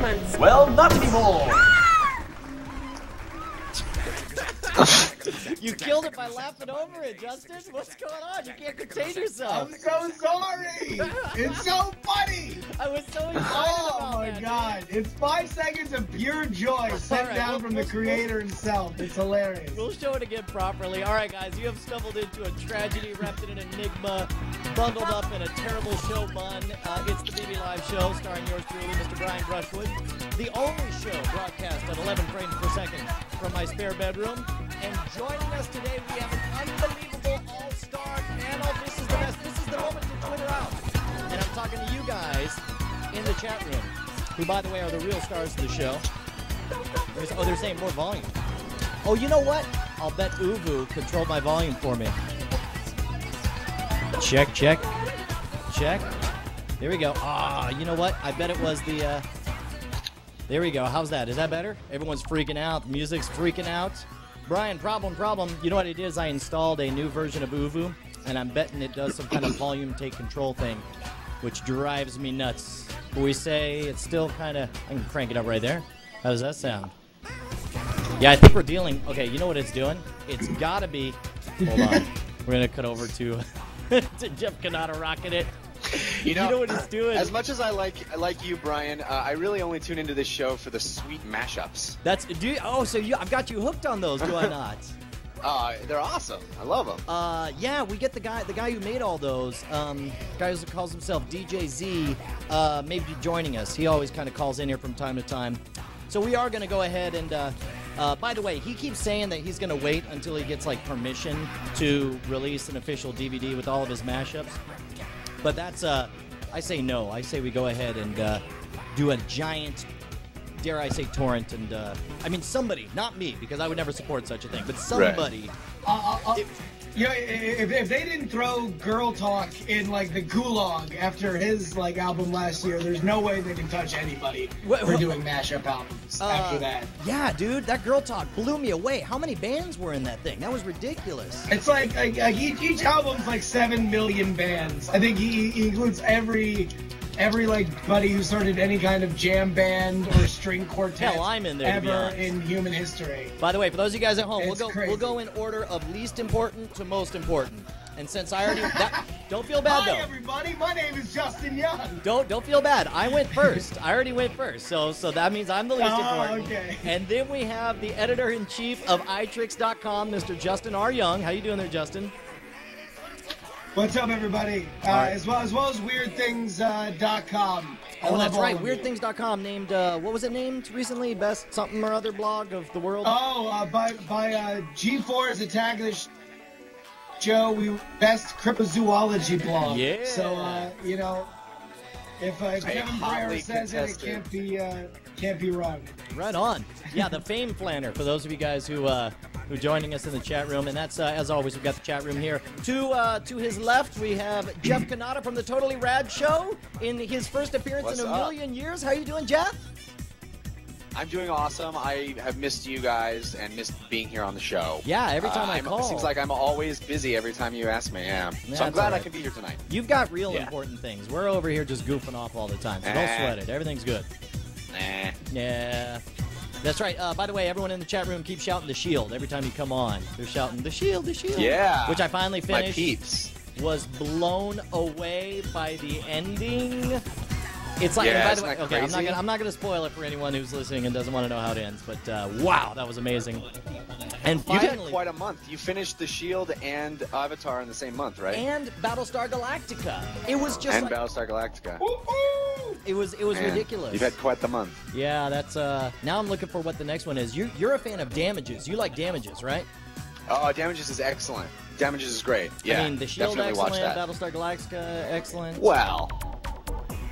months. Well, not anymore. You killed it by laughing over it, Justin. What's going on? You can't contain yourself. I'm so sorry. It's so funny. I was so excited Oh about my that, God. It's 5 seconds of pure joy sent right, down from the creator himself. It's hilarious. We'll show it again properly. All right, guys, you have stumbled into a tragedy wrapped in an enigma, bundled up in a terrible show bun. It's the BB Live Show, starring yours truly, Mr. Brian Brushwood. The only show broadcast at 11 frames per second from my spare bedroom. And joining us today, we have an unbelievable all-star panel. This is the best. This is the moment to Twitter out. And I'm talking to you guys in the chat room, who, by the way, are the real stars of the show. Oh, they're saying more volume. Oh, you know what? I'll bet Uvu controlled my volume for me. Check, check, check. There we go. Ah, you know what? I bet it was the... There we go. How's that? Is that better? Everyone's freaking out. The music's freaking out. Brian, problem. You know what it is? I installed a new version of Uvu, and I'm betting it does some kind of volume take control thing, which drives me nuts. But we say it's still kind of... I can crank it up right there. How does that sound? Yeah, I think we're dealing... Okay, you know what it's doing? It's got to be... Hold on. We're going to cut over to Jeff Cannata rocking it. You know what it's doing. As much as I like you, Brian, I really only tune into this show for the sweet mashups. I've got you hooked on those, do I not? They're awesome. I love them. Yeah, we get the guy who made all those. Guy who calls himself DJ Z, maybe joining us. He always kind of calls in here from time to time. So we are going to go ahead and, by the way, he keeps saying that he's going to wait until he gets like permission to release an official DVD with all of his mashups. But that's, I say no. I say we go ahead and do a giant, dare I say, torrent. And, I mean, somebody, not me, because I would never support such a thing, but somebody. Right. If they didn't throw Girl Talk in, like, the gulag after his, like, album last year, there's no way they can touch anybody for doing mashup albums after that. Yeah, dude, that Girl Talk blew me away. How many bands were in that thing? That was ridiculous. It's like each album's like 7 million bands. I think he includes every like buddy who started any kind of jam band or string quartet. Hell, I'm in there, ever in human history. By the way, for those of you guys at home, It's we'll go in order of least important to most important. And since I already don't feel bad though. Hi everybody, my name is Justin Young. Don't feel bad. I went first. I already went first. So that means I'm the least important. Okay. And then we have the editor-in-chief of iTricks.com, Mr. Justin R. Young. How you doing there, Justin? What's up, everybody? Right. As well as WeirdThings.com. Oh, that's right. WeirdThings.com named, what was it named recently? Best something or other blog of the world? Oh, by G4's Attack of the Show, best cryptozoology blog. Yeah. So, you know, if Kevin Breyer says it can't be wrong. Right on. Yeah, the Fame Planner, for those of you guys who joining us in the chat room. And that's, as always, we've got the chat room here. To his left, we have Jeff Cannata from the Totally Rad Show in his first appearance in a million years. How you doing, Jeff? I'm doing awesome. I have missed you guys and missed being here on the show. Yeah, every time I call. It seems like I'm always busy every time you ask me. Yeah. So I'm glad I can be here tonight. You've got real important things. We're over here just goofing off all the time, so don't sweat it. Everything's good. Yeah. That's right. By the way, everyone in the chat room keeps shouting the Shield every time you come on. They're shouting the Shield, the Shield. Yeah. Which I finally finished. My peeps. Was blown away by the ending. It's like, yeah, by the way, okay, crazy? I'm not gonna spoil it for anyone who's listening and doesn't want to know how it ends. But wow, that was amazing. And finally, you had quite a month. You finished The Shield and Avatar in the same month, right? And Battlestar Galactica. It was just and Battlestar Galactica. It was ridiculous. You've had quite the month. Yeah, that's now I'm looking for what the next one is. You're a fan of Damages. You like Damages, right? Oh, Damages is excellent. Damages is great. Yeah, I mean, The Shield definitely excellent, watch that. Battlestar Galactica excellent. Well,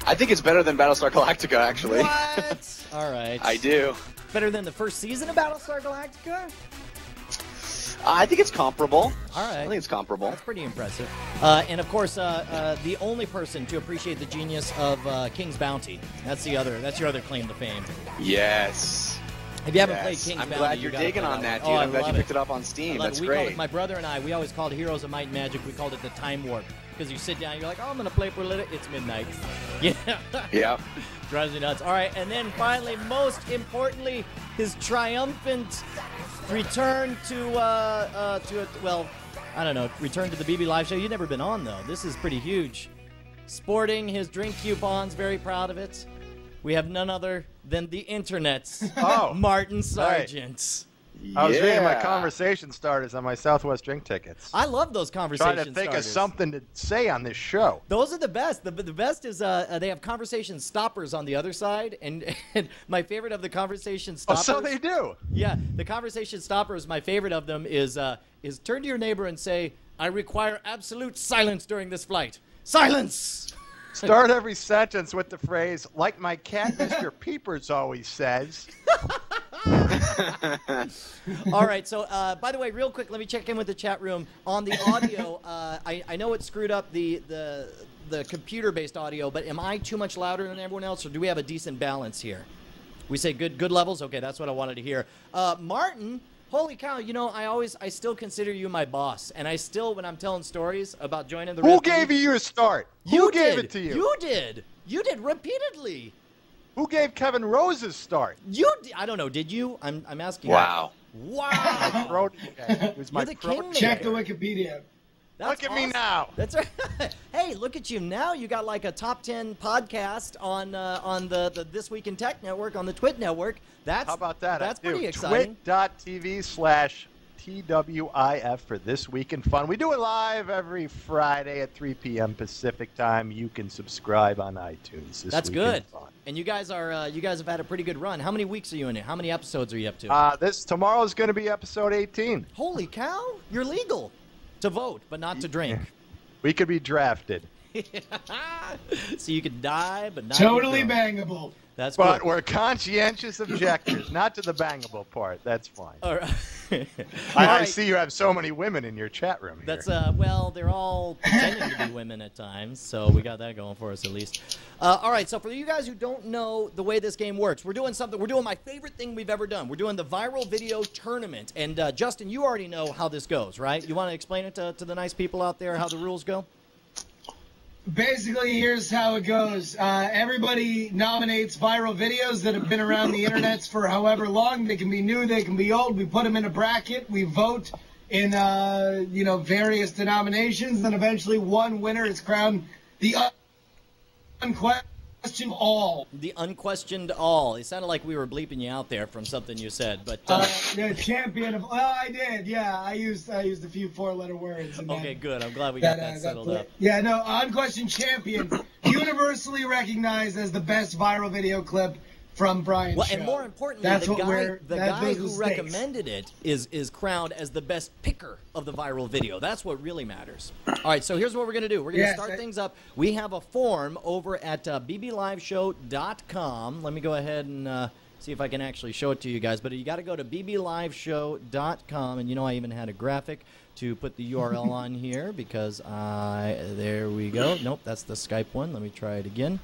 I think it's better than Battlestar Galactica, actually. What? All right. I do. Better than the first season of Battlestar Galactica? I think it's comparable. All right. I think it's comparable. That's pretty impressive. And of course, the only person to appreciate the genius of King's Bounty. That's your other claim to fame. Yes. If you haven't played King's I'm Bounty, glad you're digging on that, dude. I'm glad you picked it up on Steam. That's great. My brother and I, we always called Heroes of Might and Magic, we called it the Time Warp. Because you sit down, you're like, oh, I'm going to play for a little. It's midnight. Yeah. Yeah. Drives me nuts. All right, and then finally, most importantly, his triumphant return return to the BB Live Show. You've never been on, though. This is pretty huge. Sporting his drink coupons, very proud of it. We have none other than the internet's Martin Sargent. I was reading my conversation starters on my Southwest drink tickets. I love those conversation starters. Trying to think of something to say on this show. Those are the best. The best is they have conversation stoppers on the other side, and my favorite of the conversation stoppers. Oh, so they do. Yeah, the conversation stoppers. My favorite of them is turn to your neighbor and say, "I require absolute silence during this flight." Silence. Start every sentence with the phrase, "Like my cat, Mr. Peepers always says." All right, so by the way, real quick, let me check in with the chat room. On the audio, I know it screwed up the computer-based audio, but am I too much louder than everyone else, or do we have a decent balance here? We say good levels? Okay, that's what I wanted to hear. Martin, holy cow, you know, I still consider you my boss, and I still, when I'm telling stories about joining the Who gave you your start? Who gave it to you? You did. You did repeatedly. Who gave Kevin Rose's start? I don't know. Did you? I'm asking. Wow. Wow. It was my Check the Wikipedia. That's look at me now. That's right. Hey, look at you now. You got like a top 10 podcast on the This Week in Tech Network, on the Twit Network. How about that? That's pretty exciting. Twit.tv/TWIF for This Week in Fun. We do it live every Friday at 3 p.m. Pacific time. You can subscribe on iTunes. That's good. And you guys have had a pretty good run. How many weeks are you in it? How many episodes are you up to? Tomorrow is going to be episode 18. Holy cow! You're legal to vote, but not to drink. We could be drafted. So you could die, but not totally bangable. That's cool. But we're conscientious objectors, not to the bangable part. That's fine. All right. I see you have so many women in your chat room here. That's well, they're all pretending to be women at times, so we got that going for us at least. All right, so for you guys who don't know the way this game works, we're doing my favorite thing we've ever done. We're doing the viral video tournament, and Justin, you already know how this goes, right? You want to explain it to the nice people out there how the rules go? Basically, here's how it goes. Everybody nominates viral videos that have been around the internets for however long. They can be new, they can be old. We put them in a bracket. We vote in, various denominations. Then eventually one winner is crowned the unquestioned all. The unquestioned all. It sounded like we were bleeping you out there from something you said, but the champion of. Well, I did. Yeah, I used a few four-letter words. Okay, good. I'm glad we got that settled up. Yeah, no, unquestioned champion, universally recognized as the best viral video clip from Brian's show. And more importantly, the guy who recommended it is crowned as the best picker of the viral video. That's what really matters. All right, so here's what we're going to do. We're going to start things up. We have a form over at BBLiveShow.com. Let me go ahead and see if I can actually show it to you guys. But you got to go to BBLiveShow.com, and you know I even had a graphic to put the URL on here because there we go. Nope, that's the Skype one. Let me try it again.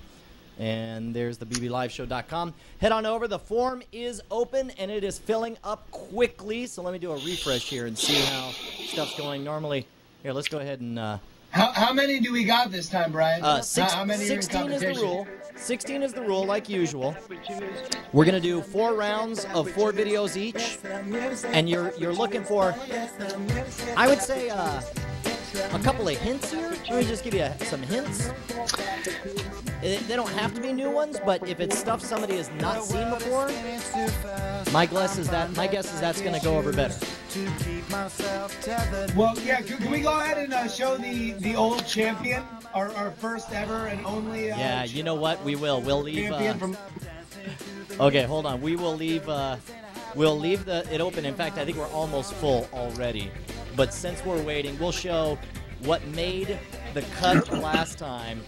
And there's the BBLiveShow.com. Head on over. The form is open, and it is filling up quickly. So let me do a refresh here and see how stuff's going. Normally, here, let's go ahead and... How many do we got this time, Brian? How many 16 is the rule. 16 is the rule, like usual. We're going to do 4 rounds of 4 videos each. And you're looking for, I would say, a couple of hints here. Let me just give you some hints. They don't have to be new ones, but if it's stuff somebody has not seen before, my guess is that's going to go over better. Well, yeah, can we go ahead and show the old champion, our first ever and only yeah, you know what? We will. We'll leave... Okay, hold on. We will leave... We'll leave it open. In fact, I think we're almost full already. But since we're waiting, we'll show what made the cut last time.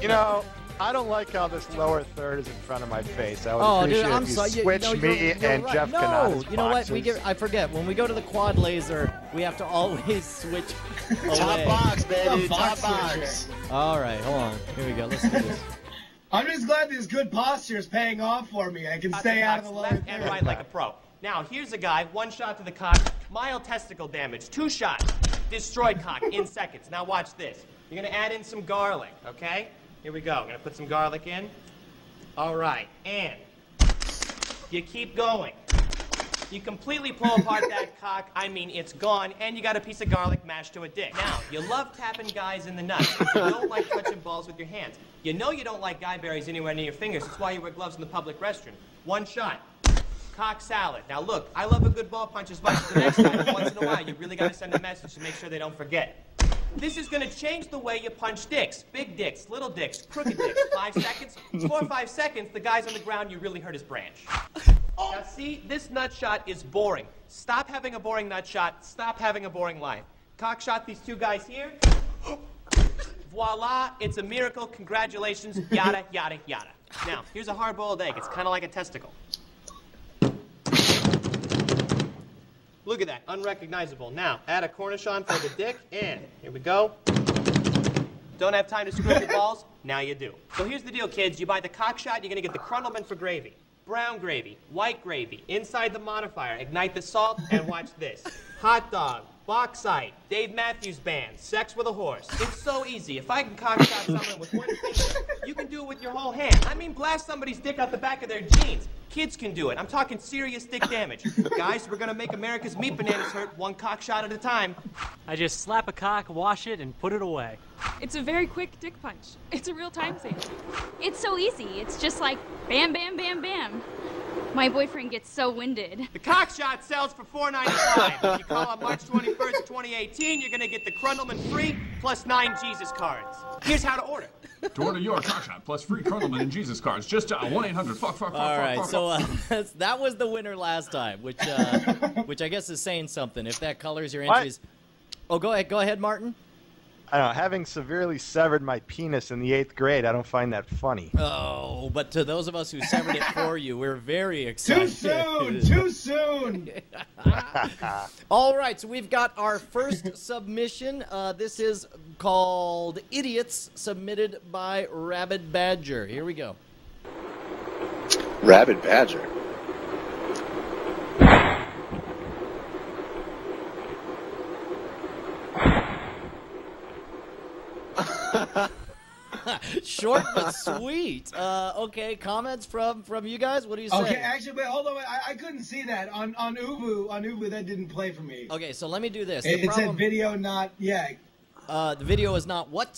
You know, I don't like how this lower third is in front of my face. I would appreciate if you switch me and right. Jeff No, Cannata's you know boxes. what? I forget. When we go to the quad laser, we have to always switch away. Top box, baby. Top box. All right, hold on. Here we go. Let's do this. I'm just glad this good posture is paying off for me. I can stay out of the lower left and right like a pro. Now, here's a guy, 1 shot to the cock, mild testicle damage, 2 shots, destroyed cock in seconds. Now watch this. You're gonna add in some garlic, okay? Here we go. I'm gonna put some garlic in. All right, and you keep going. You completely pull apart that cock. I mean, it's gone, and you got a piece of garlic mashed to a dick. Now, you love tapping guys in the nuts, but you don't like touching balls with your hands. You know you don't like guy berries anywhere near your fingers. That's why you wear gloves in the public restroom. 1 shot. Cock salad. Now look, I love a good ball punch as much as the next guy, but once in a while you really got to send a message to make sure they don't forget. This is going to change the way you punch dicks. Big dicks, little dicks, crooked dicks. 5 seconds. 4 or 5 seconds, the guy's on the ground, you really hurt his branch. Now see, this nut shot is boring. Stop having a boring nut shot. Stop having a boring life. Cock shot these 2 guys here. Voila, it's a miracle. Congratulations, yada, yada, yada. Now, here's a hard-boiled egg. It's kind of like a testicle. Look at that, unrecognizable. Now, add a cornichon for the dick, and here we go. Don't have time to screw up your balls? Now you do. So here's the deal, kids. You buy the cock shot, you're gonna get the Crundleman for gravy. Brown gravy, white gravy, inside the modifier, ignite the salt, and watch this. Hot dog, bauxite, Dave Matthews Band, sex with a horse. It's so easy. If I can cock shot someone with 1 finger, you can do it with your whole hand. I mean, blast somebody's dick out the back of their jeans. Kids can do it. I'm talking serious dick damage. Guys, we're gonna make America's meat bananas hurt 1 cock shot at a time. I just slap a cock, wash it, and put it away. It's a very quick dick punch. It's a real time saver. It's so easy. It's just like bam, bam, bam, bam. My boyfriend gets so winded. The cock shot sells for $4.95. If you call on March 21st, 2018, you're gonna get the Crundleman free plus 9 Jesus cards. Here's how to order. To order your cock shot plus free Crundleman and Jesus cards, just dial 1-800-FUCK-FUCK-FUCK. All right, so that was the winner last time, which I guess is saying something. If that colors your entries. Oh, go ahead, Martin. I don't know, having severely severed my penis in the 8th grade, I don't find that funny. Oh, but to those of us who severed it for you, we're very excited. Too soon! All right, so we've got our first submission. This is called Idiots, submitted by Rabid Badger. Here we go. Rabid Badger. Short but sweet. Okay, comments from you guys? What do you say? Okay, actually, wait, hold on. I couldn't see that. On Ubu, that didn't play for me. Okay, so let me do this. It said video not, yeah. The video is not what?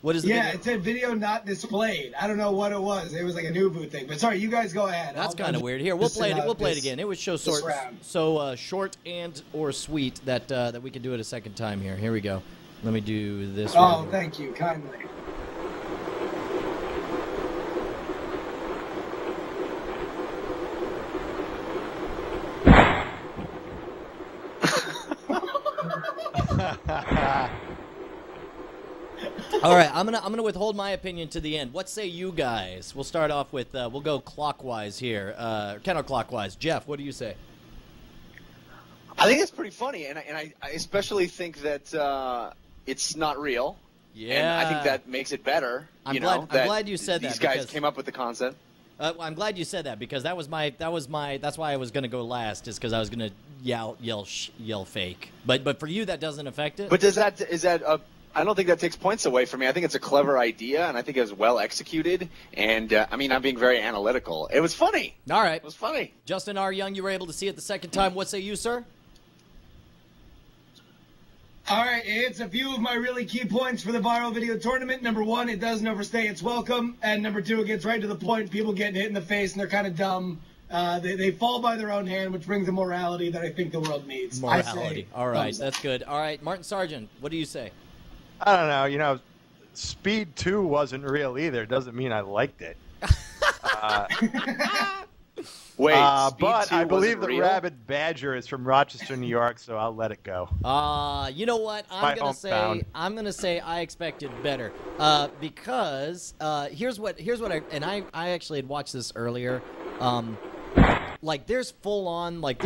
What is the video? Yeah, it said video not displayed. I don't know what it was. It was like a Ubu thing. But sorry, you guys go ahead. That's kind of weird. Here, we'll play it. We'll play it again. It was so short and or sweet that we can do it a second time here. Here we go. Let me do this. Oh, thank you kindly. All right, I'm gonna withhold my opinion to the end. What say you guys? We'll start off with we'll go clockwise here, counterclockwise. Jeff, what do you say? I think it's pretty funny, and I especially think that it's not real. Yeah. And I think that makes it better. I'm glad you said that. These guys came up with the concept. I'm glad you said that because that's why I was gonna go last, is because I was gonna yell fake. But for you that doesn't affect it. But is that I don't think that takes points away from me. I think it's a clever idea, and I think it was well executed. And I mean, I'm being very analytical. It was funny. All right. It was funny. Justin R. Young, you were able to see it the second time. What say you, sir? All right, it's a few of my really key points for the viral video tournament. Number 1, it doesn't overstay its welcome. And number 2, it gets right to the point. People getting hit in the face, and they're kind of dumb. They fall by their own hand, which brings a morality that I think the world needs. Morality. All right, that's good. All right, Martin Sargent, what do you say? I don't know. You know, Speed 2 wasn't real either. Doesn't mean I liked it. Wait, but I believe the Rabid Badger is from Rochester, New York, so I'll let it go. You know what? I'm gonna say I expected better. Because here's what I actually had watched this earlier. Like there's full on, like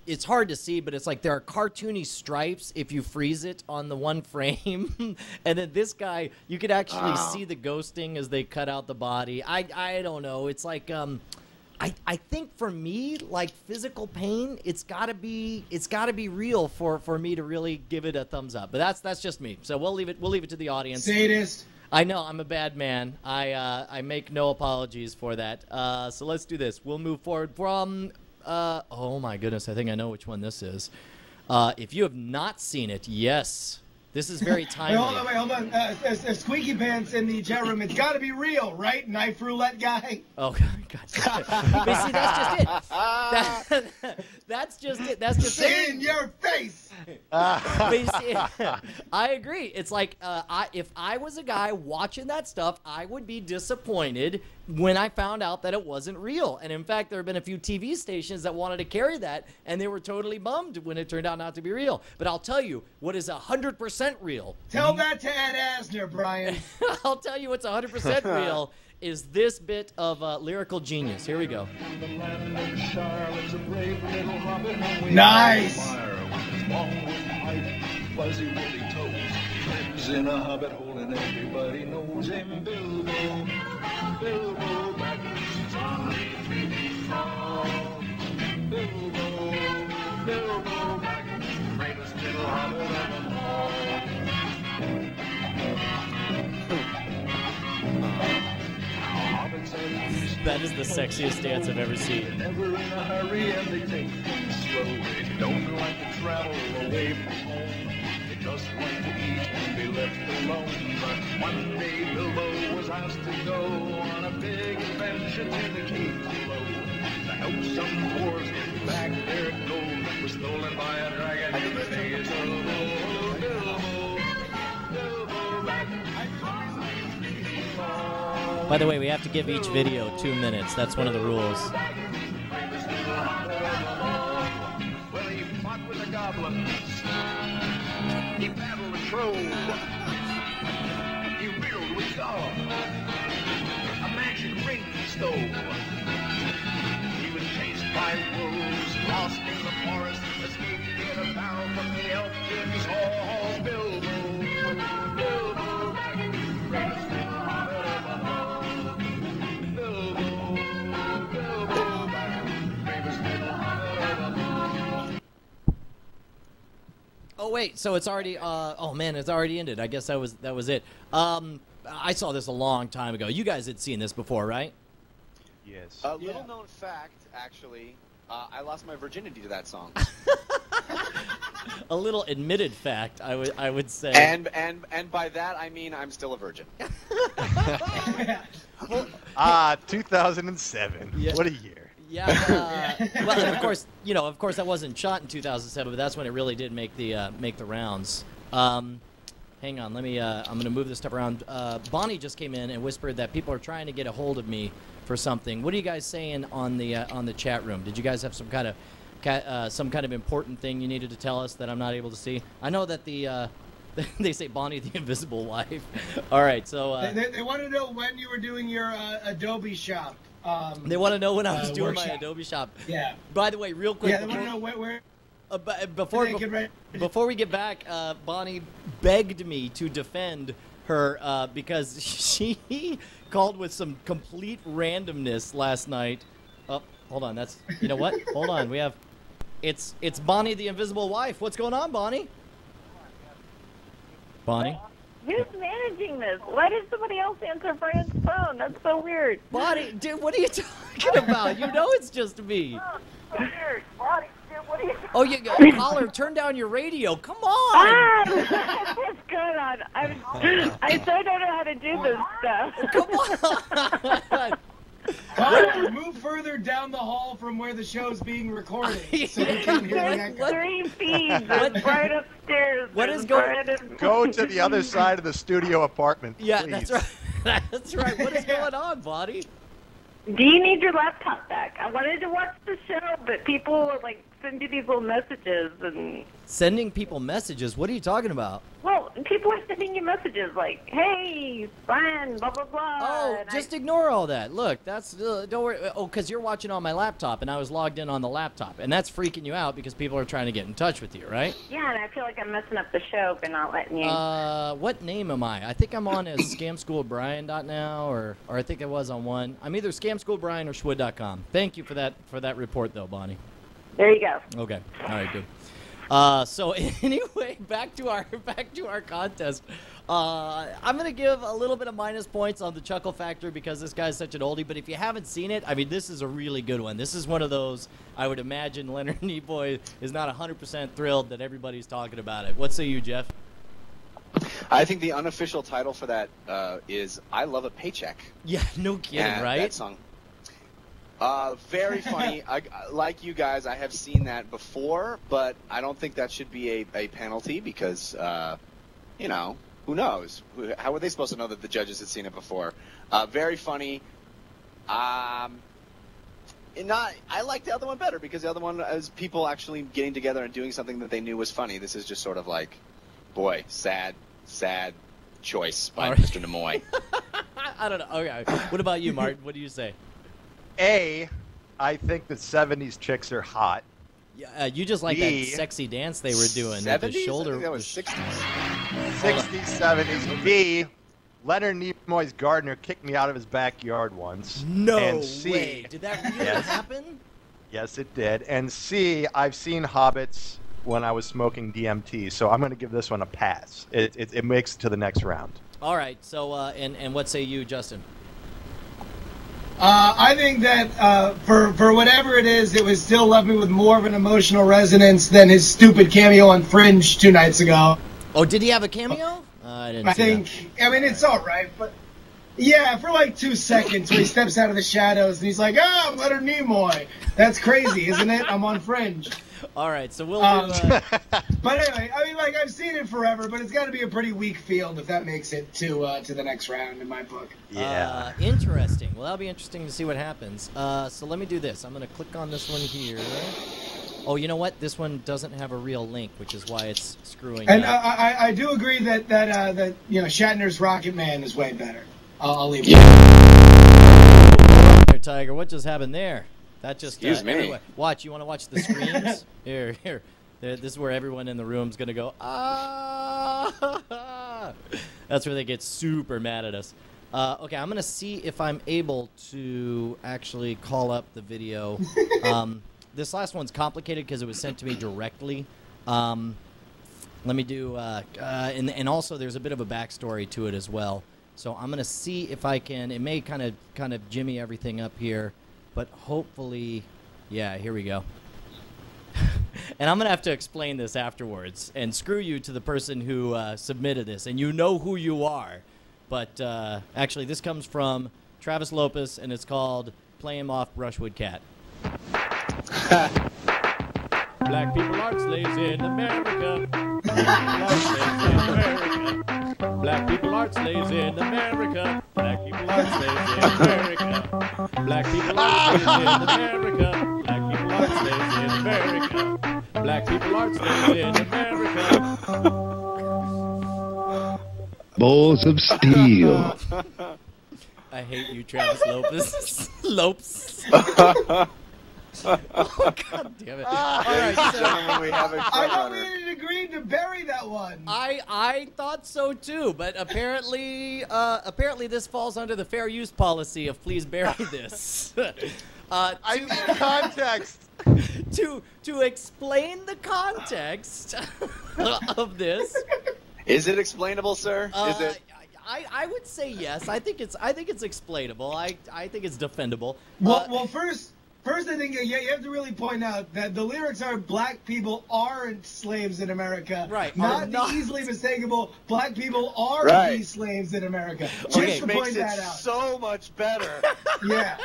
it's hard to see, but it's like there are cartoony stripes if you freeze it on the one frame. And then this guy, you could actually see the ghosting as they cut out the body. I don't know. It's like I think for me, like physical pain, it's gotta be real for me to really give it a thumbs up. But that's just me. So we'll leave it to the audience. Sadist. I know I'm a bad man. I make no apologies for that. So let's do this. We'll move forward from. Oh my goodness, I think I know which one this is. If you have not seen it, yes. This is very timely. Hold on. Squeaky Pants in the chat room. It's got to be real, right? Knife roulette guy. Oh, God. But see, that's just it. That's just it. That's just Say it. it in your face. But you see, I agree. It's like if I was a guy watching that stuff, I would be disappointed when I found out that it wasn't real. And in fact, there have been a few TV stations that wanted to carry that, and they were totally bummed when it turned out not to be real. But I'll tell you what is 100% real. Tell that to Ed Asner, Brian. I'll tell you what's 100% real is this bit of lyrical genius. Here we go. Nice. Fuzzy woolly toes, lives in a hobbit hole and everybody knows him. Bilbo, Bilbo Baggins on the 3 feet tall. Bilbo, Bilbo Baggins, greatest little hobbit of them all. That is the sexiest dance I've ever seen. Never in a hurry and they take things slow. They don't like to travel away from home. They just want to eat and be left alone. But one day Bilbo was asked to go on a big adventure to the caves below to help some dwarves get back their gold that was stolen by a dragon in the days of old. Bilbo back. By the way, we have to give each video 2 minutes. That's one of the rules. Well, he fought with the goblins. He battled the trolls. He riddled with dogs. A magic ring he stole. He was chased by wolves, lost in the forest, escaped in a barrel from the Elfkin's hall. Bilbo, Bilbo, greatest little hobbit of them all. Oh wait, so it's already oh man, it's already ended. I guess that was it. I saw this a long time ago. You guys had seen this before, right? Yes. A little known fact, actually, I lost my virginity to that song. A little admitted fact, I would say. And by that I mean I'm still a virgin. 2007. Yeah. What a year. Yeah. Well, and of course, that wasn't shot in 2007, but that's when it really did make the rounds. Hang on, let me. I'm going to move this stuff around. Bonnie just came in and whispered that people are trying to get a hold of me for something. What are you guys saying on the chat room? Did you guys have some kind of important thing you needed to tell us that I'm not able to see? I know that they say Bonnie the Invisible Wife. All right, so they want to know when you were doing your Adobe shop. They want to know when I was doing workshop. my Adobe shop. Yeah. By the way, real quick. Yeah, they want to know where. Before we get back, Bonnie begged me to defend her because she called with some complete randomness last night. Oh, hold on. That's, you know what? Hold on. We have, it's Bonnie the Invisible Wife. What's going on, Bonnie? Bonnie? Who's managing this? Why did somebody else answer Brian's phone? That's so weird. Bonnie, dude, what are you talking about? You know it's just me. Oh, so weird. Bonnie, dude, what are you Oh, you caller, turn down your radio. Come on. What's going on? I so don't know how to do this stuff. Come on. Caller, move further down the hall from where the show's being recorded, so you can hear the echo. 3 feet. It's right upstairs. What is going? Go to the other side of the studio apartment. Yeah, please. that's right. That's right. What is going on, Bonnie? Do you need your laptop back? I wanted to watch the show, but people send you these little messages and. Sending people messages? What are you talking about? Well, people are sending you messages like, "Hey, Brian, blah blah blah." Oh, and just ignore all that. Look, that's don't worry. Oh, because you're watching on my laptop, and I was logged in on the laptop, and that's freaking you out because people are trying to get in touch with you, right? Yeah, and I feel like I'm messing up the show by not letting you. What name am I? I think I'm on as scamschoolbrian.now, or I think I was on one. I'm either scamschoolbrian or schwood.com. Thank you for that report, though, Bonnie. There you go. Okay. All right. Good. So anyway, back to our contest. I'm gonna give a little bit of minus points on the chuckle factor because this guy's such an oldie. But if you haven't seen it, I mean, this is a really good one. This is one of those. I would imagine Leonard Nimoy is not 100% thrilled that everybody's talking about it. What say you, Jeff? I think the unofficial title for that is "I Love a Paycheck." Yeah, no kidding, right? That song. Very funny. Like you guys, I have seen that before, but I don't think that should be a penalty because, you know, who knows? How were they supposed to know that the judges had seen it before? Very funny. I like the other one better because the other one is people actually getting together and doing something that they knew was funny. This is just sort of like, boy, sad choice by Mr. Nimoy. I don't know. Okay. What about you, Martin? What do you say? I think the 70s chicks are hot. Yeah, you just like that sexy dance they were doing. 70s? With the shoulder. I think that was 60s. 60s, 70s. B, Leonard Nimoy's gardener kicked me out of his backyard once. No and C, way. Did that really happen? Yes, it did. And C, I've seen Hobbits when I was smoking DMT, so I'm going to give this one a pass. It makes it to the next round. All right. So, and what say you, Justin? I think that for whatever it is, it was still left me with more of an emotional resonance than his stupid cameo on Fringe 2 nights ago. Oh, did he have a cameo? I didn't. I mean, it's all right, but yeah, for like 2 seconds, where he steps out of the shadows and he's like, "Oh, I'm Leonard Nimoy." That's crazy, isn't it? I'm on Fringe. All right, so we'll do. But anyway, I mean, like I've seen it forever, but it's got to be a pretty weak field if that makes it to the next round in my book. Yeah. Interesting. Well, that'll be interesting to see what happens. So let me do this. I'm going to click on this one here. Oh, you know what? This one doesn't have a real link, which is why it's screwing. And up. I do agree that you know Shatner's Rocket Man is way better. I'll leave it. There, Tiger. What just happened there? That just excuse me. Everyone, watch. You want to watch the screams? Here. This is where everyone in the room's gonna go. Ah! That's where they get super mad at us. Okay, I'm gonna see if I'm able to actually call up the video. This last one's complicated because it was sent to me directly. Let me do, and also there's a bit of a backstory to it as well. So I'm gonna see if I can. It may kind of jimmy everything up here. But hopefully, yeah, here we go. And I'm going to have to explain this afterwards. And screw you to the person who submitted this. And you know who you are. But actually, this comes from Travis Lopez, and it's called Play Him Off Brushwood Cat. Black people aren't slaves in America. Black people aren't slaves in America. Black people aren't slaves in America. Black people aren't slaves in America. Black people aren't slaves in America. Black people aren't slaves in America. Balls of steel. I hate you, Travis Lopez. Lopes. Oh, God damn it. All right, so we have a I thought we had agreed to bury that one. I thought so too, but apparently this falls under the fair use policy of please bury this. I need context. To explain the context of this. Is it explainable, sir? Is it? I would say yes. I think it's explainable. I think it's defendable. Well, first, I think you have to really point out that the lyrics are "Black people aren't slaves in America," right? Not the easily mistakable "Black people are the slaves in America." Which to makes point it that out. so much better. Yeah,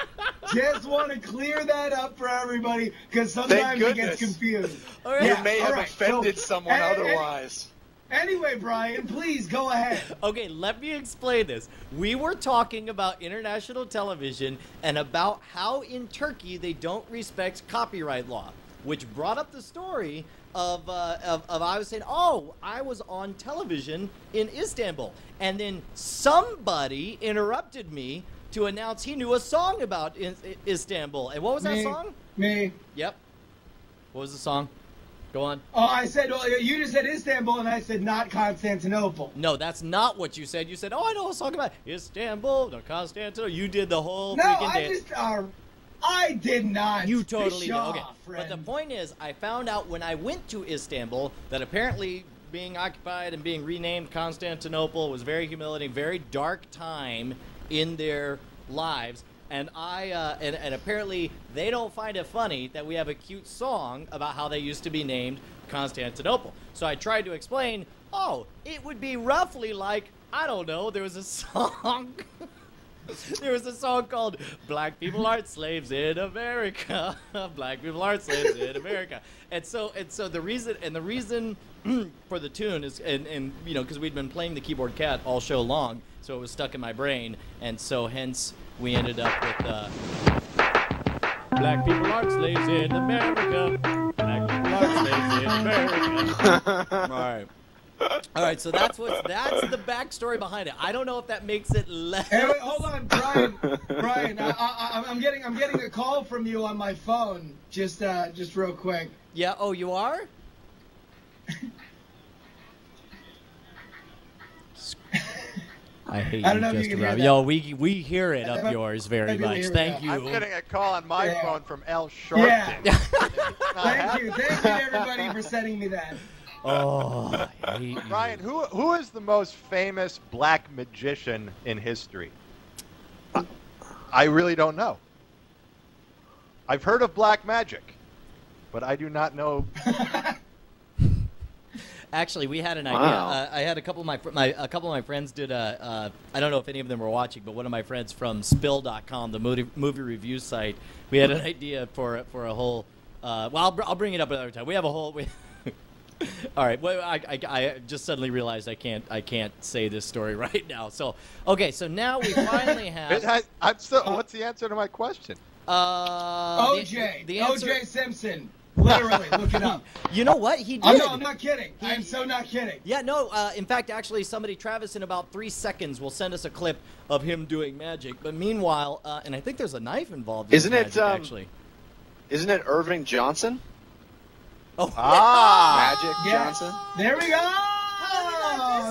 just want to clear that up for everybody because sometimes it gets confused. You may have offended someone otherwise. Anyway, Brian, please go ahead. Okay, let me explain this. We were talking about international television and about how in Turkey they don't respect copyright law, which brought up the story of I was saying, oh, I was on television in Istanbul, and then somebody interrupted me to announce he knew a song about Istanbul. And what was that song? Me. Yep. What was the song? Go on. Oh, I said, well, you just said Istanbul, and I said not Constantinople. No, that's not what you said. You said, oh, I know a song about Istanbul, not Constantinople. You did the whole freaking dance. I did not. You totally did. Off, Okay. friend. But the point is, I found out when I went to Istanbul that apparently being occupied and being renamed Constantinople was very humiliating, very dark time in their lives. And and apparently they don't find it funny that we have a cute song about how they used to be named Constantinople. So I tried to explain, oh, it would be roughly like, I don't know, there was a song. There was a song called "Black People Aren't Slaves in America." Black people aren't slaves in America. And so the reason for the tune is, and you know, because we'd been playing the keyboard cat all show long, so it was stuck in my brain, and so hence we ended up with "Black people aren't slaves in America." Black people aren't slaves in America. All right, so that's the backstory behind it. I don't know if that makes it less. Hey, wait, hold on, Brian. I'm getting a call from you on my phone. Just real quick. Yeah. Oh, you are? I hate I don't know you, if you Justin can hear Robbie. that. Yo, we hear it up yours very much. Thank you. I'm getting a call on my phone from Al Sharpton. Yeah. Thank you everybody for sending me that. Oh, I hate you. Ryan, who is the most famous black magician in history? I really don't know. I've heard of black magic, but I do not know. Actually, we had an idea. Wow. I had a couple of my friends did I don't know if any of them were watching, but one of my friends from Spill.com, the movie review site, we had an idea for a whole. Well, I'll bring it up another time. We have a whole. All right. Well, I just suddenly realized I can't say this story right now. So okay. So now we finally have. What's the answer to my question? OJ. The answer, OJ Simpson. Literally, look it up. You know what? He did. I'm not kidding. I'm so not kidding. Yeah, no. In fact, actually, Travis, in about 3 seconds, will send us a clip of him doing magic. But meanwhile, and I think there's a knife involved. Isn't it? Actually, isn't it Irving Johnson? Oh, Magic Johnson. There we go.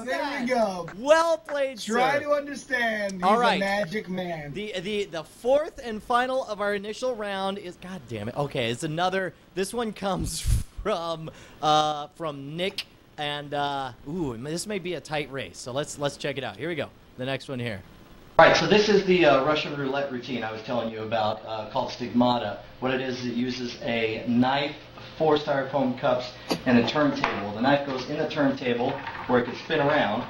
There we go. Well played, Try sir. to understand. He's All right. a magic man. The fourth and final of our initial round is, God damn it. Okay, it's another. This one comes from Nick, and this may be a tight race. So let's check it out. Here we go. The next one here. All right, so this is the Russian roulette routine I was telling you about, called Stigmata. What it is, it uses a knife, 4 styrofoam cups, and a turntable. The knife goes in the turntable where it can spin around,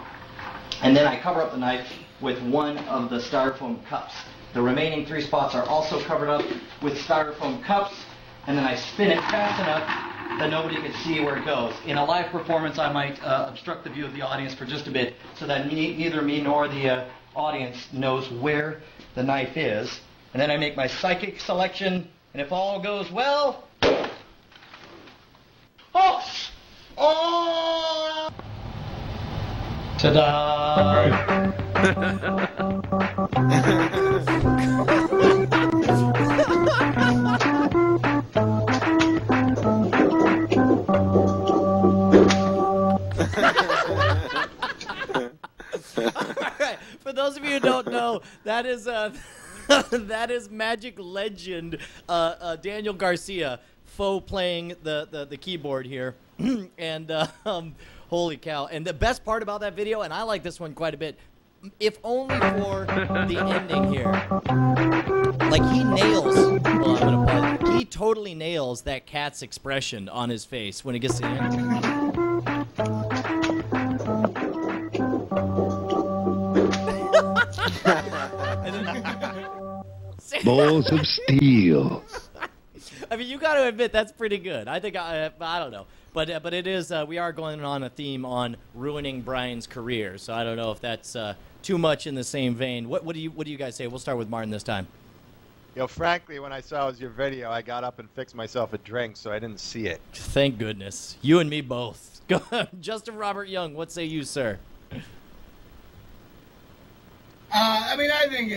and then I cover up the knife with 1 of the styrofoam cups. The remaining 3 spots are also covered up with styrofoam cups, and then I spin it fast enough that nobody can see where it goes. In a live performance, I might obstruct the view of the audience for just a bit so that neither me nor the audience knows where the knife is. And then I make my psychic selection, and if all goes well... Oh! Ta-da! For those of you who don't know, that is that is Magic legend Daniel Garcia faux playing the keyboard here, and holy cow! And the best part about that video, and I like this one quite a bit, if only for the ending here. Like he nails. Well, I'm gonna pause. He totally nails that cat's expression on his face when it gets to the end. Balls of steel. I mean, you got to admit that's pretty good. I think I don't know, but it is. We are going on a theme on ruining Brian's career, so I don't know if that's too much in the same vein. What do you guys say? We'll start with Martin this time. You know, frankly, when I saw it was your video, I got up and fixed myself a drink, so I didn't see it. Thank goodness. You and me both. Go, Justin Robert Young, what say you, sir? I mean, I think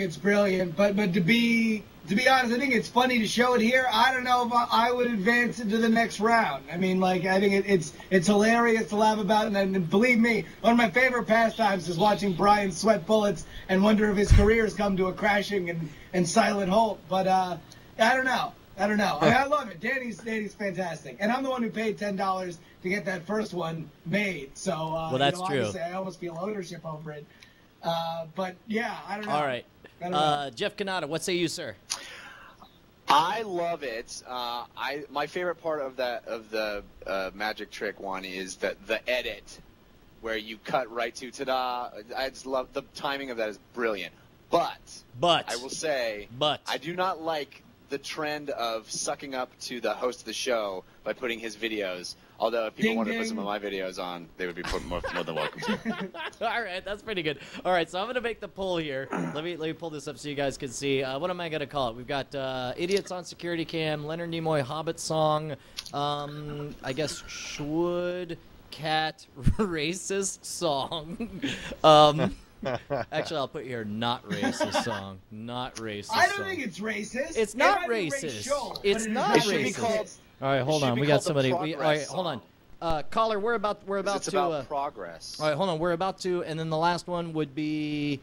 it's brilliant, but to be honest, I think it's funny to show it here. I don't know if I would advance into the next round. I mean, like, I think it's hilarious to laugh about, and believe me, one of my favorite pastimes is watching Brian sweat bullets and wonder if his career has come to a crashing and silent halt. But I don't know. I mean, I love it. Danny's fantastic, and I'm the one who paid $10 to get that first one made. So well, that's true. Obviously, I almost feel ownership over it. But yeah, I don't know. All right. Jeff Cannata, what say you, sir? I love it. My favorite part of the magic trick one is the edit, where you cut right to ta-da. I just love the timing of that is brilliant. But I will say, I do not like the trend of sucking up to the host of the show by putting his videos. Although if people wanted to put some of my videos on, they would be more than welcome to. All right, that's pretty good. All right, so I'm gonna make the poll here. Let me pull this up so you guys can see. What am I gonna call it? We've got idiots on security cam, Leonard Nimoy Hobbit song. I guess Schwood cat racist song. Actually, I'll put here not racist song. Not racist. I don't think it's racist. It's not racist. It's not racist. All right, hold on. We got somebody. All right, hold on. Caller, we're about it's to. About progress. All right, hold on. We're about to, and then the last one would be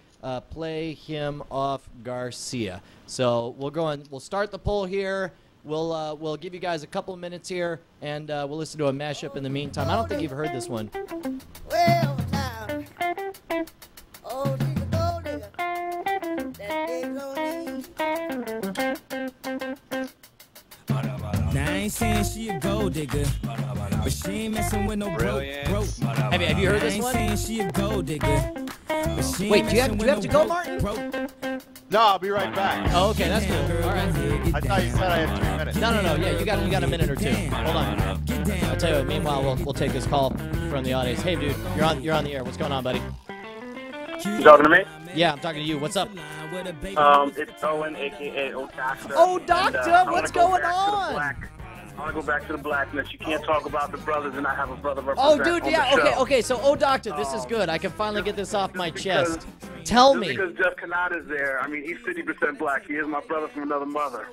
play him off Garcia. So we'll go and we'll start the poll here. We'll give you guys a couple of minutes here, and we'll listen to a mashup in the meantime. I don't think you've heard this one. Well, now, oh, she's a gold digger. That dig's on me. Now, I ain't saying she a gold digger, but she ain't messing with no broke. Have you heard this one? I ain't saying she a gold digger. Wait, do you have to go, Martin? No, I'll be right back. Oh, okay, that's cool. All right. I thought you said I had 3 minutes. No. Yeah, you got a minute or two. Hold on. I'll tell you what. Meanwhile, we'll take this call from the audience. Hey, dude, you're on the air. What's going on, buddy? You talking to me? Yeah, I'm talking to you. What's up? It's Owen, a.k.a. OhDoctah. OhDoctah, what's going on? I want to go back to the blackness. You can't talk about the brothers and I have a brother represent. Oh, dude, yeah, okay. So, OhDoctah, this is good. I can finally get this off my chest. Tell me. Because Jeff Cannata is there. I mean, he's 50% black. He is my brother from another mother.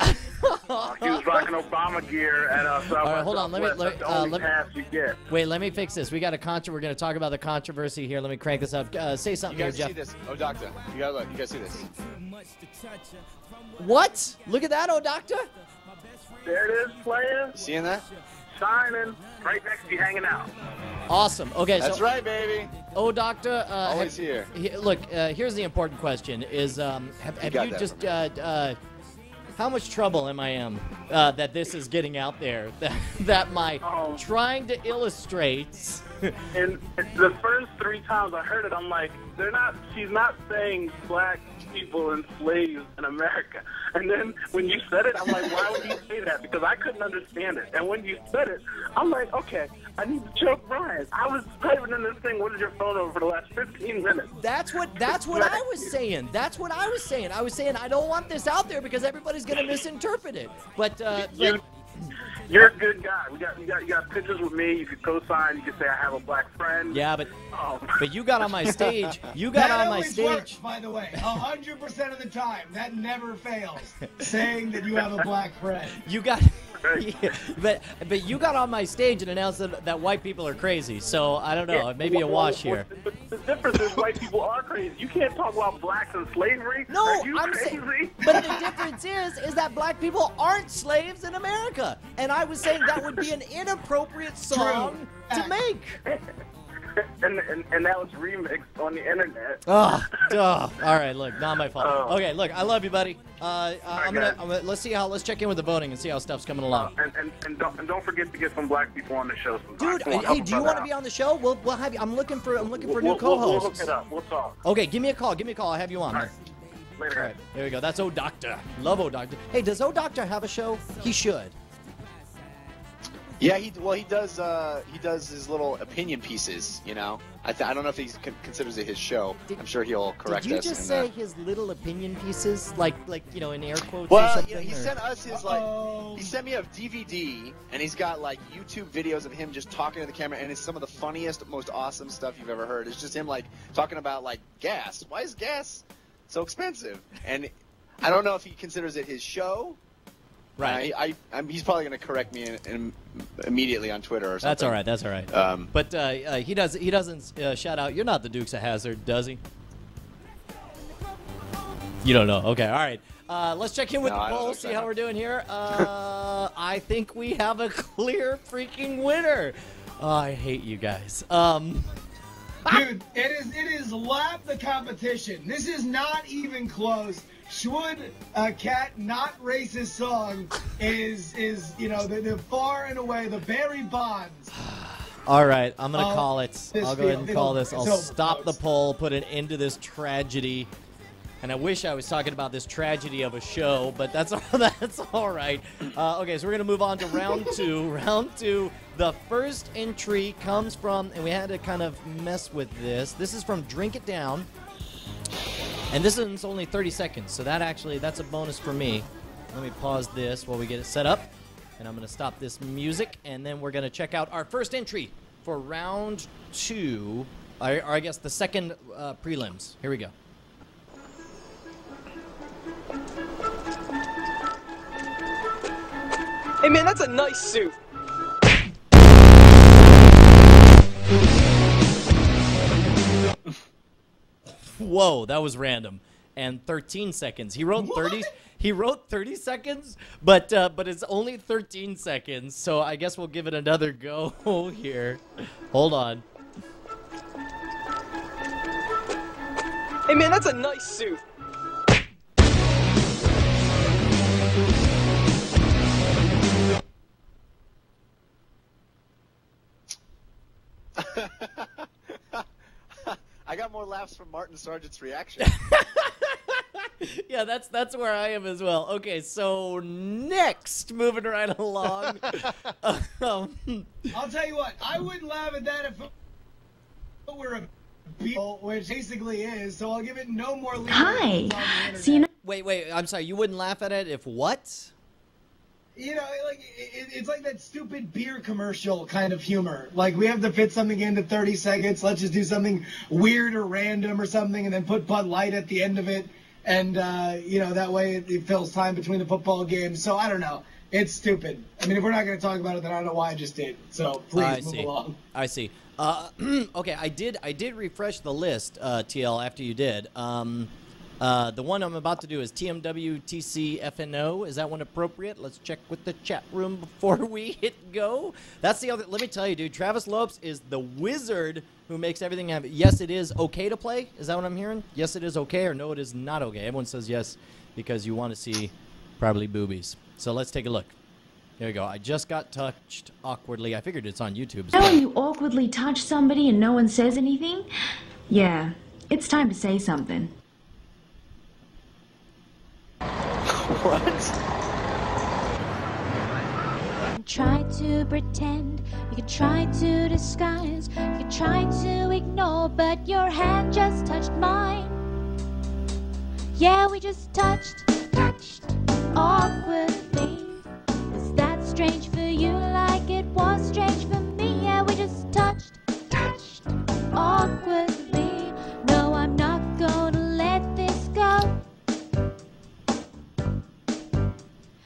He was rocking Obama gear at South. All right, hold on. Wait, let me fix this. We got a We're going to talk about the controversy here. Let me crank this up. Say something here, Jeff. You guys see this? OhDoctah. You guys see this? What? Look at that, OhDoctah. There it is, playing. Seeing that? Shining, right next to you, hanging out. Awesome. Okay, that's right, baby. OhDoctah. Always here. Look, here's the important question: is have you just how much trouble am I in that this is getting out there? That my trying to illustrate. And the first 3 times I heard it, I'm like, she's not saying black people and slaves in America. And then when you said it, I'm like, why would you say that? Because I couldn't understand it. And when you said it, I'm like, okay, I need to choke Brian. I was typing in this thing, what is your phone number, for the last 15 minutes. That's what I was saying. That's what I was saying. I was saying I don't want this out there because everybody's going to misinterpret it. But you're a good guy. You got pictures with me. You could co-sign. You could say I have a black friend. Yeah, but you got on my stage. You got on my stage. Works, by the way, 100% of the time. That never fails. Saying that you have a black friend. You got. Yeah, but you got on my stage and announced that white people are crazy. So I don't know. Maybe a wash here. The difference is white people are crazy. You can't talk about blacks and slavery. No, I'm crazy. But the difference is that black people aren't slaves in America. And I was saying that would be an inappropriate song to make. And that was remixed on the internet. All right, look, not my fault. Okay, look, I love you, buddy. Let's check in with the voting and see how stuff's coming along. And don't forget to get some black people on the show sometime. Dude, hey, do you want to be on the show? We'll have you. I'm looking for new co-hosts. We'll hook it up. We'll talk. Okay, give me a call. I'll have you on. All right. Later. All right, there we go. That's OhDoctah. Love OhDoctah. Hey, does OhDoctah have a show? He should. Yeah, he does his little opinion pieces, you know. I don't know if he considers it his show. I'm sure he'll correct us. Did you just say his little opinion pieces, like you know, in air quotes or well, something? he sent us his he sent me a DVD, and he's got like YouTube videos of him just talking to the camera, and it's some of the funniest, most awesome stuff you've ever heard. It's just him like talking about like gas. Why is gas so expensive? And I don't know if he considers it his show. Right. He's probably going to correct me immediately on Twitter or something. That's all right. That's all right. But he doesn't shout out. You're not the Dukes of Hazzard, does he? You don't know. Okay. All right. Let's check in with the poll. See how we're doing here. I think we have a clear freaking winner. Oh, I hate you guys. Dude, it is lap the competition. This is not even close. Should a cat not racist song is you know the far and away the Barry Bonds. All right, I'm gonna call it. I'll go ahead and call this. I'll stop the poll, put an end to this tragedy. And I wish I was talking about this tragedy of a show, but that's all right. Okay, so we're gonna move on to round two. Round two. The first entry comes from, and we had to kind of mess with this. This is from Drink It Down. And this is only 30 seconds, so that's a bonus for me. Let me pause this while we get it set up. And I'm going to stop this music, and then we're going to check out our first entry for round two, or I guess the second prelims. Here we go. Hey man, that's a nice suit. Whoa, that was random. And 13 seconds. He wrote 30. He wrote 30 seconds, but it's only 13 seconds. So I guess we'll give it another go here. Hold on. Hey man, that's a nice suit. I got more laughs from Martin Sargent's reaction. Yeah, that's where I am as well. Okay, so next, moving right along. I'll tell you what, I wouldn't laugh at that if it were a beetle, which basically is. So I'll give it no more. Hi. So you know. Wait. I'm sorry. You wouldn't laugh at it if what? You know, like it's like that stupid beer commercial kind of humor. Like, we have to fit something into 30 seconds. Let's just do something weird or random or something, and then put Bud Light at the end of it. And, you know, that way it fills time between the football games. So, I don't know. It's stupid. I mean, if we're not going to talk about it, then I don't know why I just did. So, please move along. I see. Okay, I did refresh the list, TL, after you did. The one I'm about to do is TMWTCFNO. Is that one appropriate? Let's check with the chat room before we hit go. That's the other. Let me tell you, dude. Travis Lopes is the wizard who makes everything happen. Yes, it is okay to play. Is that what I'm hearing? Yes, it is okay, or no, it is not okay. Everyone says yes because you want to see probably boobies. So let's take a look. Here we go. I just got touched awkwardly. I figured it's on YouTube. Now when you awkwardly touch somebody and no one says anything? Yeah, it's time to say something. What? Try to pretend, you can try to disguise, you can try to ignore, but your hand just touched mine. Yeah, we just touched awkwardly. Is that strange for you like it was strange for me? Yeah, we just touched awkwardly. No, I'm not gonna let this go.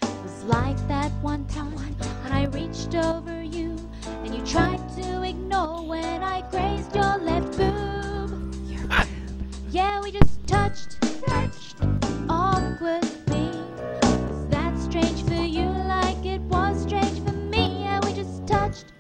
It was like that one time when I reached over you and you tried to ignore when I grazed your left boob. Yeah, we just touched awkwardly. Was that strange for you like it was strange for me? Yeah, we just touched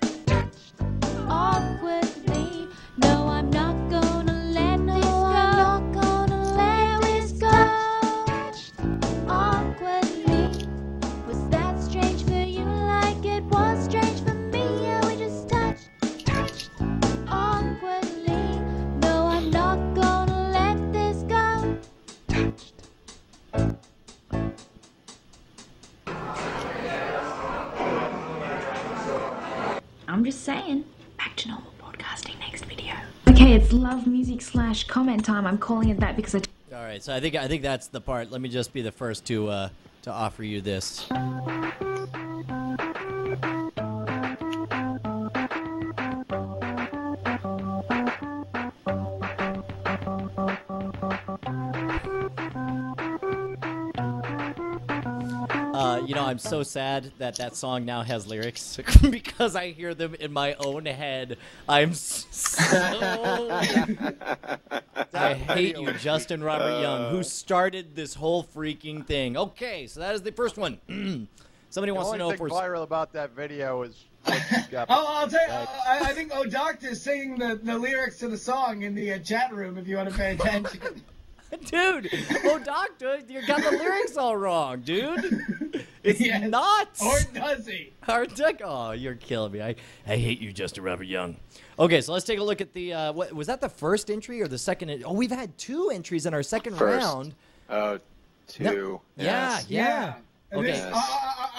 saying. Back to normal broadcasting next video. Okay, it's love music / comment time. I'm calling it that because I... All right, so I think that's the part. Let me just be the first to offer you this. You know, I'm so sad that that song now has lyrics because I hear them in my own head. I'm so... I hate you, Justin Robert Young, who started this whole freaking thing. Okay, so that is the first one. Somebody wants to know if we're... The only thing viral about that video is... I'll tell you, I think OhDoctah is singing the lyrics to the song in the chat room if you want to pay attention. Dude, OhDoctah, you got the lyrics all wrong, dude. It's not. Or does he? Oh, you're killing me. I hate you, Justin Robert Young. Okay, so let's take a look at the, what was that the first entry or the second? Oh, we've had 2 entries in our second round. Oh, 2. No. Yeah. Okay.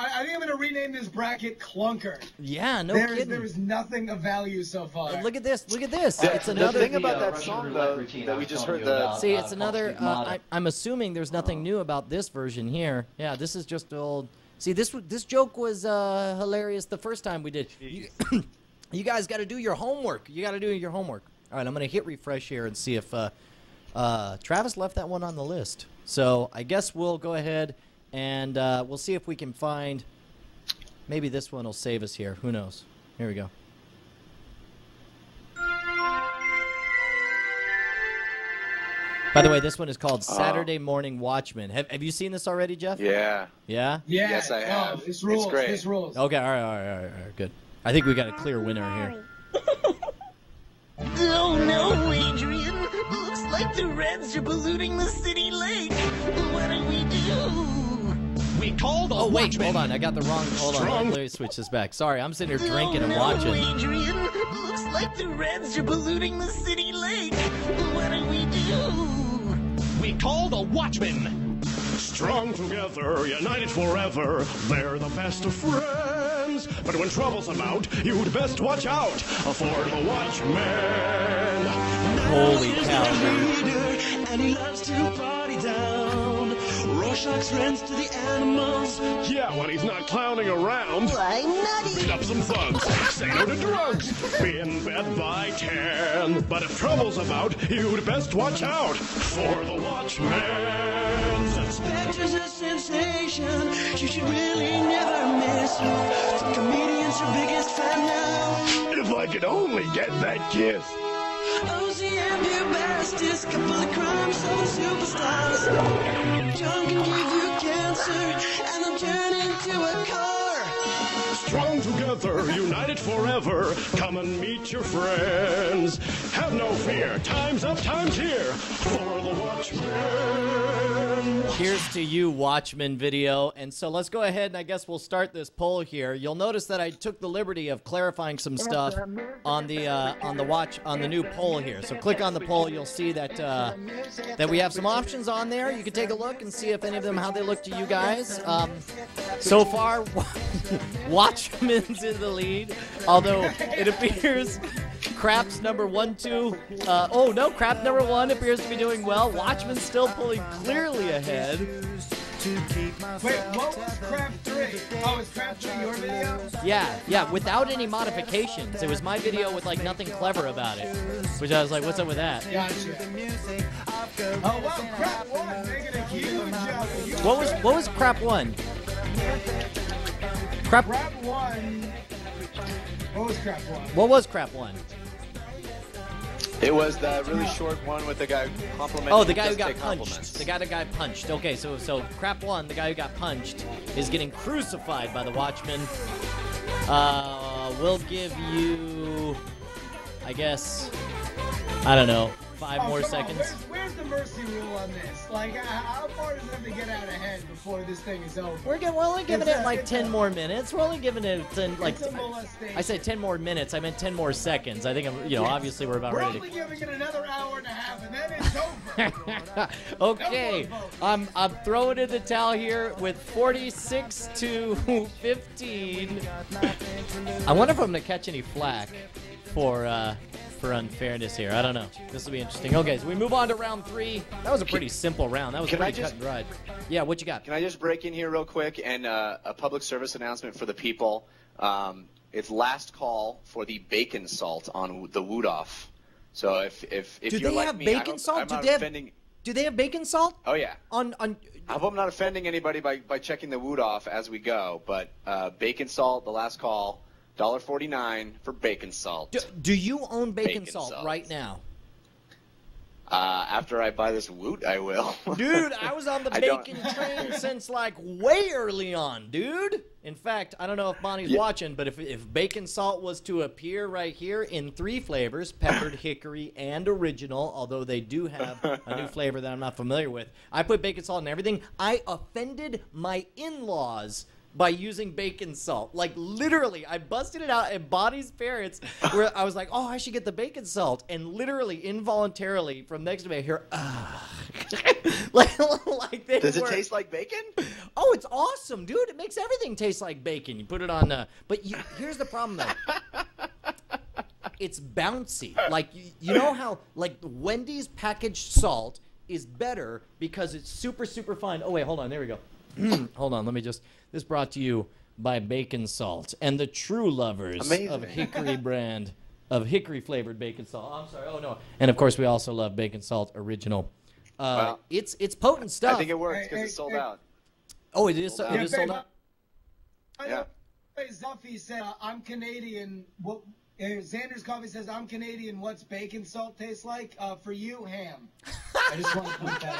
I think I'm going to rename this bracket Clunker. Yeah, no kidding. There is nothing of value so far. Look at this. It's another... The thing about that song, though, that we just heard the... See, it's another... I'm assuming there's nothing new about this version here. Yeah, this is just old... See, this joke was hilarious the first time we did. You guys got to do your homework. All right, I'm going to hit refresh here and see if Travis left that one on the list. So I guess we'll go ahead and we'll see if we can find... Maybe this one will save us here. Who knows? Here we go. By the way, this one is called Saturday Morning Watchman. Have you seen this already, Jeff? Yeah. Yeah? Yes, I have. This rules. It's great. This rules. Okay, all right, good. I think we got a clear winner here. Oh no, Adrian. Looks like the Reds are polluting the city lake. What do we do? We called Oh, wait, hold on. I got the wrong... Hold on, let me switch this back. Sorry, I'm sitting here drinking and watching. Adrian. Looks like the Reds are polluting the city lake. What do we do? We called a watchman. Strong together, united forever, they're the best of friends. But when trouble's about, you'd best watch out for the Watchman. Holy cow, dude. And he loves to party down. Rorschach's rents to the animals. Yeah, when he's not clowning around. Why, nutty. Beat up some thugs, say no to drugs, be in bed by 10. But if trouble's about, you'd best watch out for the Watchman. Spectre's a sensation. She should really never miss. The comedian's her biggest fan now. If I could only get that kiss. OCM, your bestest. Couple of crime zone superstars. John can give you cancer, and they'll turn into a car. Strong together, united forever. Come and meet your friends. Have no fear, time's up, time's here for the Watchman. Here's to you, Watchmen video. And so let's go ahead and I guess we'll start this poll here. You'll notice that I took the liberty of clarifying some stuff on the new poll here. So click on the poll, you'll see that that we have some options on there. You can take a look and see if any of them how they look to you guys. So far, Watchmen's in the lead, although it appears Crap's number 1, 2. Oh no, Crap number 1 appears to be doing well. Watchmen's still pulling clearly ahead. Wait, what was Crap 3? Oh, was Crap 3 your video? Yeah, without any modifications. It was my video with like nothing clever about it. Which I was like, what's up with that? Gotcha. Oh wow, Crap 1 making a huge What was Crap 1? Crap 1. What was Crap 1? What was Crap 1? It was the really short one with the guy complimenting. Oh, the guy who got punched. The guy that got punched. Okay, so Crap 1, the guy who got punched, is getting crucified by the Watchmen. We'll give you, I guess, I don't know, 5 more come on, seconds. Where's the mercy rule on this? Like, how far does it have to get out ahead before this thing is over? We're only giving it like 10 more minutes. We're only giving it 10, like. It's a molestation. I said 10 more minutes. I meant 10 more seconds. I think obviously we're about ready. We're only giving it another hour and a half, and then it's over. Okay, I'm throwing in the towel here with 46 to 15. I wonder if I'm gonna catch any flack for unfairness here. I don't know. This will be interesting. Okay, so we move on to round 3. That was a pretty simple round. That was pretty cut and dried. Yeah, what you got? Can I just break in here real quick and a public service announcement for the people? It's last call for the bacon salt on the Woodoff. So if you're like me, bacon salt? Do they have bacon salt? Oh yeah. On I hope I'm not offending anybody by checking the Woodoff as we go, but bacon salt, the last call, $1.49 for bacon salt. Do you own bacon salt right now? After I buy this Woot, I will. Dude, I was on the bacon train since like way early on, dude. In fact, I don't know if Bonnie's watching, but if bacon salt was to appear right here in 3 flavors, peppered, hickory, and original, although they do have a new flavor that I'm not familiar with, I put bacon salt in everything. I offended my in-laws by using bacon salt. Like, literally, I busted it out at Bonnie's parents where I was like, oh, I should get the bacon salt. And literally, involuntarily, from next to me, I hear, like they Does it taste like bacon? Oh, it's awesome, dude. It makes everything taste like bacon. You put it on, but here's the problem, though. It's bouncy. Like, you know how, like, Wendy's packaged salt is better because it's super, super fine. Oh, wait, hold on. There we go. Hold on, let me just. This brought to you by Bacon Salt and the true lovers of Hickory brand of Hickory flavored bacon salt. Oh, I'm sorry. Oh no. And of course, we also love Bacon Salt Original. Well, it's potent stuff. I think it works because it's sold out. Oh, it is. It is sold out. Yeah. Zuffy said, "I'm Canadian." What? Xander's Coffee says, "I'm Canadian. What's bacon salt taste like? For you, ham." I just want to point that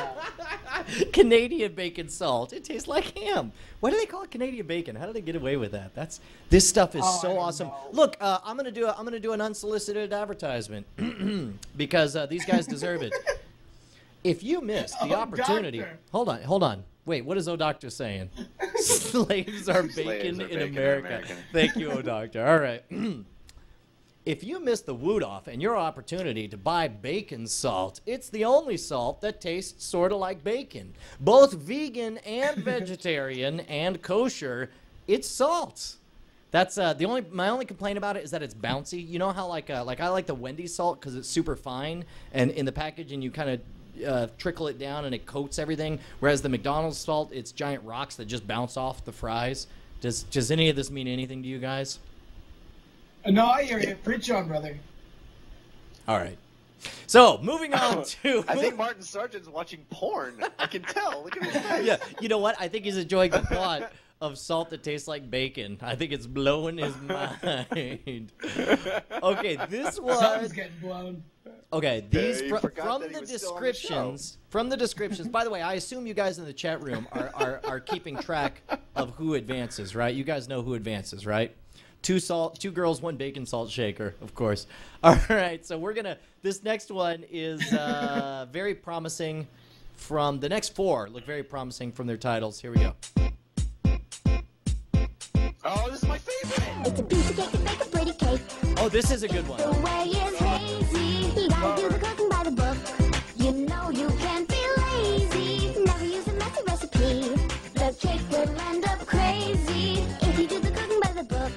out. Canadian bacon salt. It tastes like ham. Why do they call it Canadian bacon? How do they get away with that? This stuff is so awesome. Look, I'm gonna do an unsolicited advertisement because these guys deserve it. If you missed the opportunity, hold on. Wait, what is OhDoctah saying? Slaves are bacon in America. Thank you, OhDoctah. All right. If you missed the Woodoff and your opportunity to buy bacon salt, it's the only salt that tastes sort of like bacon. Both vegan and vegetarian and kosher, it's salt. That's my only complaint about it is that it's bouncy. You know how like I like the Wendy's salt because it's super fine and in the package and you kind of trickle it down and it coats everything. Whereas the McDonald's salt, it's giant rocks that just bounce off the fries. Does any of this mean anything to you guys? No, I hear you. Preach on, brother. All right. So, moving on to... I think Martin Sargent's watching porn. I can tell. Look at his face. Yeah, you know what? I think he's enjoying the thought of salt that tastes like bacon. I think it's blowing his mind. Okay, this was... Something's getting blown. Okay, these from the descriptions. By the way, I assume you guys in the chat room are keeping track of who advances, right? You guys know who advances, right? 2 girls, 1 bacon salt shaker, of course. All right, so this next one is very promising from the next 4. Look very promising from their titles. Here we go. Oh, this is my favorite. It's a piece of cake to make a pretty cake. Oh, this is a good one. The way is hazy. You gotta do the cooking by the book. You know you can't be lazy. Never use a messy recipe. The cake will end up crazy if you do the cooking by the book.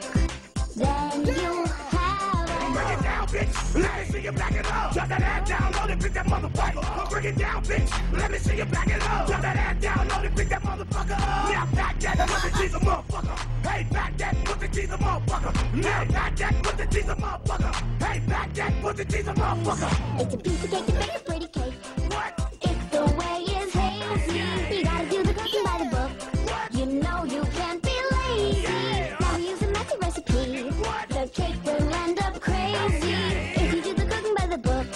Then you have it. Bring it down, bitch. Let me see you back it up. Drop that ass down, load it, pick that motherfucker up. Bring it down, bitch. Let me see you back it up. Drop that ass down, load it, pick that motherfucker up. Now back that, put the cheese a motherfucker. Hey, back that, put the cheese a motherfucker. Now back that, put the cheese a motherfucker. Hey, back that, put the cheese a motherfucker. It's a piece of cake to make a pretty cake. What? If the way is hazy, you gotta do the cooking by the book. What? You know you can't be lazy. Never use a messy recipe. The cake will end up crazy if you do the cooking by the book.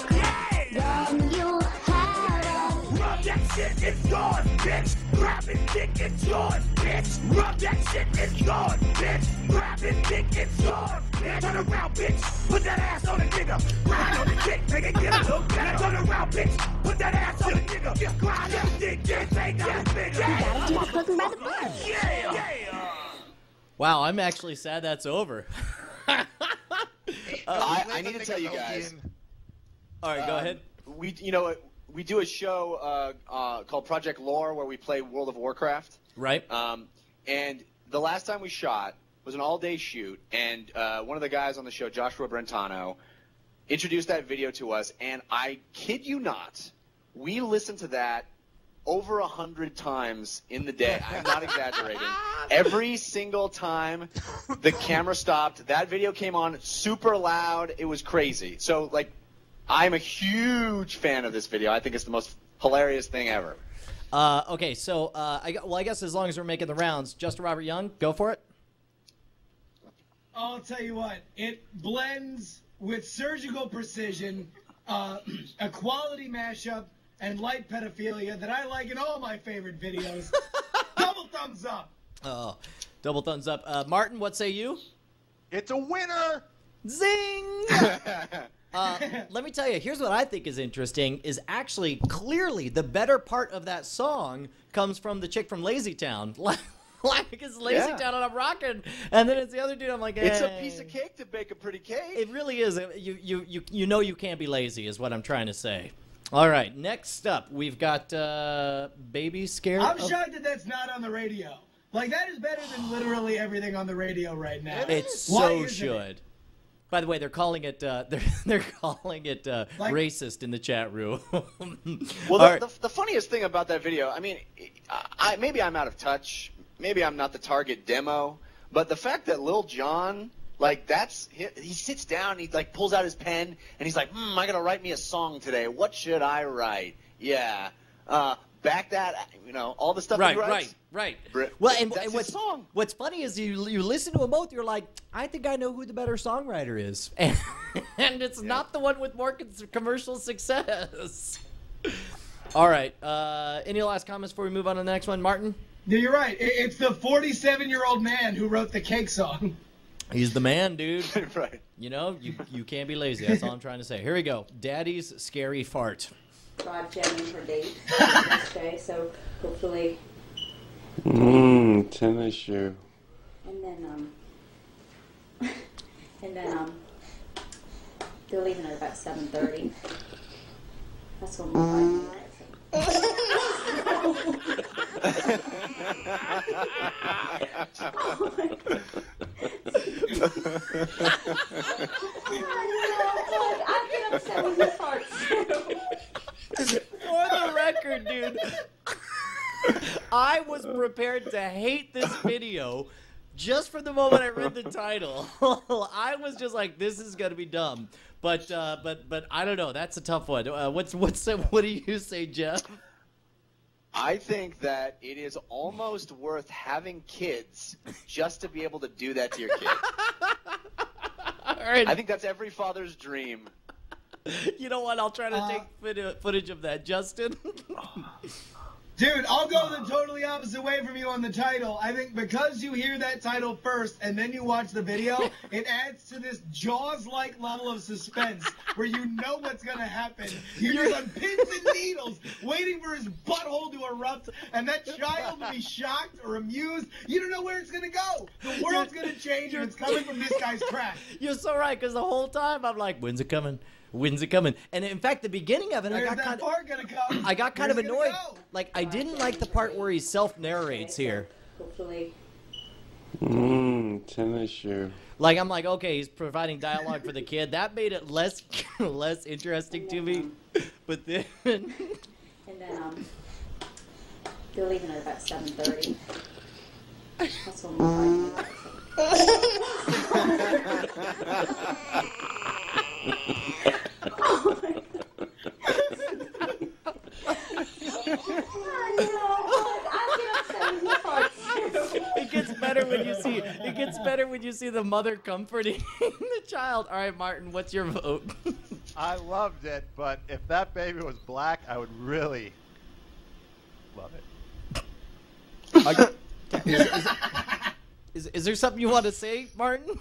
Then you have it. Rub that shit, it's yours, bitch. Grab it, dick, it's yours, bitch. Rub that shit, it's yours, bitch. Grab it, dick, it's yours, bitch. Turn around, bitch. Put that ass on the nigga. Ride on the dick, take it, get a look, now turn around, bitch. Put that ass on the nigga. Just grind that dick, can't take that bitch. You gotta do the cooking by the book. Yeah. Wow, I'm actually sad that's over. I need to tell you guys. All right, go ahead. We do a show called Project Lore where we play World of Warcraft. Right. And the last time we shot was an all-day shoot, and one of the guys on the show, Joshua Brentano, introduced that video to us, and I kid you not, we listened to that over 100 times in the day. I'm not exaggerating. Every single time the camera stopped, that video came on super loud. It was crazy. So, like, I'm a huge fan of this video. I think it's the most hilarious thing ever. Okay, so I guess as long as we're making the rounds, Justin Robert Young, go for it. I'll tell you what, it blends with surgical precision, a quality mashup, and light pedophilia that I like in all my favorite videos. Double thumbs up. Oh, double thumbs up. Martin, what say you? It's a winner. Zing! Let me tell you, here's what I think is interesting, is actually clearly the better part of that song comes from the chick from Lazy Town. Like, it's Lazy Town and I'm rocking, and then it's the other dude, I'm like, hey. It's a piece of cake to bake a pretty cake. It really is. You know you can't be lazy is what I'm trying to say. All right, next up, we've got Baby Scared. I'm shocked that that's not on the radio. Like, that is better than literally everything on the radio right now. It so should. By the way, they're calling it they're calling it racist in the chat room. Well, the funniest thing about that video, I mean, maybe I'm out of touch, maybe I'm not the target demo, but the fact that Lil Jon, like, he sits down, he like pulls out his pen, and he's like, I gotta write me a song today. What should I write? Yeah, back that, all the stuff he writes. Right. Well, and what's funny is you listen to them both, you're like, I think I know who the better songwriter is, and it's not the one with more commercial success. All right. Any last comments before we move on to the next one, Martin? Yeah, you're right. It's the 47-year-old man who wrote the cake song. He's the man, dude. Right. You can't be lazy. That's all I'm trying to say. Here we go. Daddy's scary fart. God jamming her date yesterday, so hopefully. Tennis shoe. And then they're leaving at about 7:30. That's when we'll I get upset with your farts. For the record, dude, I was prepared to hate this video just for the moment I read the title. I was just like, this is gonna be dumb. But I don't know. That's a tough one. What do you say, Jeff? I think that it is almost worth having kids just to be able to do that to your kid. All right. I think that's every father's dream. You know what? I'll try to take footage of that, Justin. Dude, I'll go the totally opposite way from you on the title. I think because you hear that title first and then you watch the video, it adds to this Jaws-like level of suspense where you know what's going to happen. You're just on pins and needles waiting for his butthole to erupt and that child to be shocked or amused. You don't know where it's going to go. The world's going to change and it's coming from this guy's crack. You're so right, because the whole time I'm like, when's it coming? When's it coming? And in fact, the beginning of it, I got kind of annoyed. Like, I didn't like the part where he self-narrates here. Hopefully. Tennis shoe. Like, I'm like, okay, he's providing dialogue for the kid. That made it less interesting to me. But then... And then, they're leaving at about 7:30. That's when we'll It gets better when you see the mother comforting the child. All right, Martin, what's your vote? I loved it, but if that baby was black, I would really love it. Is there something you want to say, Martin?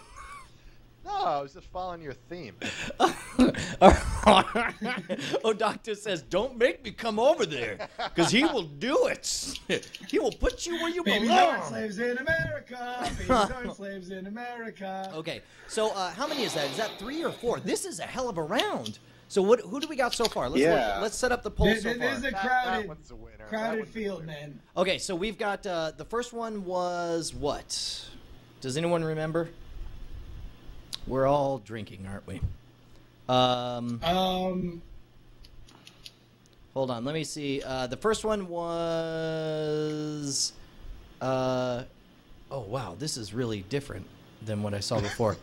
No, I was just following your theme. OhDoctah says, "Don't make me come over there, because he will do it. He will put you where you Babies belong." aren't slaves in America. Babies aren't slaves in America. Okay, so how many is that? Is that 3 or 4? This is a hell of a round. So who do we got so far? Let's set up the poll so far. This is a crowded field, man. Okay, so we've got the first one was what? Does anyone remember? We're all drinking, aren't we? Hold on, let me see. The first one was oh wow, this is really different than what I saw before.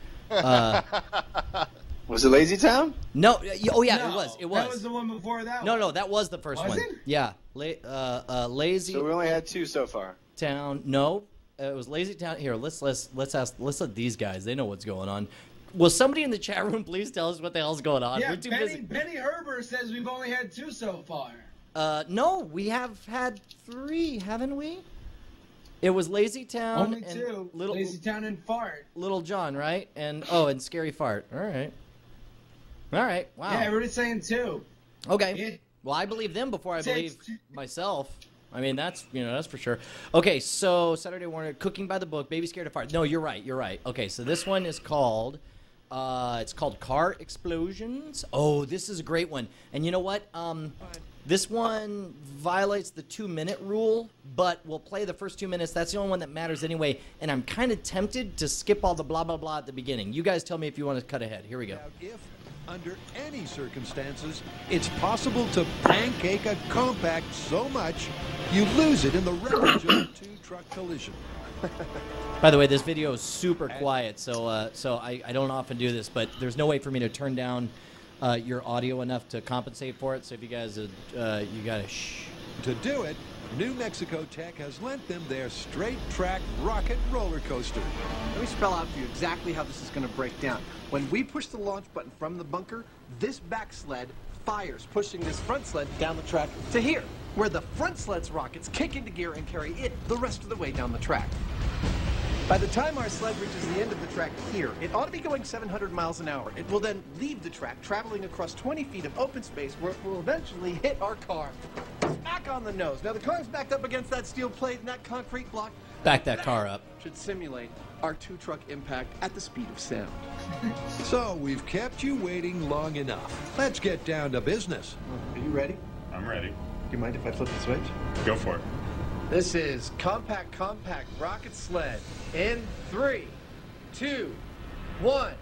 Was it Lazy Town? No. Oh yeah, No, it was. That was the one before that. No, that was the first Was one. it? Yeah, Lazy. So we only had 2 so far. Town. No, it was Lazy Town. Here, let's let these guys. They know what's going on. Will somebody in the chat room please tell us what the hell's going on? Yeah, We're too busy. Benny Herber says we've only had 2 so far. No, we have had 3, haven't we? It was Lazy Town. Only 2. Lazy Town and Fart. Little John, right? And and Scary Fart. All right. Wow. Yeah, everybody's saying 2. Okay. Well, I believe them before I believe myself. I mean, that's for sure. Okay, so Saturday Warner, Cooking by the Book, Baby Scared of Fart. No, you're right. Okay, so this one is called, it's called Car Explosions. Oh, this is a great one. And you know what? This one violates the 2-minute rule, but we'll play the first 2 minutes. That's the only one that matters anyway. And I'm kind of tempted to skip all the blah, blah, blah at the beginning. You guys tell me if you want to cut ahead. Here we go. If, under any circumstances, it's possible to pancake a compact so much you lose it in the wreckage of a 2-truck collision. By the way, this video is super quiet, so I don't often do this, but there's no way for me to turn down your audio enough to compensate for it. So if you guys, you gotta shh. To do it, New Mexico Tech has lent them their straight-track rocket roller coaster. Let me spell out for you exactly how this is going to break down. When we push the launch button from the bunker, this back sled fires, pushing this front sled down the track to here, where the front sled's rockets kick into gear and carry it the rest of the way down the track. By the time our sled reaches the end of the track here, it ought to be going 700 miles an hour. It will then leave the track, traveling across 20 feet of open space where it will eventually hit our car. Smack on the nose. Now the car's backed up against that steel plate and that concrete block. Back that car up. Should simulate our 2-truck impact at the speed of sound. So we've kept you waiting long enough. Let's get down to business. Are you ready? I'm ready. Do you mind if I flip the switch? Go for it. This is Compact Rocket Sled in 3, 2, 1.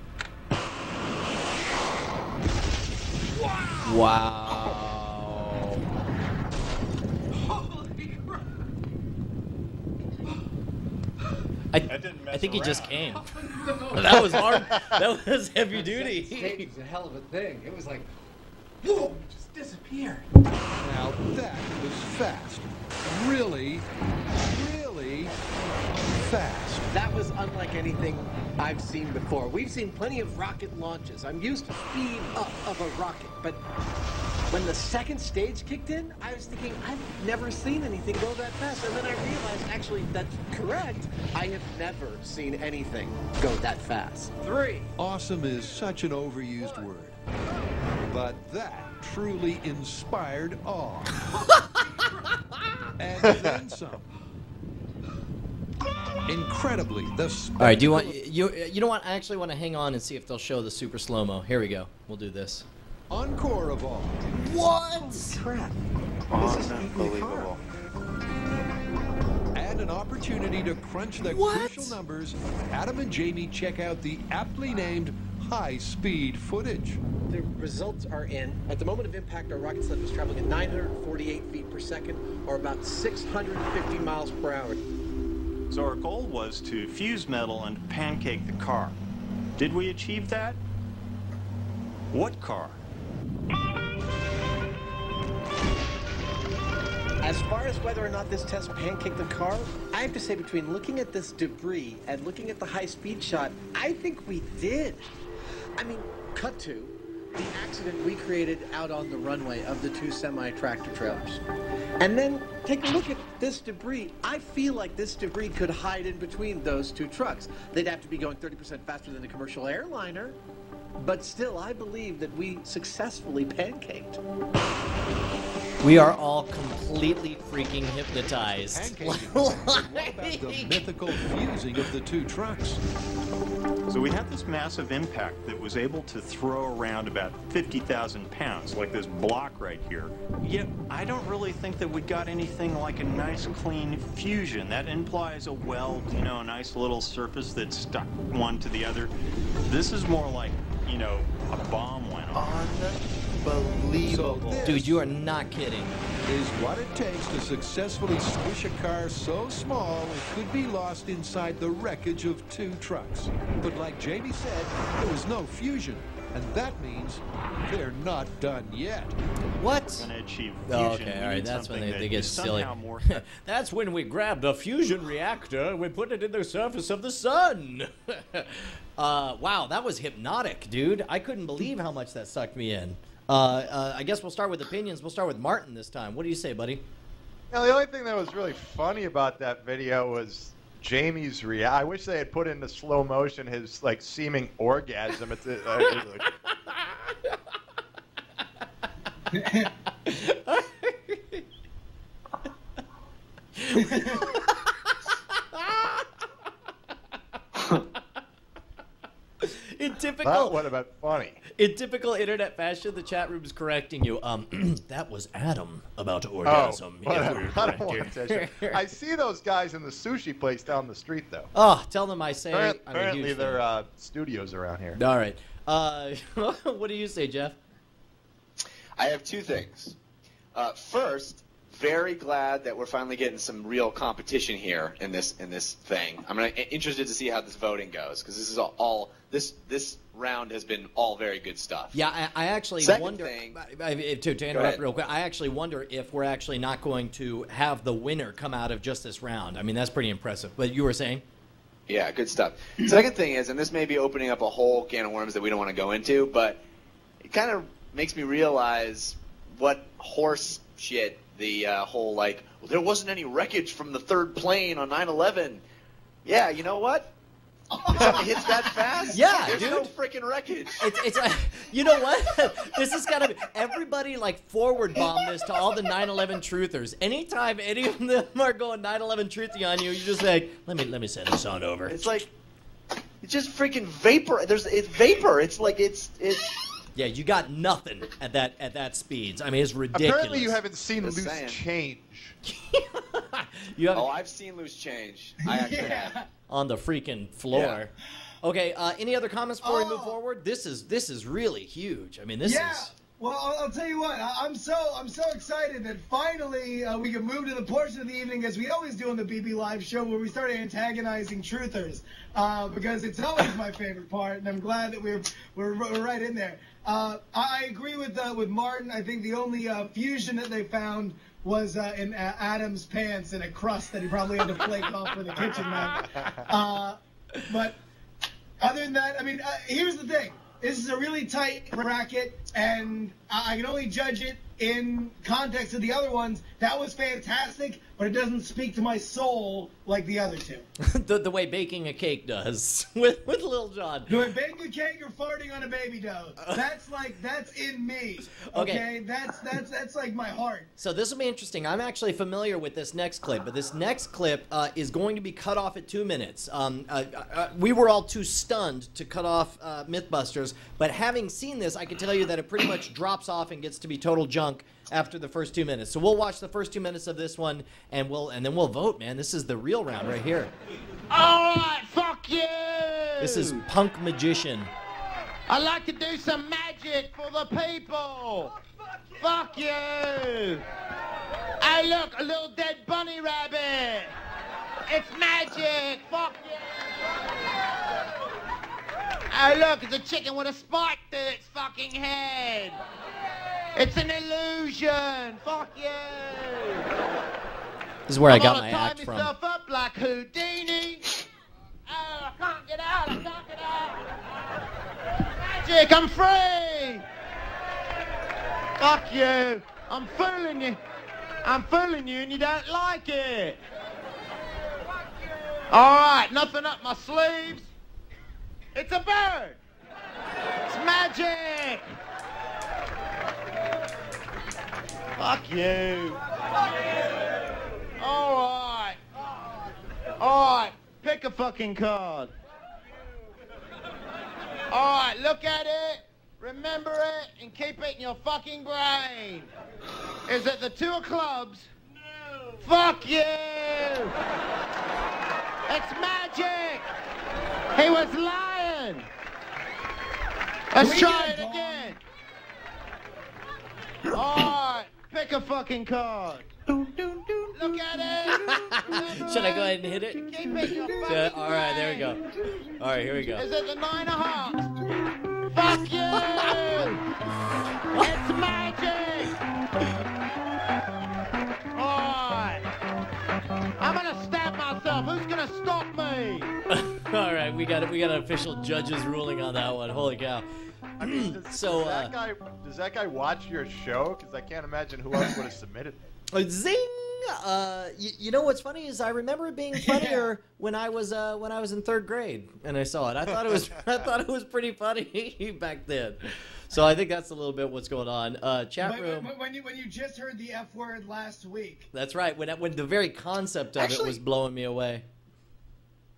Wow. Holy crap. I think he just came. That was hard. That was heavy duty. It was a hell of a thing. It was like, whoa, it just disappeared. Now that was fast. Really, really fast. That was unlike anything I've seen before. We've seen plenty of rocket launches. I'm used to speed up of a rocket, but when the second stage kicked in, I was thinking, I've never seen anything go that fast. And then I realized, actually, that's correct. I have never seen anything go that fast. 3. Awesome is such an overused word. But that truly inspired awe. And then some. Incredibly, the spectacle. All right, do you want you know what? I actually want to hang on and see if they'll show the super slow-mo. Here we go. We'll do this. Encore of all. What? Crap. Unbelievable. And an opportunity to crunch the crucial numbers. Adam and Jamie check out the aptly named high-speed footage. The results are in. At the moment of impact, our rocket sled was traveling at 948 feet per second, or about 650 miles per hour. So our goal was to fuse metal and pancake the car. Did we achieve that? What car? As far as whether or not this test pancaked the car, I have to say between looking at this debris and looking at the high-speed shot, I think we did. I mean, cut to, the accident we created out on the runway of the 2 semi-tractor trailers. And then take a look at this debris. I feel like this debris could hide in between those 2 trucks. They'd have to be going 30% faster than a commercial airliner. But still, I believe that we successfully pancaked. We are all completely freaking hypnotized. What about the mythical fusing of the 2 trucks? So we had this massive impact that was able to throw around about 50,000 pounds, like this block right here. Yet I don't really think that we got anything like a nice clean fusion. That implies a weld, you know, a nice little surface that stuck one to the other. This is more like, you know, a bomb went off. Unbelievable. So dude, you are not kidding. Is what it takes to successfully squish a car so small it could be lost inside the wreckage of 2 trucks. But like Jamie said, there was no fusion. And that means they're not done yet. What? We're going to achieve fusion. Oh, okay, all right, that's when they get silly. That's when we grabbed a fusion reactor and we put it in the surface of the sun. Wow, that was hypnotic, dude. I couldn't believe how much that sucked me in. I guess we'll start with opinions. We'll start with Martin this time. What do you say, buddy? Now, the only thing that was really funny about that video was Jamie's reaction. I wish they had put into slow motion his like seeming orgasm. It's In typical, that would have been funny. In typical internet fashion, the chat room's correcting you. That was Adam about orgasm. Oh, I don't want to. I see those guys in the sushi place down the street, though. Oh, tell them I say. Apparently, there are studios around here. All right. What do you say, Jeff? I have 2 things. First, very glad that we're finally getting some real competition here in this thing. I'm interested to see how this voting goes, because this is all this round has been all very good stuff. Yeah, I actually wonder. To interrupt real quick, I actually wonder if we're actually not going to have the winner come out of just this round. I mean, that's pretty impressive. But you were saying? Yeah, good stuff. Second thing is, and this may be opening up a whole can of worms that we don't want to go into, but it kind of makes me realize what horse shit the whole, like, well, there wasn't any wreckage from the 3rd plane on 9/11. Yeah, you know what? If something hits that fast, yeah, there's dude. no freaking wreckage. It's you know what? This is gotta be, everybody like forward bomb this to all the 9/11 truthers. Anytime any of them are going 9/11 truthy on you, you just like, let me send this on over. It's like, it's just freaking vapor. It's vapor. It's like it's. Yeah, you got nothing at that speeds. I mean, it's ridiculous. Apparently, you haven't seen loose change. I've seen loose change. I actually have. On the freaking floor. Yeah. Okay. Any other comments before we move forward? This is really huge. I mean, this is. Well, I'll tell you what. I'm so excited that finally we can move to the portion of the evening, as we always do on the BB Live show, where we start antagonizing truthers, because it's always my favorite part, and I'm glad that we're right in there. I agree with Martin. I think the only fusion that they found was in Adam's pants and a crust that he probably had to flake off with a kitchen knife. But other than that, I mean, here's the thing. This is a really tight bracket, and I can only judge it in context of the other ones. That was fantastic, but it doesn't speak to my soul like the other 2. the way baking a cake does with Lil Jon. The way baking a cake or farting on a baby dough. That's in me. Okay? That's like my heart. So this will be interesting. I'm actually familiar with this next clip, but this next clip is going to be cut off at 2 minutes. We were all too stunned to cut off Mythbusters, but having seen this, I can tell you that it pretty much drops off and gets to be total junk after the first 2 minutes. So we'll watch the first 2 minutes of this one, and then we'll vote, man. This is the real round right here. All right, fuck you! This is Punk Magician. I'd like to do some magic for the people. Fuck you! Hey, look, a little dead bunny rabbit. It's magic. Fuck you! Hey, look, it's a chicken with a spike through its fucking head. It's an illusion. Fuck you. This is where I got my act from. I'm gonna tie myself up like Houdini. Oh, I can't get out. I can't get out. Magic, I'm free. Fuck you. I'm fooling you. I'm fooling you and you don't like it. All right, nothing up my sleeves. It's a bird. It's magic. Fuck you. All right. All right, pick a fucking card. All right, look at it, remember it, and keep it in your fucking brain. Is it the 2 of clubs? No. Fuck you. It's magic. He was lying. Let's try it again. All right, pick a fucking card. Look at it. Should I go ahead and hit it? Keep it in your fucking Yeah, all right, there we go. All right, here we go. Is it the 9 of hearts? Fuck you! It's magic! Alright. I'm gonna stab myself. Who's gonna stop me? All right, we got an official judge's ruling on that one. Holy cow. I mean, does that guy watch your show? Because I can't imagine who else would have submitted it. Zing! You know what's funny is I remember it being funnier when I was in 3rd grade and I saw it. I thought it was pretty funny back then. So I think that's a little bit what's going on. Chat room. When you just heard the F word last week. That's right. When the very concept of it was blowing me away.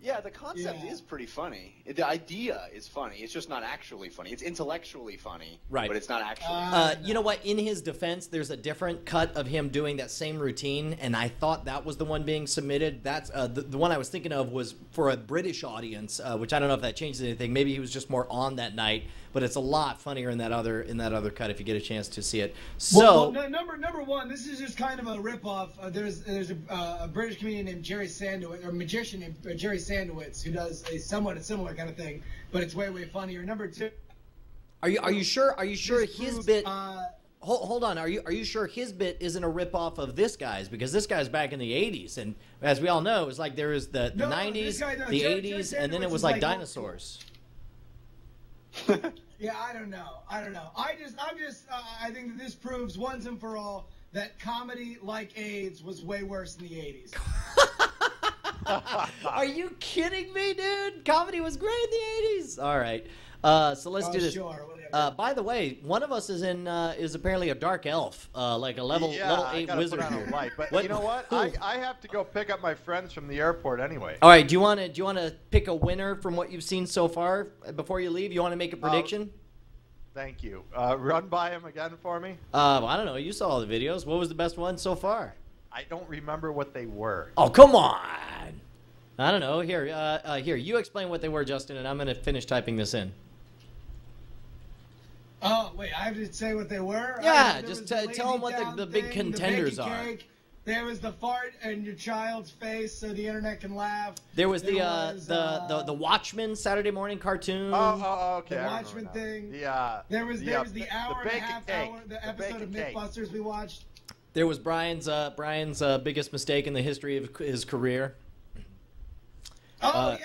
Yeah, the concept is pretty funny. The idea is funny. It's just not actually funny. It's intellectually funny, right? But it's not actually. You know what? In his defense, there's a different cut of him doing that same routine, and I thought that was the one being submitted. That's the one I was thinking of was for a British audience, which I don't know if that changes anything. Maybe he was just more on that night, but it's a lot funnier in that other cut if you get a chance to see it. So well, number one, this is just kind of a ripoff. There's a British comedian named Jerry Sandowitz, or magician named Jerry Sandowitz, who does a somewhat similar kind of thing, but it's way funnier. Number 2. Are you sure his bit? Hold on. Are you sure his bit isn't a ripoff of this guy's? Because this guy's back in the 80s, and as we all know, it's like there was the 90s, the 80s, and then it was like dinosaurs. Yeah, I don't know. I think that this proves once and for all that comedy, like AIDS, was way worse in the 80s. Are you kidding me, dude? Comedy was great in the 80s. All right. So let's do this. Sure, by the way, one of us is apparently a dark elf, like a level 8 wizard put on here. A light. But you know what? I have to go pick up my friends from the airport anyway. All right. Do you want to pick a winner from what you've seen so far before you leave? You want to make a prediction? Thank you. Run by him again for me. I don't know. You saw all the videos. What was the best one so far? I don't remember what they were. Oh, come on. I don't know. Here, you explain what they were, Justin, and I'm going to finish typing this in. Oh, wait, I have to say what they were? Yeah, just tell them what the big contenders are. Cake. There was the fart in your child's face so the internet can laugh. There was the Watchmen Saturday morning cartoon. Oh, okay. The Watchmen thing. There was the hour and a half the episode of Mythbusters we watched. There was Brian's biggest mistake in the history of his career. Oh,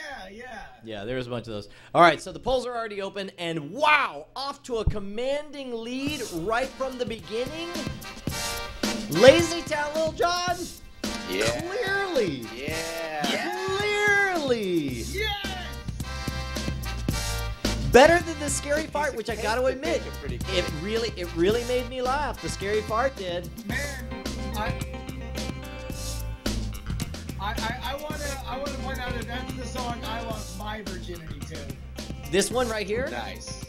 yeah, there was a bunch of those. All right, so the polls are already open, and wow, off to a commanding lead right from the beginning. Lazy Town Lil Jon? Yeah. Clearly. Yeah. Clearly. Yes. Better than the scary fart, which I got to admit, it really made me laugh. The scary fart did. Man, I want to point out that that's the song I lost my virginity to. This one right here? Nice.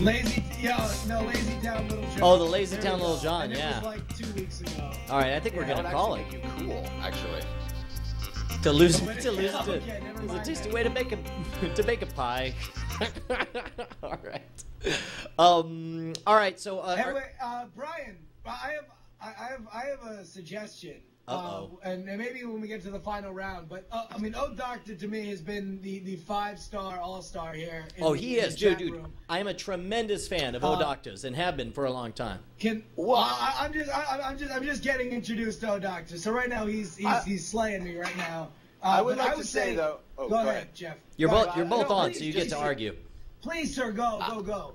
Lazy Town Lil Jon. Oh, the Lazy Town Lil Jon, yeah. It was like 2 weeks ago. All right, I think we're gonna call it. Make you cool, actually. To lose it's a tasty way to make a pie. All right. All right. So. Hey, wait, Brian, I have a suggestion. And maybe when we get to the final round, but I mean, OhDoctah to me has been the 5-star all-star here. He is, dude. I am a tremendous fan of OhDoctah's and have been for a long time. I'm just getting introduced to OhDoctah. So right now he's slaying me right now. I would say though. Go ahead, Jeff. You're both on, so you get to argue. Please, sir, go.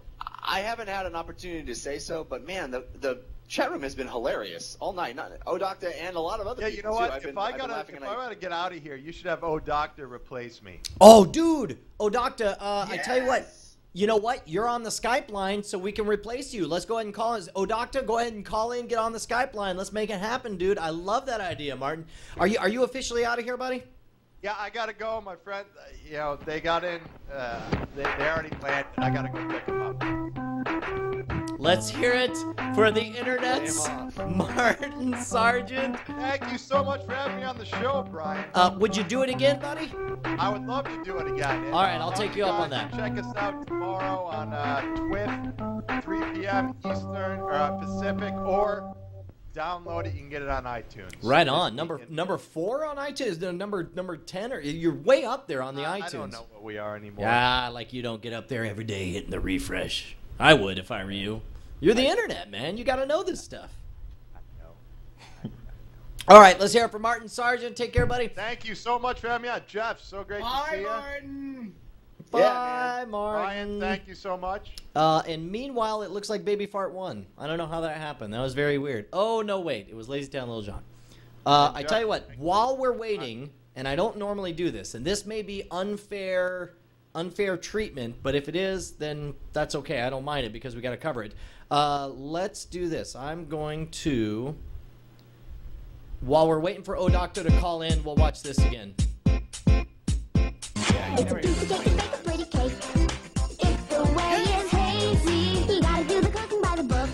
I haven't had an opportunity to say so, but man, the chat room has been hilarious all night. OhDoctah and a lot of other people. Yeah, you know what? Too. If I gotta get out of here, you should have OhDoctah replace me. Oh, dude, OhDoctah. I tell you what. You know what? You're on the Skype line, so we can replace you. Let's go ahead and call us. OhDoctah, go ahead and call in. Get on the Skype line. Let's make it happen, dude. I love that idea, Martin. Are you officially out of here, buddy? Yeah, I gotta go. My friend, you know, they got in. They already planned. I gotta go pick them up. Let's hear it for the internet's Martin Sargent. Thank you so much for having me on the show, Brian. Would you do it again, buddy? I would love to do it again. And, all right, I'll take you up on that. Check us out tomorrow on TWIP, 3 p.m. Eastern Pacific, or download it. You can get it on iTunes. Right on. Number 4 on iTunes. Number 10, or you're way up there on the iTunes. I don't know what we are anymore. Yeah, like you don't get up there every day hitting the refresh. I would if I were you. You're the internet, man. You got to know this stuff. I know. All right, let's hear it for Martin Sargent. Take care, buddy. Thank you so much for having me on, Jeff. So great to see you. Bye, Martin. Bye, Martin. Brian, thank you so much. And meanwhile, it looks like Baby Fart won. I don't know how that happened. That was very weird. Oh, no, wait. It was Lazy Town Lil Jon. I tell you what, while we're waiting, and I don't normally do this, and this may be unfair treatment, but if it is, then that's okay. I don't mind it because we got to cover it. Let's do this. I'm going to, while we're waiting for OhDoctah to call in, we'll watch this again. It's a piece of cake to bake a pretty cake. If the way is hazy, you gotta do the cooking by the book.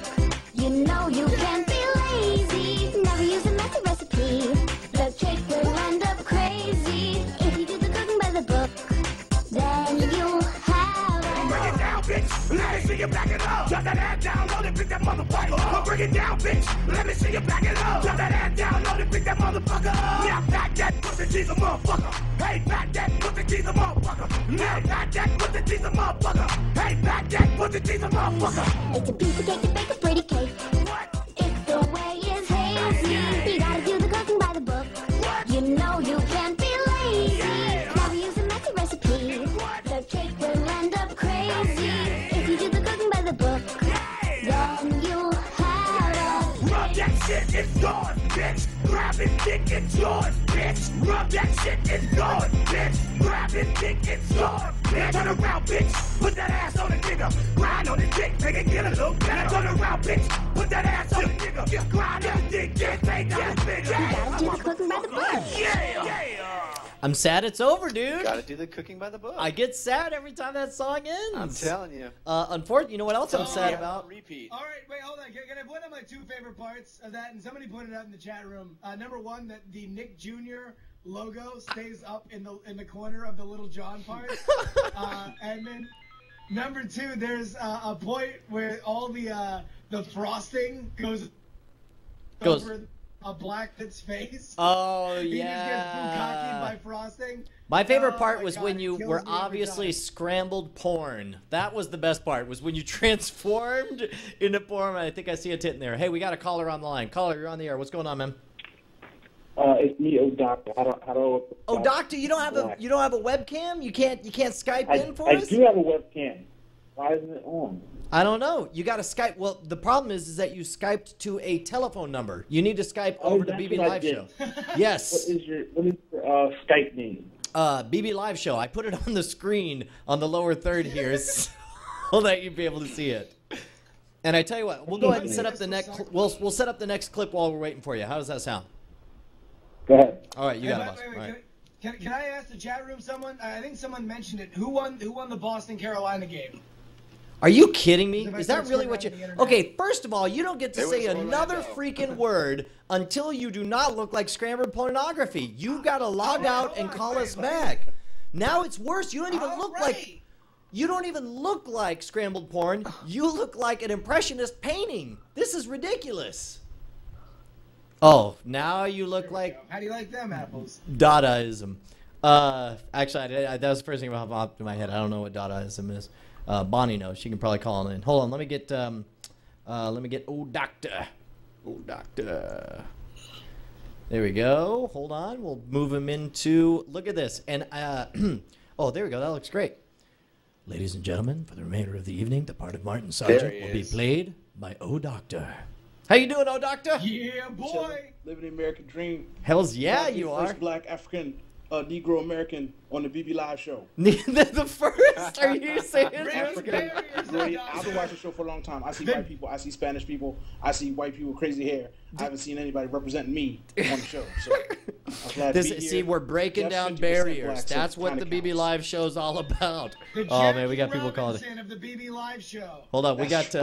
You know you can't be lazy. Never use a messy recipe. The cake will end up crazy. If you do the cooking by the book, then you'll have a... Bring it down, bitch. Let me see you back it up. Drop that ass down, load it, pick that motherfucker up. Bring it down, bitch. Let me see you back it up. Drop that ass down, load it, pick that motherfucker up. Now back that pussy, she's a motherfucker. Hey, back that pussy, she's a motherfucker. Now back that pussy, she's a motherfucker. Hey, back that pussy, she's a motherfucker. It's a piece of cake to bake a pretty cake. What? If the way is hazy, you gotta do the cooking by the book. What? You know you can't be lazy. Yeah. Never use a messy recipe. The cake will end up crazy. If you do the cooking by the book, then you'll have a... Rub that shit, it's gone, bitch. Grab it, dick, it's yours, bitch. Rub that shit, it's gone, bitch. Grab it, dick, it's yours, bitch. Turn around, bitch. Put that ass on the nigga. Grind on the dick, make it get a little better. Turn around, bitch. Put that ass on the nigga. Just grind on the dick, get paid down, bitch. You gotta do the cooking by the book. Yeah. I'm sad it's over, dude. Gotta do the cooking by the book. I get sad every time that song ends. I'm telling you. Unfortunately, you know what else I'm sad about? Repeat. All right, wait, hold on. Can I point out my 2 favorite parts of that? And somebody pointed out in the chat room. Number 1, that the Nick Jr. logo stays up in the corner of the Little John part. And then number 2, there's a point where all the frosting goes over a black kid's face. Oh, He yeah. just gets bukkake by frosting. My favorite part my was God, when it you kills were me every obviously time. scrambled porn. That was the best part, was when you transformed into porn. I think I see a tit in there. Hey, we got a caller on the line. Caller, you're on the air. What's going on, man? It's me, OhDoctah. How do OhDoctah, you don't have a webcam? You can't Skype in for us? I do have a webcam. Why isn't it on? I don't know. You got to Skype. Well, the problem is that you Skyped to a telephone number. You need to Skype over to BBLiveShow. Yes. What is your Skype name? BBLiveShow. I put it on the screen on the lower third here so that you'd be able to see it. And I tell you what, we'll go ahead and set up the next. We'll set up the next clip while we're waiting for you. How does that sound? Go ahead. All right, you got it, boss. Wait, All right. Can I ask the chat room someone? I think someone mentioned it. Who won the Boston Carolina game? Are you kidding me? If I Is that search really for what it you... on the internet. Okay, first of all, you don't get to It say was another Orlando. freaking word until you do not look like scrambled pornography. You got to log out and call us back. Now it's worse. You don't even look like... You don't even look like scrambled porn. You look like an impressionist painting. This is ridiculous. Oh, now you look like... How do you like them apples? Dadaism. Actually, that was the first thing that popped in my head. I don't know what Dadaism is. Bonnie knows. She can probably call in. Hold on. Let me get OhDoctah. OhDoctah. There we go. Hold on. We'll move him into... Look at this. And, oh, there we go. That looks great. Ladies and gentlemen, for the remainder of the evening, the part of Martin Sargent will be played by OhDoctah. How you doing, OhDoctah? Yeah, boy. Living the American dream. Hells yeah, you are. First black African Negro American on the BB Live show. The first? Are you serious? African. I've been watching the show for a long time. I see white people. I see Spanish people. I see white people with crazy hair. I haven't seen anybody representing me on the show. So I'm glad to be here. See, we're breaking down barriers. Black, That's what the BB Live show is all about. Oh man, we got people calling it. Of the BB Live show. Hold on, we got.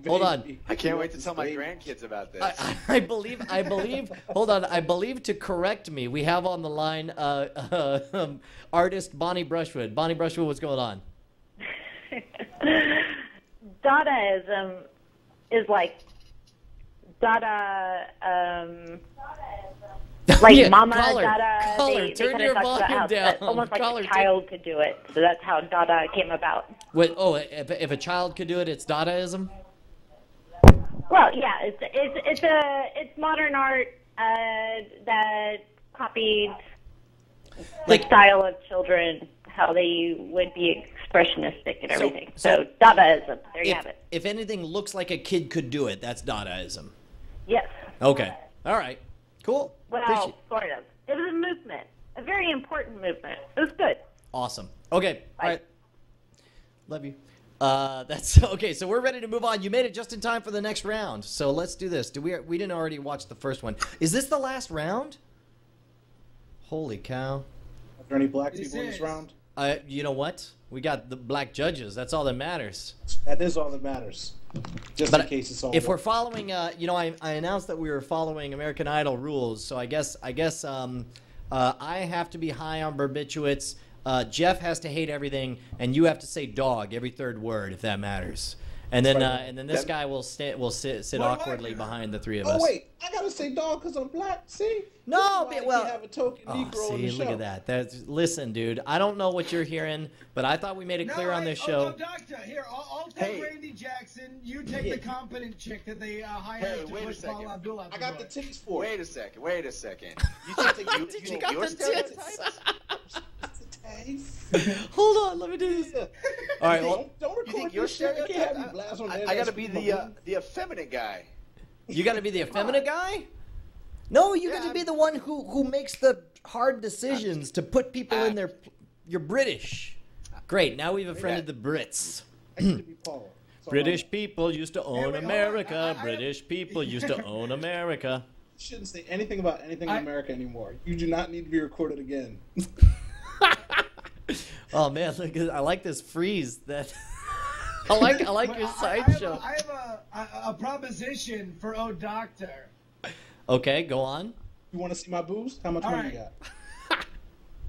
Hold on. I can't wait to tell my grandkids about this. I believe. Hold on. I believe to correct me, we have on the line artist Bonnie Brushwood. Bonnie Brushwood, what's going on? Dadaism is like Dada, like yeah, Mama caller, Dada. Caller, they turn kind your of talk about volume how down. almost like Caller, a child could do it. So that's how Dada came about. Wait, if a child could do it, it's Dadaism? Well, yeah, it's modern art that copied the style of children, how they would be expressionistic and everything. So Dadaism, there you have it. If anything looks like a kid could do it, that's Dadaism. Yes. Okay. All right. Cool. Well, sort of. It was a movement, a very important movement. It was good. Awesome. Okay. All right. Love you. That's okay. So we're ready to move on. You made it just in time for the next round. So let's do this. We didn't already watch the first one. Is this the last round? Holy cow. Are there any black people in this round? You know what? We got the black judges. That's all that matters. That is all that matters. Just in case it's all. If we're following, you know, I announced that we were following American Idol rules. So I guess I have to be high on barbiturates. Jeff has to hate everything, and you have to say dog every third word, if that matters. And then this guy will sit awkwardly behind the three of us. Oh wait, I gotta say dog because I'm black. See? No, well, have a token Negro on the show. Look at that. Listen, dude, I don't know what you're hearing, but I thought we made it clear on this show. OhDoctah, here, I'll take Randy Jackson. You take the competent chick that they hired to push Paul Abdul out the I got the titties for it. Wait a second. You think your stereotypes? Hold on, let me do this. All right, well, don't record your stereotype. I gotta be the effeminate guy. You gotta be the effeminate guy? No, you got to be the one who makes the hard decisions to put people in their. You're British. Great. Now we've offended the Brits. British people used to own America. British people used to own America. You shouldn't say anything about anything in America anymore. You do not need to be recorded again. Oh man, look, I like this freeze. That I like your sideshow. I have a proposition for OhDoctah. Okay, go on. You want to see my boobs? How much money you got?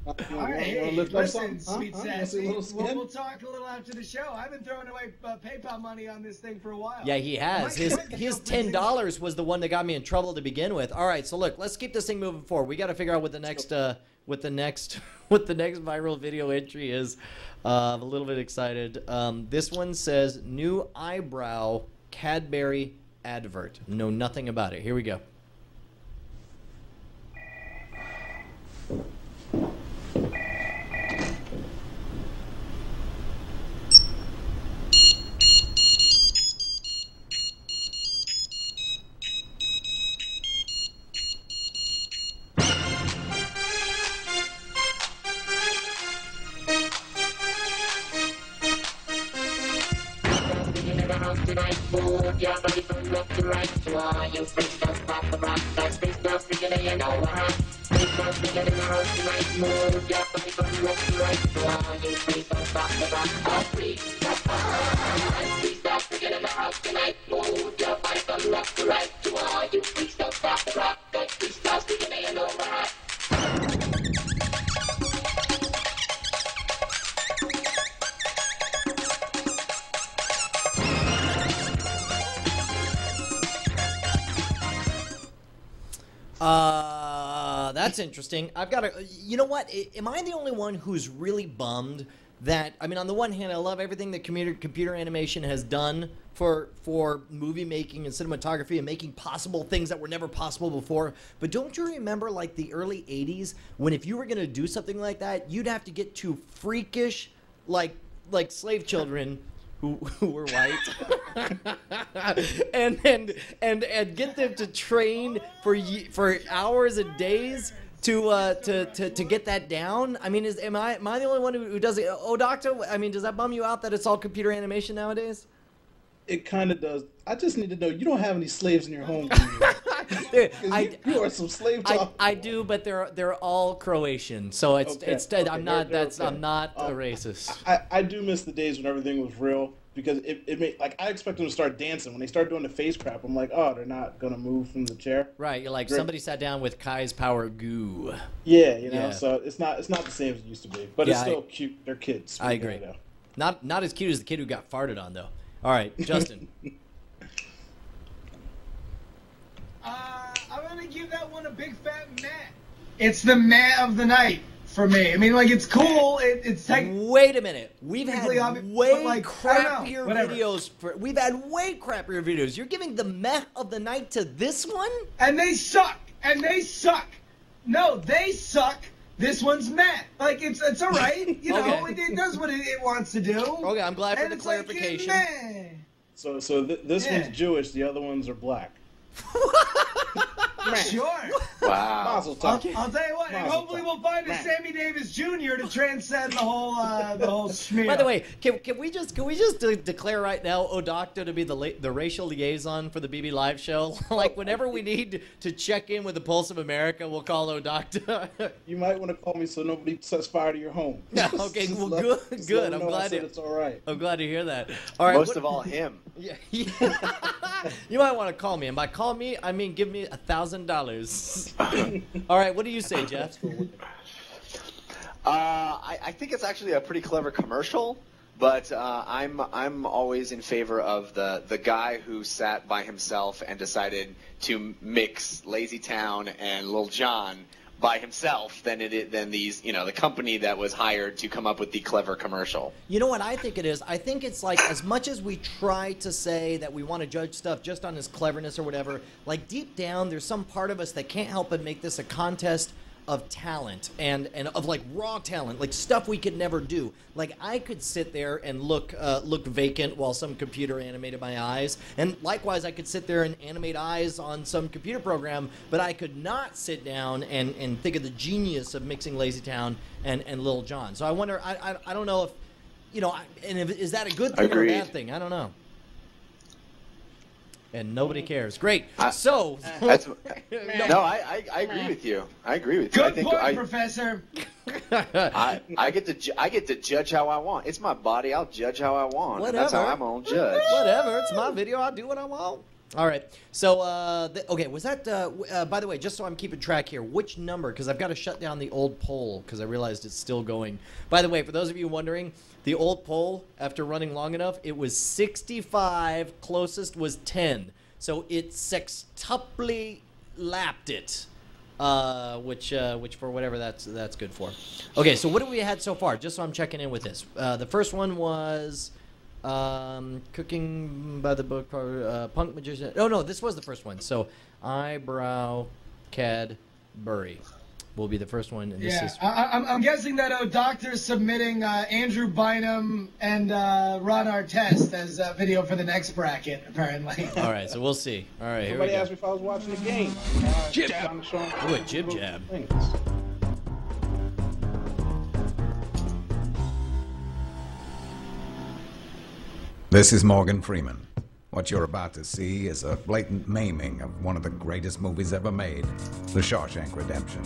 All right, hey, listen, sweet sassy. We'll talk a little after the show. I've been throwing away PayPal money on this thing for a while. Yeah, he has. His $10 was the one that got me in trouble to begin with. All right, so look, let's keep this thing moving forward. We got to figure out what the next viral video entry is. I'm a little bit excited. This one says new eyebrow Cadbury advert. Know nothing about it. Here we go. That's interesting. I've got a. You know what? Am I the only one who's really bummed that? I mean, on the one hand, I love everything that computer animation has done for movie making and cinematography and making possible things that were never possible before. But don't you remember, like the early '80s, when if you were going to do something like that, you'd have to get to freakish, like like slave children who were white, and get them to train for hours and days to get that down. I mean, am I the only one who does it? OhDoctah, I mean, does that bum you out that it's all computer animation nowadays? It kind of does. I just need to know, you don't have any slaves in your home, do you? You are some slave talk. I do, but they're all Croatian, so it's Okay. I'm not Okay. I'm not a racist. I do miss the days when everything was real, because it made, like, I expect them to start dancing. When they start doing the face crap, I'm like, oh, they're not gonna move from the chair. Right, you're like, Great. somebody sat down with Kai's Power Goo. Yeah, you know, Yeah. so it's not the same as it used to be, but Yeah, it's still cute. They're kids. I agree. Not as cute as the kid who got farted on, though. All right, Justin. I'm gonna give that one a big fat meh. It's the meh of the night for me. I mean, like, it's cool. It's Wait a minute. We've had way like, crappier whatever. videos. We've had way crappier videos. You're giving the meh of the night to this one? And they suck. And they suck. No, they suck. This one's meh. Like, it's all right. You know, Okay. it does what it wants to do. Okay, I'm glad for And the it's like, clarification. meh. So this Yeah. one's Jewish. The other ones are black. Sure. Wow. Mazel tov. I'll tell you what, and Mazel hopefully tov. we'll find a Man. Sammy Davis Jr. to transcend the whole smear. By the way, can we just declare right now OhDoctah to be the racial liaison for the BB Live Show? Like, whenever we need to check in with the Pulse of America, we'll call OhDoctah. You might want to call me so nobody sets fire to your home. Yeah, okay, well, Just good. let I'm them know I glad said it's all right. I'm glad to hear that. All right, Most of all, him. Yeah. You might want to call me, and by call me, I mean give me $1,000. All right, what do you say, Jeff? I think it's actually a pretty clever commercial, but I'm always in favor of the guy who sat by himself and decided to mix Lazy Town and Lil Jon by himself than these, you know, the company that was hired to come up with the clever commercial. You know what I think it is? I think it's like, as much as we try to say that we want to judge stuff just on his cleverness or whatever, like deep down there's some part of us that can't help but make this a contest of talent and of like raw talent, like stuff we could never do. Like I could sit there and look vacant while some computer animated my eyes, and likewise I could sit there and animate eyes on some computer program, but I could not sit down and think of the genius of mixing Lazy Town and Lil Jon. So I wonder, I don't know if, you know, is that a good thing or a bad thing? I don't know. And nobody cares. Great. So That's, no, I agree with you. I agree with you. Good I think point, Professor. I get to judge how I want. It's my body. I'll judge how I want. Whatever. And that's how I'm gonna judge. Whatever. It's my video. I'll do what I want. All right. So, okay, was that, by the way, just so I'm keeping track here, which number? Because I've got to shut down the old poll because I realized it's still going. By the way, for those of you wondering, the old poll, after running long enough, it was 65. Closest was 10. So it sextuply lapped it, which for whatever that's good for. Okay, so what have we had so far? Just so I'm checking in with this. The first one was... Cooking by the book, Punk Magician. Oh, no, this was the first one. So, Eyebrow Cadbury will be the first one. And Yeah, this is... I'm guessing that OhDoctah is submitting Andrew Bynum and Ron Artest as a video for the next bracket, apparently. All right, so we'll see. All right, here we Somebody go. asked me if I was watching the game. Jib jab. Ooh, a jib jab. This is Morgan Freeman. What you're about to see is a blatant maiming of one of the greatest movies ever made, The Shawshank Redemption.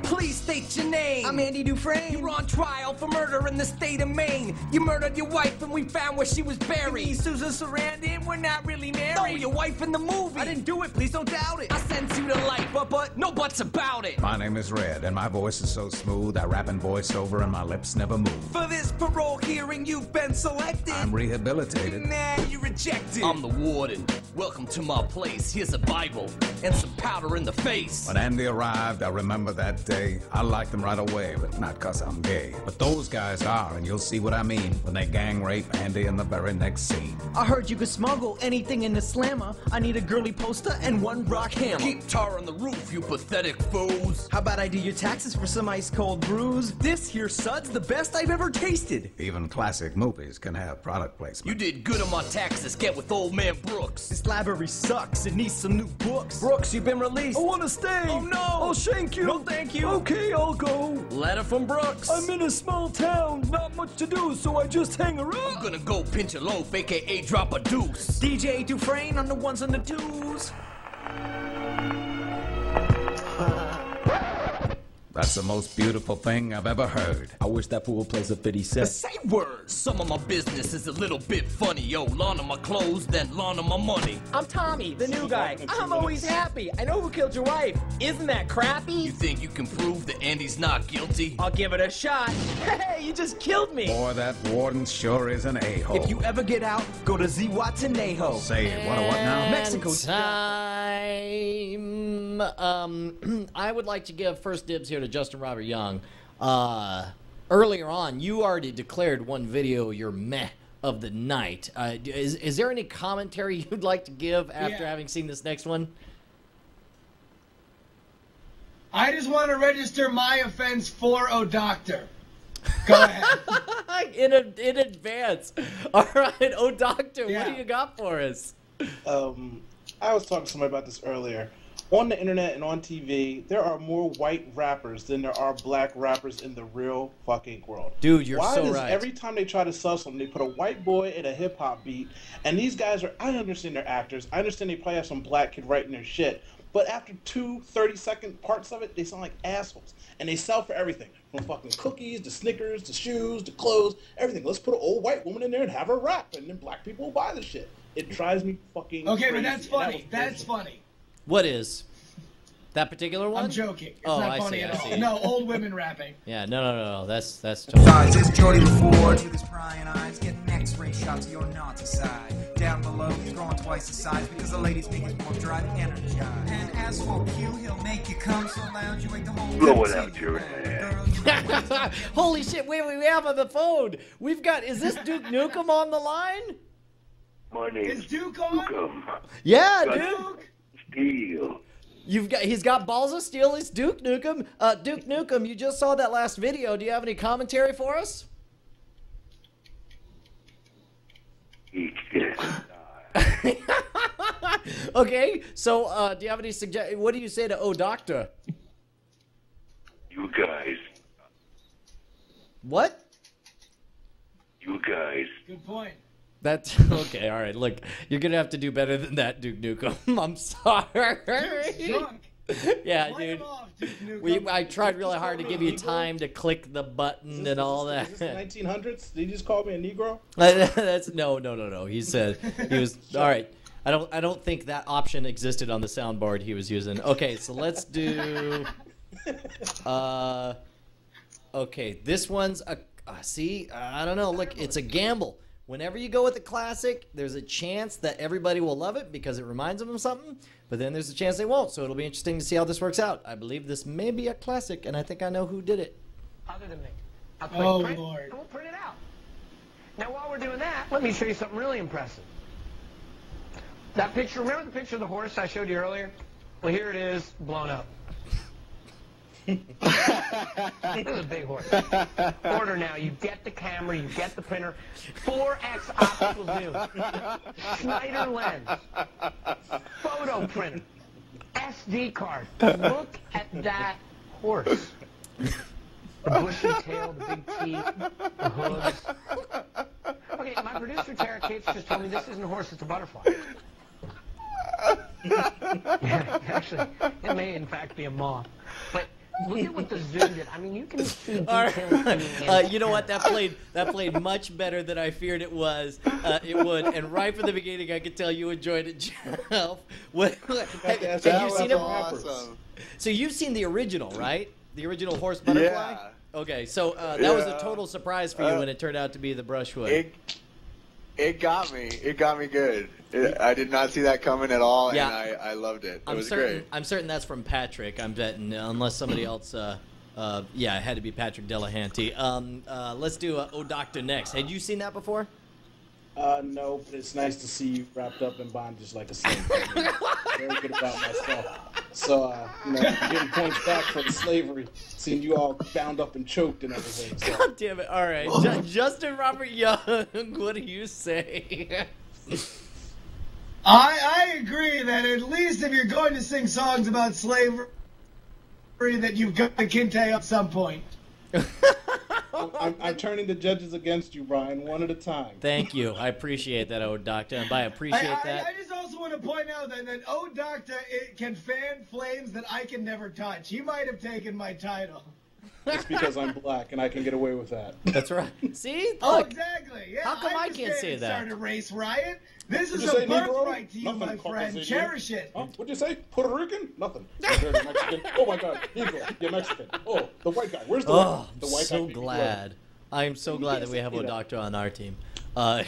Please state your name. I'm Andy Dufresne. You're on trial for murder in the state of Maine. You murdered your wife and we found where she was buried. Me, Susan Sarandon, we're not really married. No, your wife in the movie. I didn't do it, please don't doubt it. I sent you to life, but no buts about it. My name is Red, and my voice is so smooth, I rap in voiceover and my lips never move. For this parole hearing, you've been selected. I'm rehabilitated. Nah, you rejected. I'm the warden. Welcome to my place. Here's a Bible and some powder in the face. When Andy arrived, I remember that day. I liked them right away, but not 'cause I'm gay. But those guys are, and you'll see what I mean when they gang rape Andy in the very next scene. I heard you could smuggle anything in the slammer. I need a girly poster and one rock hammer. Keep tar on the roof, you pathetic fools. How about I do your taxes for some ice cold brews? This here sud's the best I've ever tasted. Even classic movies can have product placement. You did good on my taxes. Get with old man Brooks. This library sucks. It needs some new books. Brooks, you've been released. I want to stay. Oh no. I'll shank you. No, thank you. Okay, I'll go. Letter from Brooks. I'm in a small town. Not much to do, so I just hang around. I'm gonna go pinch a loaf, aka drop a deuce. DJ Dufresne on the ones and the twos. That's the most beautiful thing I've ever heard. I wish that fool plays a 50 Cent. Say words. Some of my business is a little bit funny. Yo, lawn on my clothes, then lawn on my money. I'm Tommy, the new guy. I'm always happy. I know who killed your wife. Isn't that crappy? You think you can prove that Andy's not guilty? I'll give it a shot. Hey, you just killed me. Boy, that warden sure is an a-hole. If you ever get out, go to Zihuatanejo. Say what now? Mexico. Time. I would like to give first dibs here to Justin Robert Young. Earlier on, you already declared one video your meh of the night. Is there any commentary you'd like to give after having seen this next one? I just want to register my offense for OhDoctah. Go ahead. in advance. All right, OhDoctah, what do you got for us? I was talking to somebody about this earlier. On the internet and on TV, there are more white rappers than there are black rappers in the real fucking world. Dude, you're so right. Why does every time they try to sell something, they put a white boy in a hip-hop beat, and these guys are, I understand they're actors, I understand they probably have some black kid writing their shit, but after 2 30-second parts of it, they sound like assholes. And they sell for everything, from fucking cookies, to Snickers, to shoes, to clothes, everything. Let's put an old white woman in there and have her rap, and then black people will buy the shit. It drives me fucking crazy. But that's funny. That's funny. What is? That particular one? I'm joking. It's not funny at all. No, old women rapping. Yeah, no. That's Guys, it's Jody LaFord with his prying eyes, getting X-ray shots of your Nazi side. Down below, he's growing twice the size because the ladies make it more dry than energized. And as for Q, he'll make you come so loud you wake the whole blow it out your ass. Holy shit, wait, we have on the phone. We've got, is this Duke Nukem on the line? My name is Duke on? Nukem. Yeah, Duke. Steel. He's got balls of steel. It's Duke Nukem. Duke Nukem, you just saw that last video. Do you have any commentary for us? Okay, so do you have any what do you say to OhDoctah? You guys. What? You guys. Good point. That's okay. All right. Look, you're gonna have to do better than that, Duke Nukem. I'm sorry. Yeah, dude. I tried really hard to give you time to click the button and all that. Is this the 1900s? Did you just call me a Negro? That's no. He said he was all right. I don't think that option existed on the soundboard he was using. Okay, so let's do. Okay, this one's a. See, I don't know. Look, it's a gamble. Whenever you go with a classic, there's a chance that everybody will love it because it reminds them of something, but then there's a chance they won't, so it'll be interesting to see how this works out. I believe this may be a classic, and I think I know who did it. Other than me. Oh, Lord. And we'll print it out. Now, while we're doing that, let me show you something really impressive. That picture, remember the picture of the horse I showed you earlier? Well, here it is, blown up. This is a big horse. Order now. You get the camera, you get the printer. 4X optical zoom. Schneider lens. Photo printer. SD card. Look at that horse. The bushy tail, the big teeth, the hooves. Okay, my producer Tara Cates just told me this isn't a horse, it's a butterfly. Yeah, actually, it may in fact be a moth. But look at what the zoom did. I mean, you can see details. You know what? That played much better than I feared it was. It would. And right from the beginning, I could tell you enjoyed it, Jeff. Have you seen it? Awesome. So you've seen the original, right? The original horse butterfly? Yeah. Okay, so that was a total surprise for you when it turned out to be the brushwood. It got me. It got me good. I did not see that coming at all, Yeah. and I loved it. It was certain, great. I'm certain that's from Patrick. I'm betting, unless somebody else. Yeah, it had to be Patrick Delahanty. Let's do OhDoctah next. Had you seen that before? No, but it's nice to see you wrapped up in bondage like a slave. Very good about myself. So, getting points back for the slavery, seeing you all bound up and choked and everything. So. God damn it. All right. Justin Robert Young, what do you say? I agree that at least if you're going to sing songs about slavery, that you've got the kente at some point. I'm turning the judges against you, Brian, one at a time. Thank you. I appreciate that, OhDoctah. And by appreciate that... I just also want to point out that OhDoctah can fan flames that I can never touch. He might have taken my title. It's because I'm black and I can get away with that. That's right. See? Oh, Look, exactly. Yeah, how come I can't say that? Start a race riot. This is What'd a you say, birthright Negro? to you, Nothing, my friend. Caucasian. Cherish it. Huh? What'd you say? Puerto Rican? Nothing. You're Mexican. Oh my God, Negro, you're Mexican. Oh, the white guy. Where's the white guy? The white so guy. glad. I am so glad that we have OhDoctah on our team.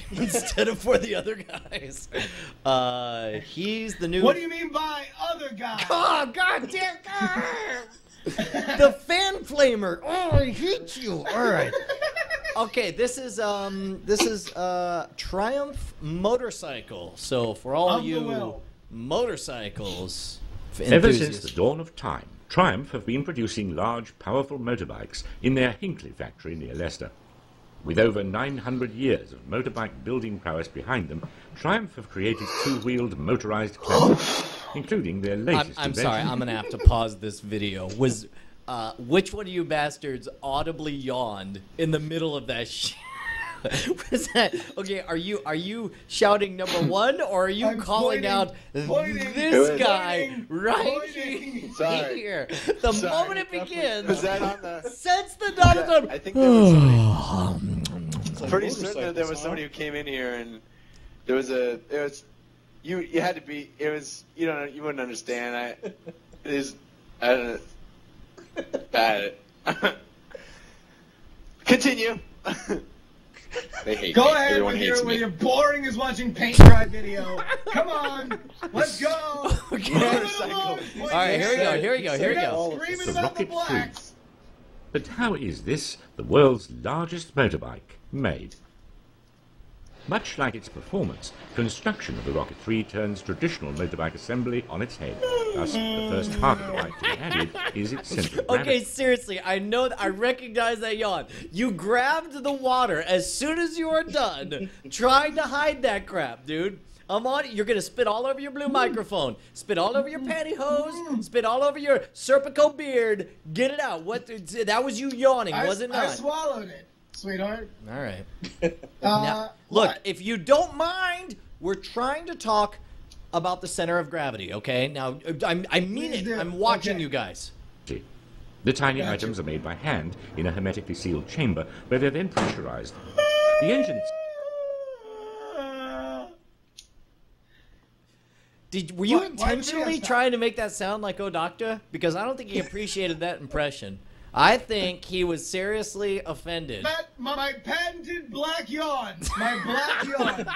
Instead of for the other guys. He's the new... What do you mean by other guys? Oh, God damn God! The fan flamer. Oh, I hate you. All right. Okay, this is Triumph Motorcycle. So for all you motorcycles ever since the dawn of time, Triumph have been producing large, powerful motorbikes in their Hinckley factory near Leicester. With over 900 years of motorbike building prowess behind them, Triumph have created two-wheeled motorized classics, including their latest I'm invention. sorry, I'm going to have to pause this video. Which one of you bastards audibly yawned in the middle of that shit? Was that okay? Are you shouting number one, or are you calling out this guy right here? The moment it begins, Was that on the? since the dawn of time. I think there was somebody. Pretty certain that there was somebody who came in here and there was you had to be. It was you wouldn't understand. I don't know. Continue. They hate Go me. ahead Everyone with hates me. your boring as watching paint dry video. Come on, let's go. All right, here we go. Screaming The about the Rocket blacks. But how is this the world's largest motorbike made? Much like its performance, construction of the Rocket 3 turns traditional motorbike assembly on its head. Thus, the first part of the bike to be added is its center of gravity. Okay, seriously, I know I recognize that yawn. You grabbed the water as soon as you were done trying to hide that crap, dude. I'm on it. You're going to spit all over your blue microphone. Spit all over your pantyhose. Spit all over your Serpico beard. Get it out. That was you yawning, was it not? I swallowed it, sweetheart. All right. Now, look, if you don't mind, we're trying to talk about the center of gravity, okay? Now, I mean it. I'm watching you guys. The tiny items are made by hand in a hermetically sealed chamber where they're then pressurized. The engine... Were you intentionally trying to make that sound like OhDoctah? Because I don't think he appreciated that impression. I think he was seriously offended. My patented black yawn. My black yawn.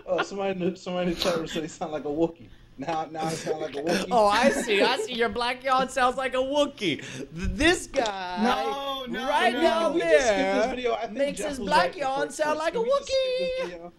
Oh, somebody in the chat room said he sound like a Wookiee. Now I sound like a Wookiee. Oh, I see. Your black yawn sounds like a Wookiee. This guy right down there makes his black yawn sound like a Wookiee.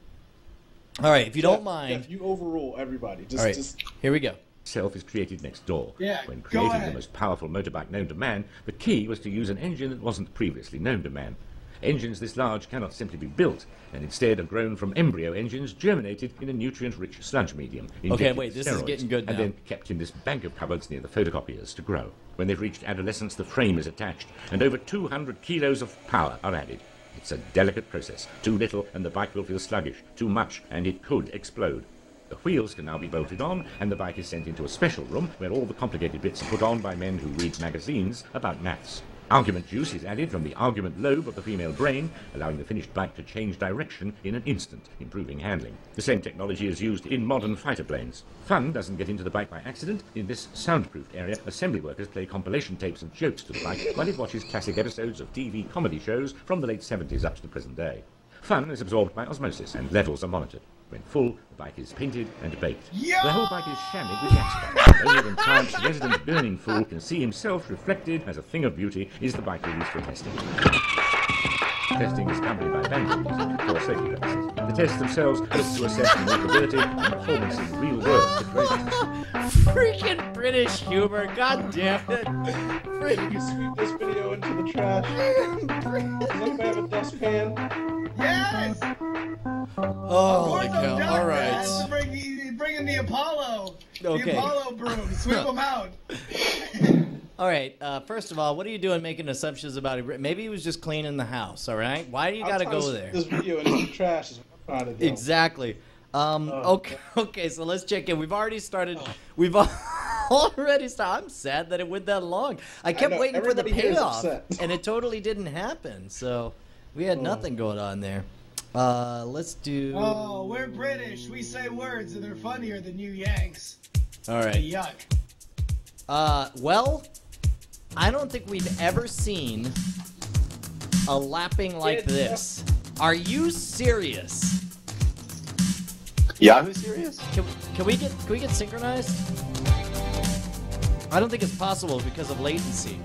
All right, if you don't mind. You overrule everybody. All right, here we go. Itself is created next door. Yeah, when creating the most powerful motorbike known to man, the key was to use an engine that wasn't previously known to man. Engines this large cannot simply be built, and instead are grown from embryo engines germinated in a nutrient-rich sludge medium. Okay, wait, this is getting good now. And then kept in this bank of cupboards near the photocopiers to grow. When they've reached adolescence, the frame is attached, and over 200 kilos of power are added. It's a delicate process. Too little, and the bike will feel sluggish. Too much, and it could explode. The wheels can now be bolted on, and the bike is sent into a special room where all the complicated bits are put on by men who read magazines about maths. Argument juice is added from the argument lobe of the female brain, allowing the finished bike to change direction in an instant, improving handling. The same technology is used in modern fighter planes. Fun doesn't get into the bike by accident. In this soundproofed area, assembly workers play compilation tapes of jokes to the bike while it watches classic episodes of TV comedy shows from the late 70s up to the present day. Fun is absorbed by osmosis, and levels are monitored. When full, the bike is painted and baked. The whole bike is shammied with gas bombs. Only when Triumph's resident burning fool can see himself reflected as a thing of beauty is the bike released for testing. testing is accompanied by banjo music for safety purposes. The tests themselves look to assess maneuverability and performance in real-world situations. Freaking British humor, god damn it. You can sweep this video into the trash. Does anybody have a dustpan? Yes! Holy cow, alright. Bringing the Apollo. Okay. The Apollo broom. Sweep them out. Alright, first of all, what are you doing making assumptions about it? Maybe he was just cleaning the house, alright? Why do you gotta go there? This video into the trash is what I'm trying to do. Exactly. Okay, so let's check in. We've already started. We've already started. I'm sad that it went that long. I kept waiting for the payoff, and it totally didn't happen. So we had nothing going on there. Let's do. Oh, we're British. We say words, and they're funnier than you Yanks. All right. Yuck. Well, I don't think we've ever seen a lapping like this. Are you serious? Yahoo serious? Can we get synchronized? I don't think it's possible because of latency.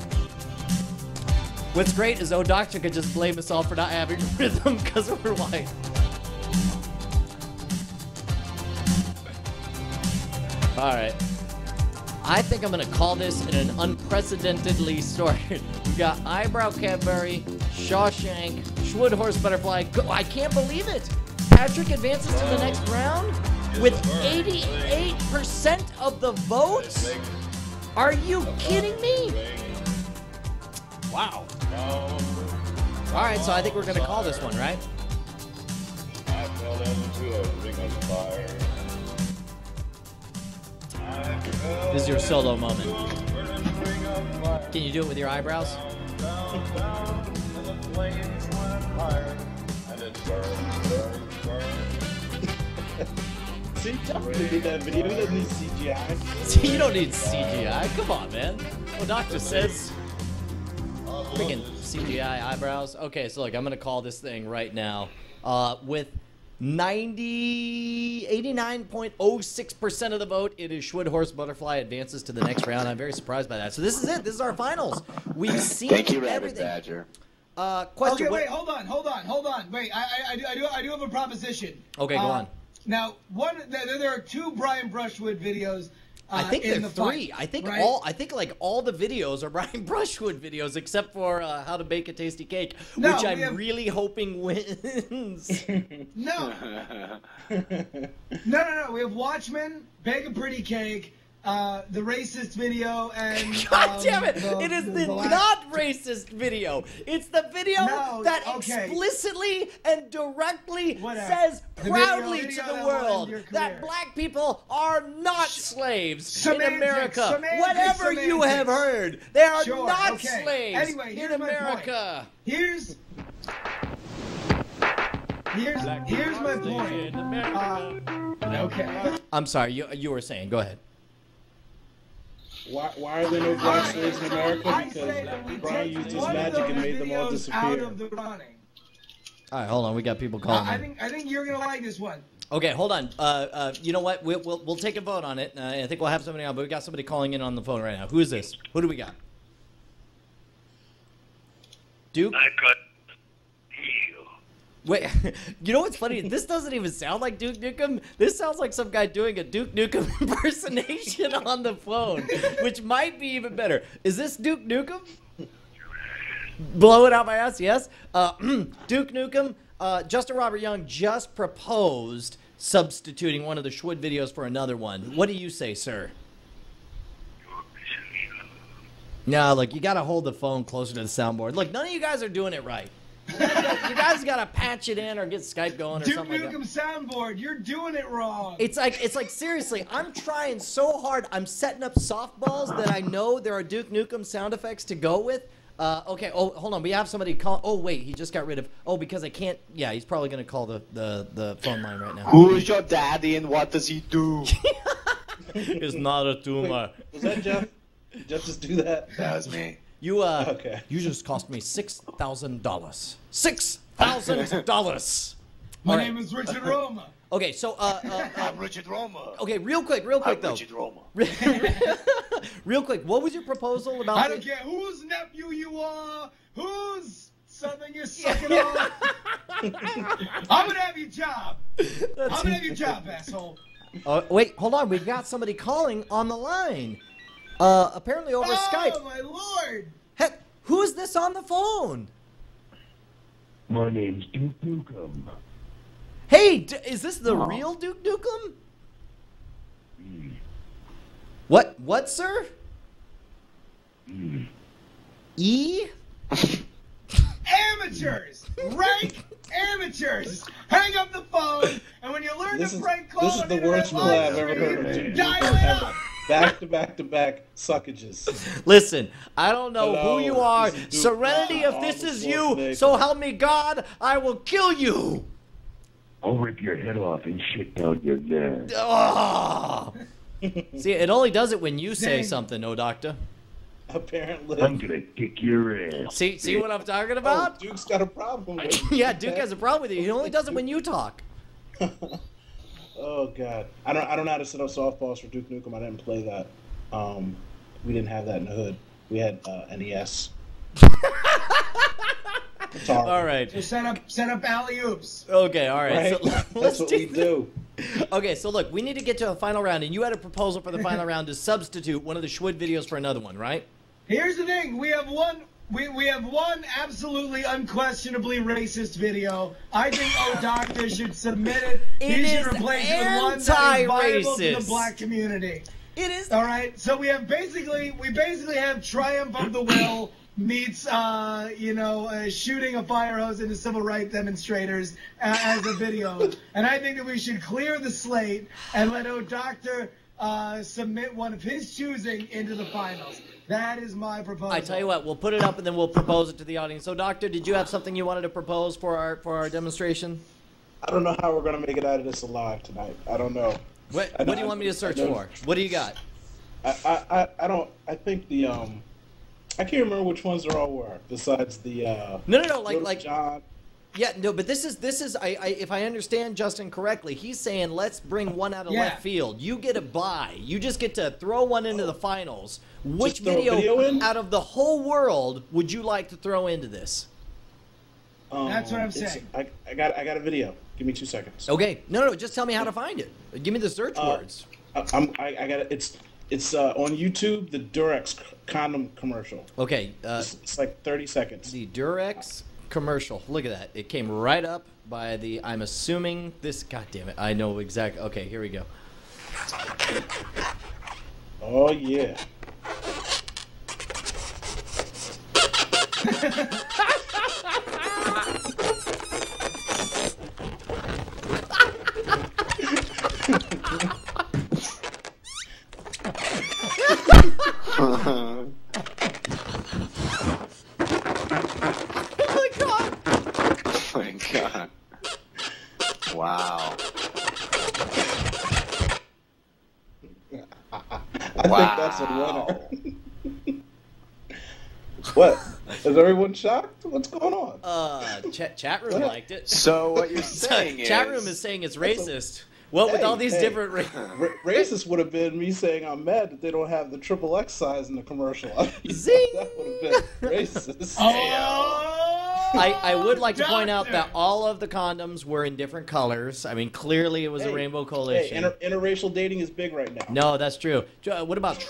What's great is OhDoctah could just blame us all for not having rhythm because we're white. All right. I think I'm gonna call this in an unprecedentedly story. We've got Eyebrow Cadbury, Shawshank, Schwood Horse Butterfly. I can't believe it. Patrick advances to the next round with 88% of the votes? Are you kidding me? Wow. All right, so I think we're going to call this one, right? I fell into a ring of fire. This is your solo moment. Can you do it with your eyebrows? See, definitely did that video. He doesn't need CGI. See, you don't need CGI. Come on, man. OhDoctah says. Freaking CGI eyebrows. Okay, so look, I'm gonna call this thing right now. With 89.06% of the vote, it is Schwood Horse Butterfly advances to the next round. I'm very surprised by that. So this is it. This is our finals. We've seen Thank you, Rabbit everything. Badger. Question. Okay, wait, hold on. Wait, I do have a proposition. Okay, go on. Now, there are two Brian Brushwood videos. I think in there are the three. fight, I think right? all the videos are Brian Brushwood videos, except for how to bake a tasty cake, No, which I'm we have- really hoping wins. No. No. We have Watchmen, Bake a Pretty Cake, the racist video, and God damn it! It is the last- not racist video. It's the video No, that okay. explicitly and directly Whatever. says The video proudly to that the will end world your that career. black people are not slaves Semantics, in America. semantics, Whatever you semantics. have heard, they are Sure, not okay. slaves Anyway, in here's my point. America. Here's my point. Okay. I'm sorry, you were saying. Go ahead. Why are there no black slaves in America? Because Brian used his magic and made them all Out disappear. of the running. All right, hold on. We got people calling. in. I think you're gonna like this one. Okay, hold on. You know what? We'll take a vote on it. I think we'll have somebody on, but we got somebody calling in on the phone right now. Who is this? Who do we got? Duke? I cut Wait, you know what's funny? This doesn't even sound like Duke Nukem. This sounds like some guy doing a Duke Nukem impersonation on the phone, which might be even better. Is this Duke Nukem? Blow it out my ass, yes. Duke Nukem, Justin Robert Young just proposed substituting one of the Schwood videos for another one. What do you say, sir? No, look, you got to hold the phone closer to the soundboard. Look, none of you guys are doing it right. You guys got to patch it in or get Skype going or Duke something like Nukem that. soundboard, you're doing it wrong. It's like seriously, I'm trying so hard. I'm setting up softballs that I know there are Duke Nukem sound effects to go with. Okay, oh, hold on. We have somebody call. Oh, wait, he just got rid of. Oh, because I can't. Yeah, he's probably going to call the phone line right now. Who is your daddy and what does he do? It's not a tumor. Was that Jeff? Did Jeff just do that? That was me. You Okay. You just cost me $6,000. $6,000. My name is Richard Roma. Okay, so I'm Richard Roma. Okay, real quick though. Richard Roma. Real quick, what was your proposal about? I don't care whose nephew you are, whose Southern, you're sucking on. I'm gonna have your job. I'm gonna have your job, asshole. Wait, hold on. We've got somebody calling on the line. Apparently over Skype. Oh, my Lord. Heck, who is this on the phone? My name's Duke Nukem. Hey, is this the real Duke Nukem? What, sir? E? Amateurs! Rank amateurs! Hang up the phone, and when you learn to prank call This is the worst play I've ever heard of. Dial it up! Back to back to back suckages. Listen, I don't know Hello, who you are. this is Duke Serenity, if this is you, so help me God, I will kill you. I'll rip your head off and shit down your neck. Oh. See, it only does it when you say something, OhDoctah. Apparently. I'm gonna kick your ass. See what I'm talking about? Oh, Duke's got a problem with it. Yeah, Duke has a problem with you. He only does it when you talk. Oh God, I don't know how to set up softballs for Duke Nukem. I didn't play that. We didn't have that in the hood. We had NES. All right. So set up alley-oops. Okay, all right. Right? So That's what we do. Okay, so look, we need to get to a final round, and you had a proposal for the final round to substitute one of the Schwood videos for another one, right? Here's the thing: we have one. We have one absolutely unquestionably racist video. I think OhDoctah should submit it. He should replace it with one that is viable to the black community. It is. All right. So we basically have Triumph of the Will meets shooting a fire hose into civil rights demonstrators as a video, and I think that we should clear the slate and let OhDoctah submit one of his choosing into the finals. That is my proposal. I tell you what, we'll put it up and then we'll propose it to the audience. So, Doctor, did you have something you wanted to propose for our demonstration? I don't know how we're gonna make it out of this alive tonight. I don't know. What do you want me to search for? What do you got? I don't. I think the I can't remember which ones there all were. Besides the No, like Little John. Yeah, no, but this is if I understand Justin correctly, he's saying let's bring one out of left field. You get a bye. You just get to throw one into the finals. Which video out of the whole world would you like to throw into this? That's what I'm saying. I got a video. Give me 2 seconds. Okay, no, just tell me how to find it. Give me the search words. I got it. It's on YouTube. The Durex condom commercial. Okay, it's like 30 seconds. The Durex commercial. Look at that. It came right up by the. I'm assuming this. God damn it! I know exactly. Okay, here we go. Oh yeah. Oh my god! Oh my god! Wow! I think that's a winner. What? Is everyone shocked? What's going on? Chat room liked it. So what you're saying is... Chat room is saying it's racist. What with all these different... Racist would have been me saying I'm mad that they don't have the XXX size in the commercial. Zing! That would have been racist. I would like to point out that all of the condoms were in different colors. I mean, clearly it was a rainbow coalition. Hey, interracial dating is big right now. No, that's true. What about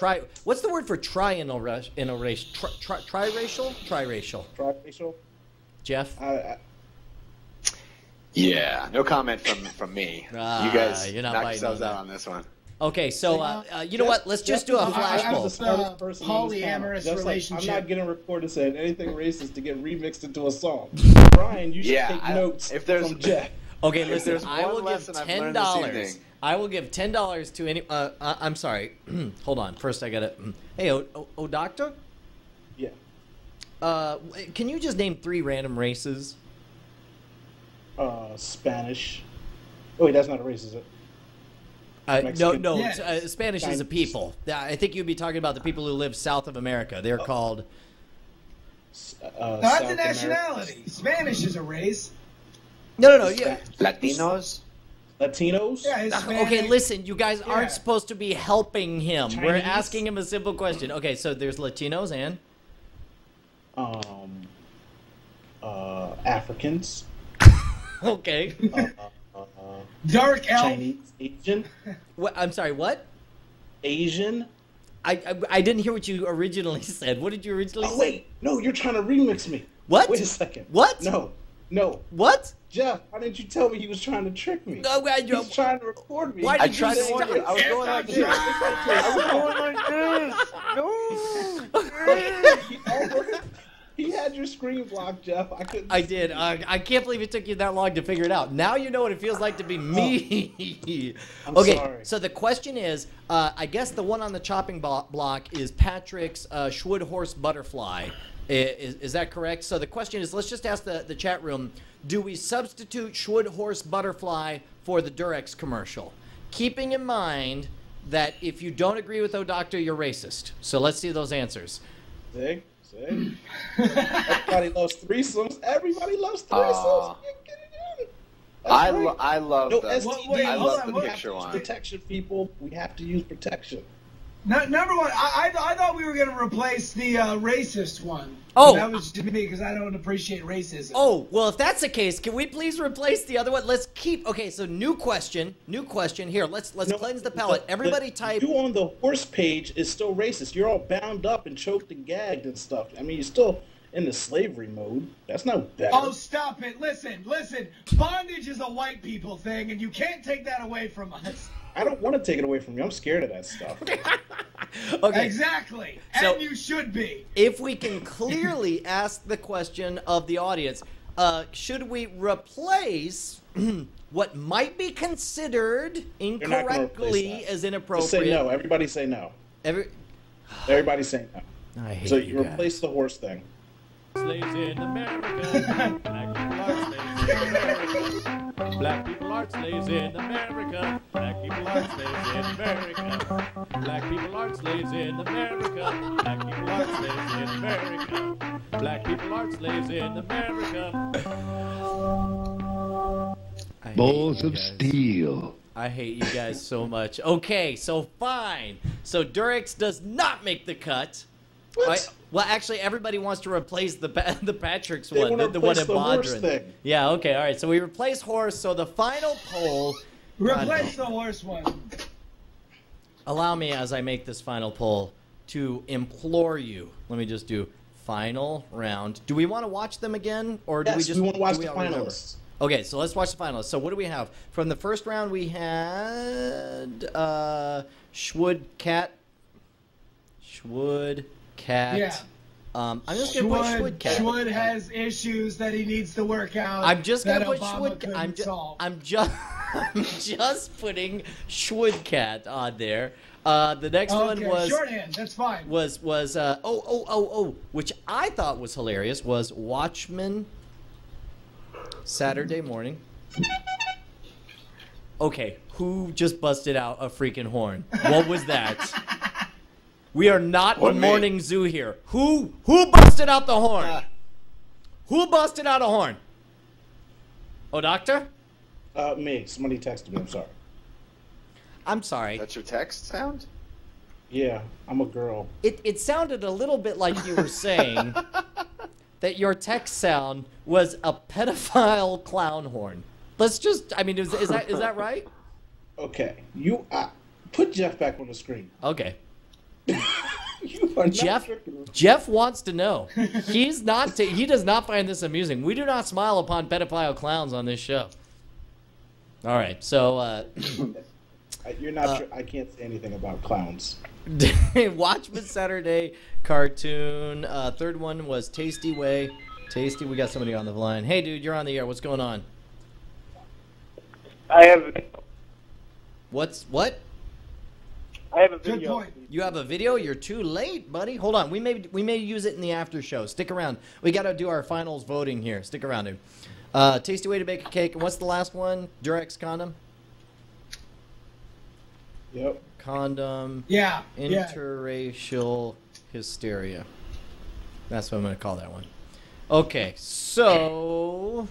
what's the word for triracial? Triracial? Jeff? Yeah, no comment from me. You guys you're not knock biting yourselves on out that. on this one. Okay, so you know what? Let's just do a flash poll. Polyamorous relationship. I'm not getting recorded saying anything racist to get remixed into a song. Brian, you should take notes from Jeff. Okay, listen, I will give $10. I will give $10 to any. I'm sorry. Hold on. First, I gotta. Hey, OhDoctah? Yeah. Can you just name 3 random races? Spanish. Oh, wait, that's not a race, is it? No. Yes. Spanish is a people. I think you'd be talking about the people who live south of America. They're called. That's a nationality. Spanish is a race. No. Yeah. Latinos. Yeah, okay, listen, you guys aren't supposed to be helping him. Chinese? We're asking him a simple question. Okay, so there's Latinos and. Africans. Okay. Dark elf. Chinese, Asian. What? I'm sorry. What? Asian. I didn't hear what you originally said. What did you originally say? Wait, no, you're trying to remix me. What? Wait a second. What? No. What? Jeff, why didn't you tell me he was trying to trick me? No, he was trying to record me. Why I did tried you to warn you. I was going like this. I was going like this. No. He had your screen blocked, Jeff. I couldn't. I did. I can't believe it took you that long to figure it out. Now you know what it feels like to be me. I'm Okay, sorry. so the question is, I guess the one on the chopping block is Patrick's Schwood Horse Butterfly. Is that correct? So the question is, let's just ask the chat room, do we substitute Schwood Horse Butterfly for the Durex commercial? Keeping in mind that if you don't agree with OhDoctah, you're racist. So let's see those answers. See? Everybody loves threesomes. Everybody loves threesomes. Get it in. I right. love No, the, STD. I love the we have picture to use line. protection, people. We have to use protection. Number one, I thought we were going to replace the racist one. Oh. That was just me because I don't appreciate racism. Oh, well, if that's the case, can we please replace the other one? Let's keep... Okay, so new question. Here, let's cleanse the palate. Everybody type... You on the horse page is still racist. You're all bound up and choked and gagged and stuff. I mean, you're still in the slavery mode. That's no better. Oh, stop it. Listen. Bondage is a white people thing, and you can't take that away from us. I don't want to take it away from you. I'm scared of that stuff. Okay. Exactly. So, and you should be. If we can clearly ask the question of the audience, should we replace what might be considered incorrectly as inappropriate? Just say no. Everybody say no. Everybody say no. I hate so you guys. Replace the horse thing. Slaves in America. Black people are slaves in America. Black people are slaves in America. Black people are slaves in America. Black people are slaves in America. Black people are slaves in America. Balls of steel. I hate you guys so much. Okay, so fine. So Durex does not make the cut. What? Well, actually, everybody wants to replace the Patrick's They one, wanna the one in replace the horse Bodrin. thing. Yeah, okay, all right. So we replace horse. So the final poll. Replace the horse one. Allow me, as I make this final poll, to implore you. Let me just do final round. Do we want to watch them again, or do we just? We want to watch do we the already remember? finalists. Okay, so let's watch the finalists. So what do we have from the first round? We had Schwood Cat. Yeah. I'm just gonna put Schwood Cat. Schwood has issues that he needs to work out. I'm just gonna that put Obama Schwood. I'm couldn't just putting Schwood Cat on there. The next one was shorthand. That's fine. Was which I thought was hilarious was Watchmen. Saturday morning. Okay, who just busted out a freaking horn? What was that? We are not the morning zoo here. Who busted out the horn? Who busted out a horn? OhDoctah? Me. Somebody texted me. I'm sorry. I'm sorry. That's your text sound? Yeah, I'm a girl. It sounded a little bit like you were saying that your text sound was a pedophile clown horn. Let's just, I mean, is that right? Okay, you put Jeff back on the screen. Okay. You are Jeff wants to know. He's not. He does not find this amusing. We do not smile upon pedophile clowns on this show. All right, so you're not. I can't say anything about clowns. Watchmen Saturday cartoon. Third one was Tasty Way. Tasty, we got somebody on the line. Hey, dude, you're on the air. What's going on? I have. What? I have a video. You have a video? You're too late, buddy. Hold on. We may use it in the after show. Stick around. We got to do our finals voting here. Stick around, dude. Tasty Way to bake a cake. And what's the last one? Durex condom? Yep. Condom. Yeah. Interracial hysteria. That's what I'm going to call that one. Okay, so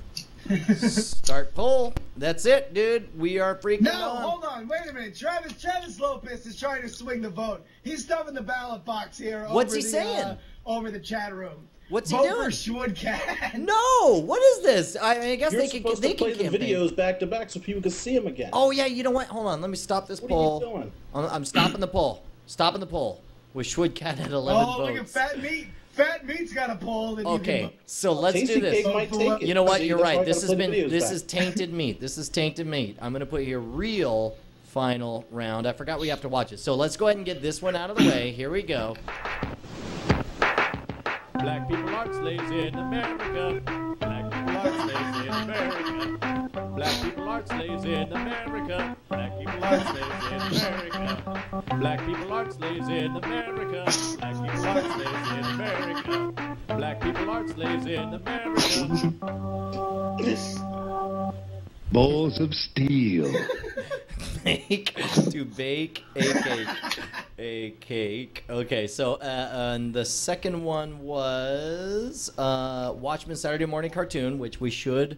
start poll. That's it, dude. We are freaking on. Hold on. Wait a minute. Travis Lopez is trying to swing the vote. He's stuffing the ballot box here. What's he saying? Over the chat room. What's he Vote doing? for Schwoodcat. No, what is this? I guess You're they can supposed to play the campaign. videos back to back so people can see them again. Oh yeah, you know what? Hold on, let me stop this What poll. are you doing? I'm stopping the poll. Stopping the poll. With Schwoodcat at 11 Oh, votes. look at Fat Meat. Fat Meat's got a poll. That Okay, so let's do this. You know what? You're right. This is tainted meat. This is tainted meat. I'm gonna put here real final round. I forgot we have to watch it. So let's go ahead and get this one out of the way. Here we go. Black people aren't slaves in America. Black people aren't slaves in America. Black people aren't slaves in America. Black people aren't slaves in America. Black people aren't slaves in America. Black people aren't slaves in America. Black people aren't slaves in America. Balls of steel. To bake a cake. A cake. Okay, so and the second one was Watchmen Saturday Morning Cartoon, which we should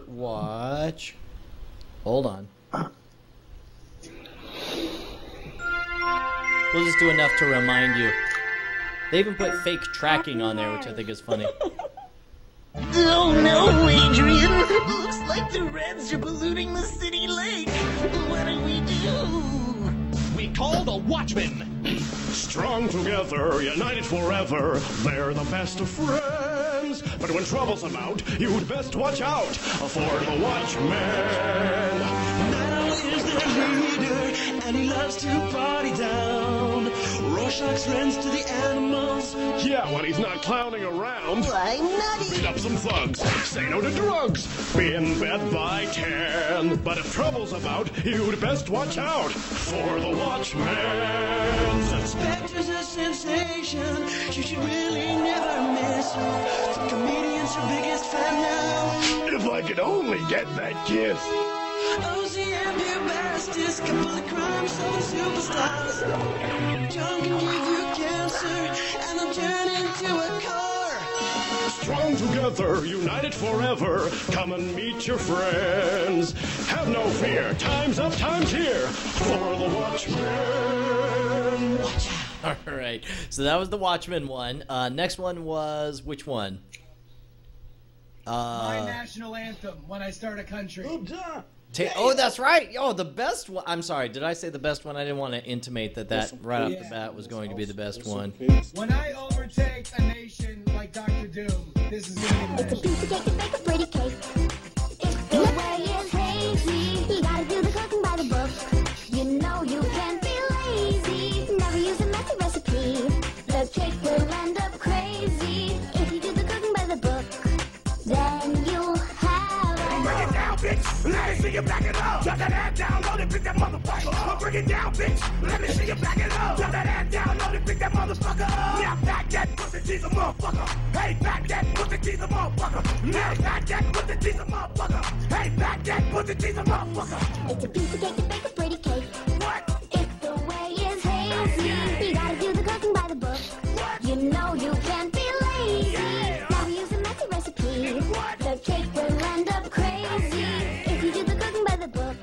watch. Hold on. We'll just do enough to remind you. They even put fake tracking on there, which I think is funny. Oh no, Adrian! Looks like the Reds are polluting the city lake. What do we do? We call the Watchmen. Strong together, united forever, they're the best of friends. But when trouble's about, you'd best watch out for the Watchmen. Now is their leader, and he loves to party down. Rorschach's runs to the animals. Yeah, when he's not clowning around. Why, nutty! Beat up some thugs, say no to drugs, be in bed by 10. But if trouble's about, you'd best watch out for the Watchmen. Spectre's a sensation, you should really never miss. The comedian's your biggest fan now. If I could only get that kiss. OCM, your bestest, couple of crime solving superstars. John can give you cancer, and they'll turn into a car. Strong together, united forever, come and meet your friends. Have no fear, time's up, time's here, for the Watchmen. Watch out. All right, so that was the Watchmen one. Next one was which one? My national anthem, When I Start a Country. Oh, that's right. Oh, the best one. I'm sorry. Did I say the best one? I didn't want to intimate that right off the bat was going to be the best one. When I overtake a nation like Dr. Doom, this is going to be the It's a piece of cake to make a pretty cake. If the way is hazy, you gotta do the cooking by the book. You know you can't be lazy. Never use a messy recipe. The cake will end up crazy. If you do the cooking by the book, then you'll have a... Bring it down, bitch. Let me see you back it up. Drop that ass down, load it, pick that motherfucker up. Bring it down, bitch. Let me see you back it up. Drop that ass down, load it, pick that motherfucker up. Now back that pussy, she's a motherfucker. Hey, back that pussy, she's a motherfucker. Now back that pussy, she's a motherfucker. Hey, back that pussy, she's a motherfucker. It's a piece of cake to bake a pretty cake. What? If the way is hazy, you gotta do the cooking by the book. What? You know you can't be lazy. Never use a messy recipe. The cake will end up crazy. If you do the cooking by the book,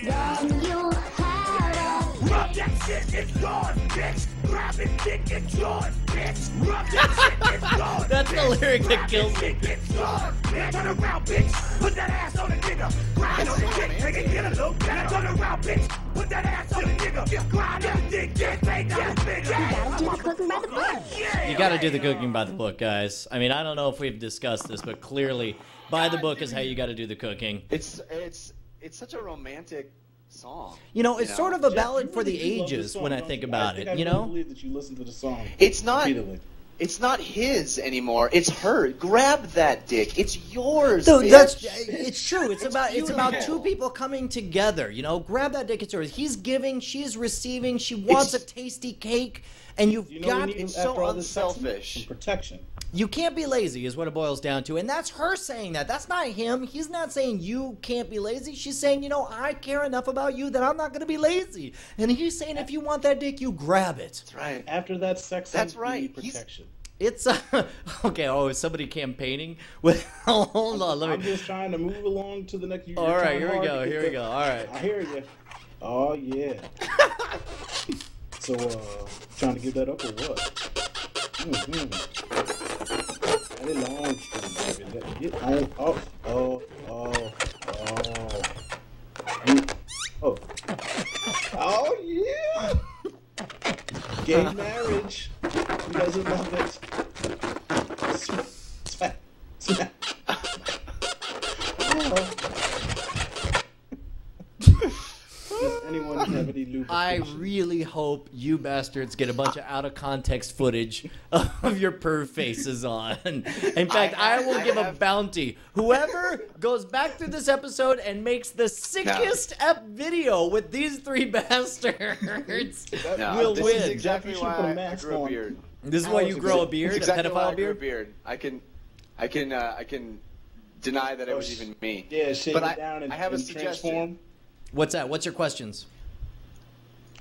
then you'll have a... Rub that shit, it's yours, bitch. Grab it, dick, it's yours, bitch. Rub that shit, it's yours. That's the lyric that kills me. It's yours. Now turn around, bitch. Put that ass on the nigga. Grind on the dick, make it get a little better. Turn around, bitch. Put that ass on the nigga. Grind on the dick, get paid down the bigger. You gotta do the cooking by the book. You got to do the cooking by the book, guys. I mean, I don't know if we've discussed this, but clearly, by the book is how you got to do the cooking. It's such a romantic song. You know, it's sort of a ballad for the ages when I think about it. You know, believe that you listen to the song. It's not. Repeatedly. It's not his anymore. It's her. Grab that dick. It's yours. So bitch. it's true. It's about two people coming together. You know, grab that dick. It's yours. He's giving. She's receiving. She wants a tasty cake, and you've got. It's so unselfish. Protection. You can't be lazy is what it boils down to. And that's her saying that. That's not him. He's not saying you can't be lazy. She's saying, you know, I care enough about you that I'm not going to be lazy. And he's saying if you want that dick, you grab it. That's right. After that sex, that's right. Protection. It's okay. Oh, is somebody campaigning? With hold on, I'm just trying to move along to the next. All right, here we go. Here we go. All right. I hear you. Oh yeah. So, trying to give that up or what? Very long string, baby. Get on. Oh. Oh, yeah. Gay marriage. Who doesn't love it? Smack. Oh. Does anyone have any lubrication? I really hope you bastards get a bunch of out of context footage of your perv faces on. In fact, I will give a bounty. Whoever goes back through this episode and makes the sickest video with these three bastards will this win. Is exactly why I grew a beard. This is why you grow a beard, exactly a why pedophile I grew a beard? beard. I can deny that it was even me. Yeah, shake but it down and I have a transform. suggestion. What's that? What's your questions?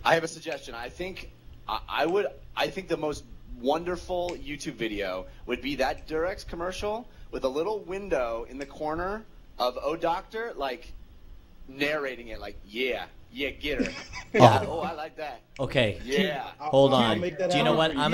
I have a suggestion. I think the most wonderful YouTube video would be that Durex commercial with a little window in the corner of OhDoctah, like narrating it, like get her. Oh, I like that. Okay. Yeah. Hold I'll on. make that Do you know what? happen. I'm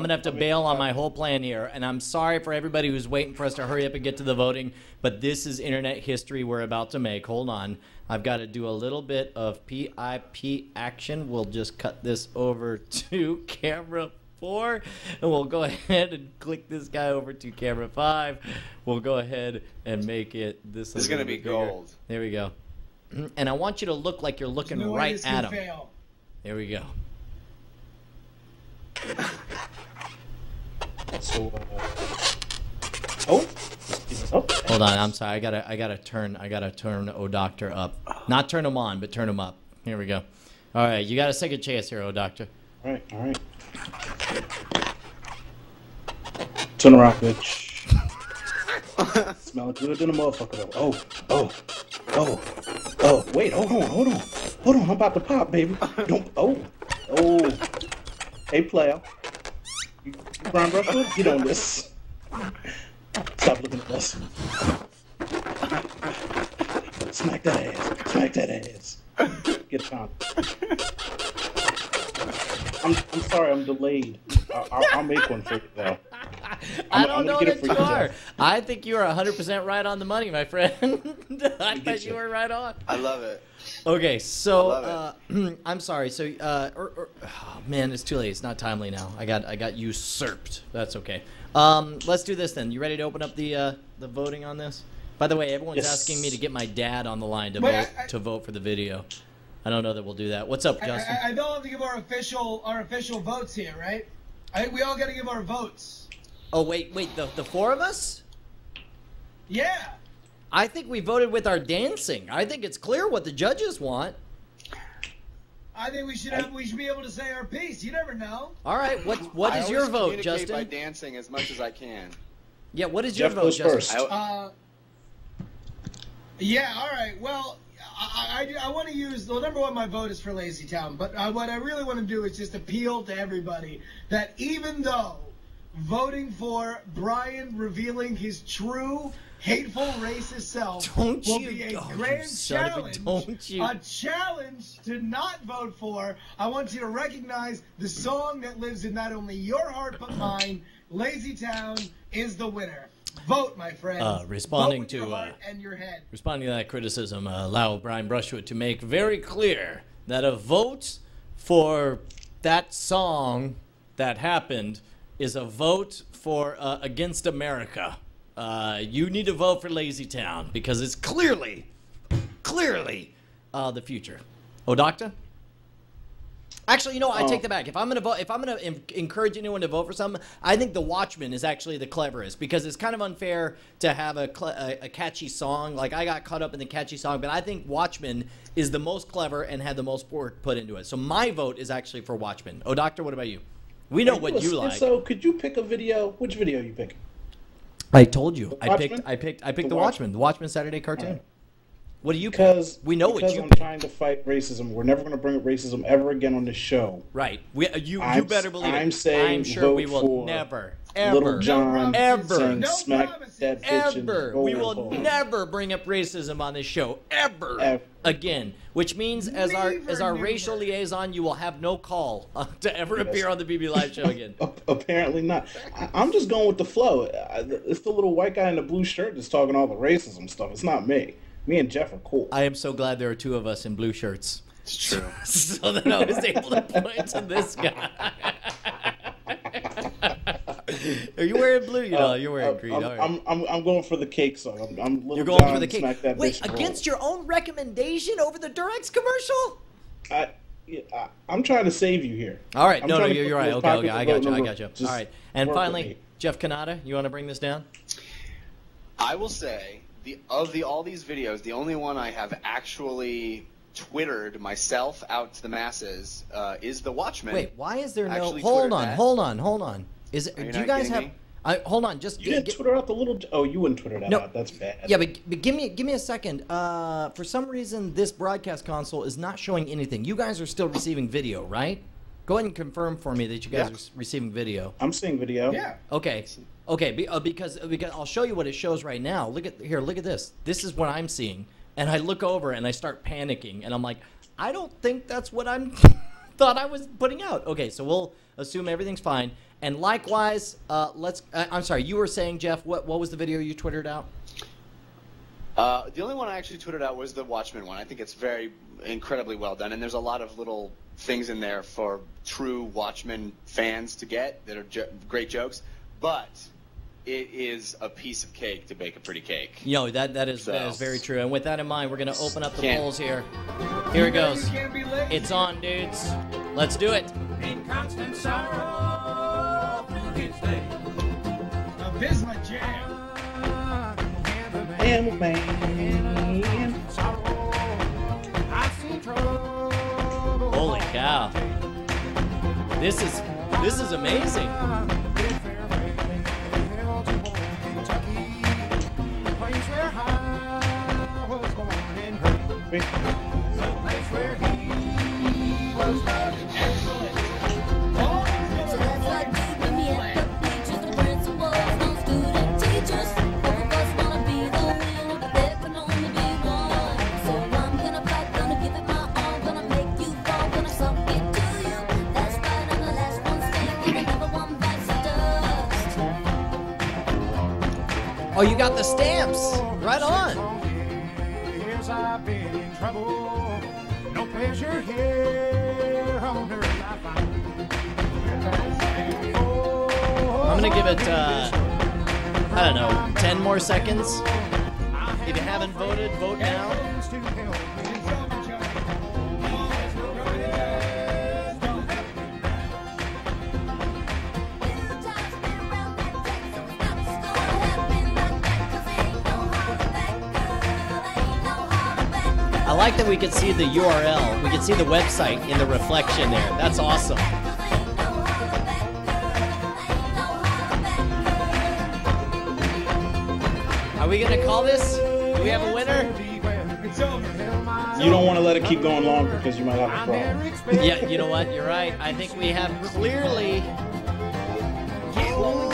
gonna have to bail on my whole plan here, and I'm sorry for everybody who's waiting for us to hurry up and get to the voting. But this is internet history we're about to make. Hold on. I've got to do a little bit of PIP action. We'll just cut this over to camera 4, and we'll go ahead and click this guy over to camera 5. We'll go ahead and make it this. This is gonna be gold. There we go. And I want you to look like you're looking No way right this at can him. fail. There we go. So, Hold on, I'm sorry. I gotta turn OhDoctah up. Not turn him on, but turn him up. Here we go. All right, you got a second chance here, OhDoctah. All right. Turn around, bitch. Smell good than a motherfucker though. Oh. Wait, hold on. I'm about to pop, baby. Don't. Oh. Hey, player. You Brian Brushwood? Get on this. Stop looking at us. Smack that ass. Get a pound. I'm sorry, I'm delayed. I'll make one for you though. I don't know that you are. I think you are 100% right on the money, my friend. I thought you were right on. I love it. Okay, so I'm sorry. So, oh, man, it's too late. It's not timely now. I got usurped. That's okay. Let's do this then. You ready to open up the voting on this? By the way, everyone's asking me to get my dad on the line to vote for the video. I don't know that we'll do that. What's up, Justin? I don't have to give our official votes here, right? We all got to give our votes. Oh wait, the four of us? Yeah. I think we voted with our dancing. I think it's clear what the judges want. I think we should be able to say our piece. You never know. All right, what is your vote, Justin? By dancing as much as I can. Yeah, what is your vote, Justin? Yeah, all right. Well, I want to use, well, number one, my vote is for Lazy Town, but what I really want to do is just appeal to everybody that even though voting for Brian revealing his true hateful racist self will be a grand challenge, a challenge to not vote for, I want you to recognize the song that lives in not only your heart but mine. Lazy Town is the winner. Vote, my friend. Responding Vote with to your heart and your head. Responding to that criticism, allow Brian Brushwood to make very clear that a vote for that song that happened is a vote for against America. You need to vote for Lazy Town because it's clearly the future. OhDoctah? Actually, you know, I take that back. If I'm gonna encourage anyone to vote for something, I think The Watchmen is actually the cleverest because it's kind of unfair to have a catchy song. Like I got caught up in the catchy song, but I think Watchmen is the most clever and had the most work put into it. So my vote is actually for Watchmen. OhDoctah, what about you? We know what you like. So could you pick a video? Which video you pick? I told you. I Watchmen? picked The Watchmen. The Watchmen Saturday cartoon. Right. What do you? Because we know what you. I'm trying to fight racism. We're never going to bring up racism ever again on this show. Right. You better believe it. I'm saying I'm sure we will never, ever, Little John ever saying that bitch in the ever. We will goal. never bring up racism on this show ever again. Which means, as our racial liaison, you will have no call to ever appear on the BB Live Show again. Apparently not. I'm just going with the flow. It's the little white guy in the blue shirt that's talking all the racism stuff. It's not me. Me and Jeff are cool. I am so glad there are two of us in blue shirts. It's true. So that I was able to point to this guy. Are you wearing blue? No, you're wearing green. I'm going for the cake song. I'm Little You're going John, for the cake. Smack that Wait, bitch against your own recommendation over the Durex commercial? I'm trying to save you here. All right, no, trying to you're put right. those Okay, pockets I of got vote you. number. All right, and work with finally, me. Jeff Cannata, you want to bring this down? I will say, all these videos, the only one I have actually Twittered myself out to the masses is the Watchmen. Wait, why is there no? Actually Hold Twittered on, that. hold on. Do you not guys kidding have? me? Hold on, just You didn't Twitter out the little. Oh, you wouldn't Twitter that out. That's bad. Yeah, but give me a second. For some reason, this broadcast console is not showing anything. You guys are still receiving video, right? Go ahead and confirm for me that you guys are receiving video. I'm seeing video. Yeah. Okay. Because I'll show you what it shows right now. Look at this. This is what I'm seeing, and I look over and I start panicking, and I'm like, I don't think that's what I thought I was putting out. Okay, so we'll assume everything's fine. And likewise, I'm sorry, you were saying, Jeff, what was the video you Twittered out? The only one I actually Twittered out was the Watchmen one. I think it's incredibly well done, and there's a lot of little things in there for true Watchmen fans to get that are great jokes. But it is a piece of cake to bake a pretty cake. That is very true. And with that in mind, we're going to open up the polls here. Here it goes. It's on, dudes. Let's do it. In constant sorrow through his day. Abysma Jam. Holy cow. This is amazing. Oh, you got the stamps. Right on. Years I've been in trouble. No pleasure here on earth I find. I'm going to give it, I don't know, 10 more seconds. If you haven't voted, vote now. I like that we could see the URL. We could see the website in the reflection there. That's awesome. Are we going to call this? Do we have a winner? You don't want to let it keep going longer because you might have a problem. Yeah, you know what? You're right. I think we have clearly. Hold on,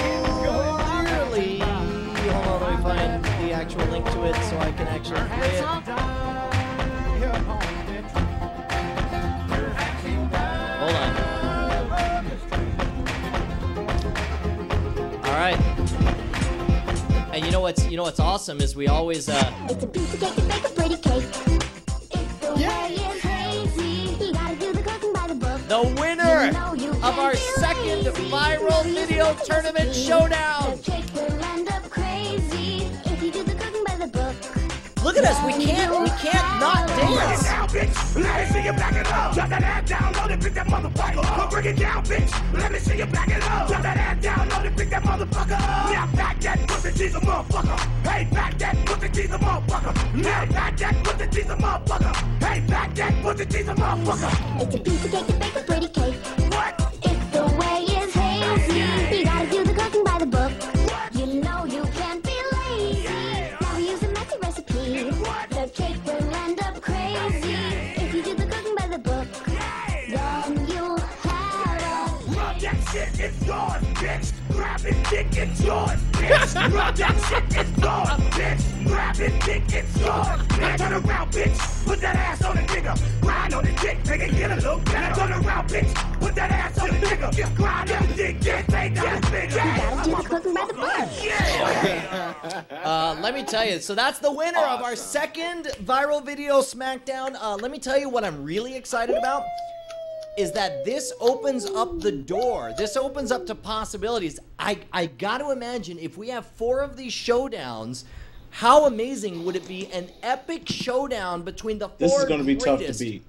let me find the actual link to it so I can actually play it. Hold on. All right. And you know what's awesome is we always It's a piece of cake to make a pretty cake. If the way is hazy, you gotta do the cooking by the book. the winner of our second viral video tournament showdown. The cake will end up crazy if you do the cooking by the book. Look at us, we can't not dance. Down, bitch. Let me see you back it up. Drop that ass down, load it, pick that motherfucker up. Bring it down, bitch. Let me see you back it up. Drop that ass down, load it, pick that motherfucker up. Now back that pussy, she's a motherfucker. Hey, back that pussy, she's a motherfucker. Now back that pussy, she's a motherfucker. Hey, back that pussy, she's a motherfucker. It's a piece of cake to bake a pretty cake. What? If the way is hazy, you gotta do the cooking by the book. You know you can't be lazy. Now we use a messy recipe. The cake will end up crazy if you do the cooking by the book. Then you'll have Rub that shit, it's yours, bitch. grab it, dick, it's yours, bitch. Rub that shit, it's gone, bitch. Grab it, dick, it's yours. Now turn around, bitch. Put that ass on the nigga. Grind on the dick, make it get a little better. Now turn around, bitch. Put that ass on the nigga. Grind on the dick, get take down the bitch. You gotta do the cooking by the book. Let me tell you, so that's the winner of our second viral video Smackdown. Let me tell you what I'm really excited about is that this opens up the door. This opens up to possibilities. I got to imagine if we have 4 of these showdowns, how amazing would it be an epic showdown between the 4 This is going to be greatest. tough to beat.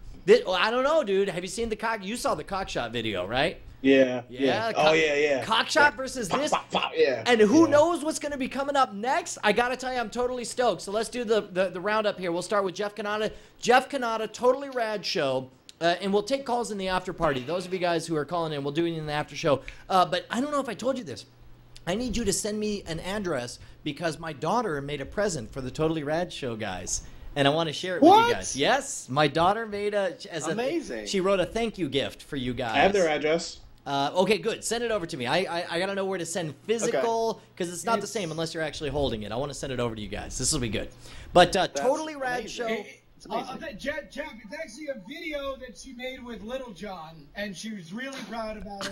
I don't know, dude. Have you seen the cock? You saw the cockshot video, right? Yeah. Oh, yeah. Cockshot versus this. Yeah. And who knows what's going to be coming up next? I got to tell you, I'm totally stoked. So let's do the roundup here. We'll start with Jeff Cannata. Jeff Cannata, totally rad show. And we'll take calls in the after party. Those of you guys who are calling in, we'll do it in the after show. But I don't know if I told you this. I need you to send me an address because my daughter made a present for the Totally Rad Show guys. And I want to share it with you guys. Yes, my daughter made amazing. She wrote a thank you gift for you guys. I have their address. Okay, good. Send it over to me. I got to know where to send physical because it's not the same unless you're actually holding it. I want to send it over to you guys. This will be good. But Totally Rad Show. Jeff, it's actually a video that she made with Little John, and she was really proud about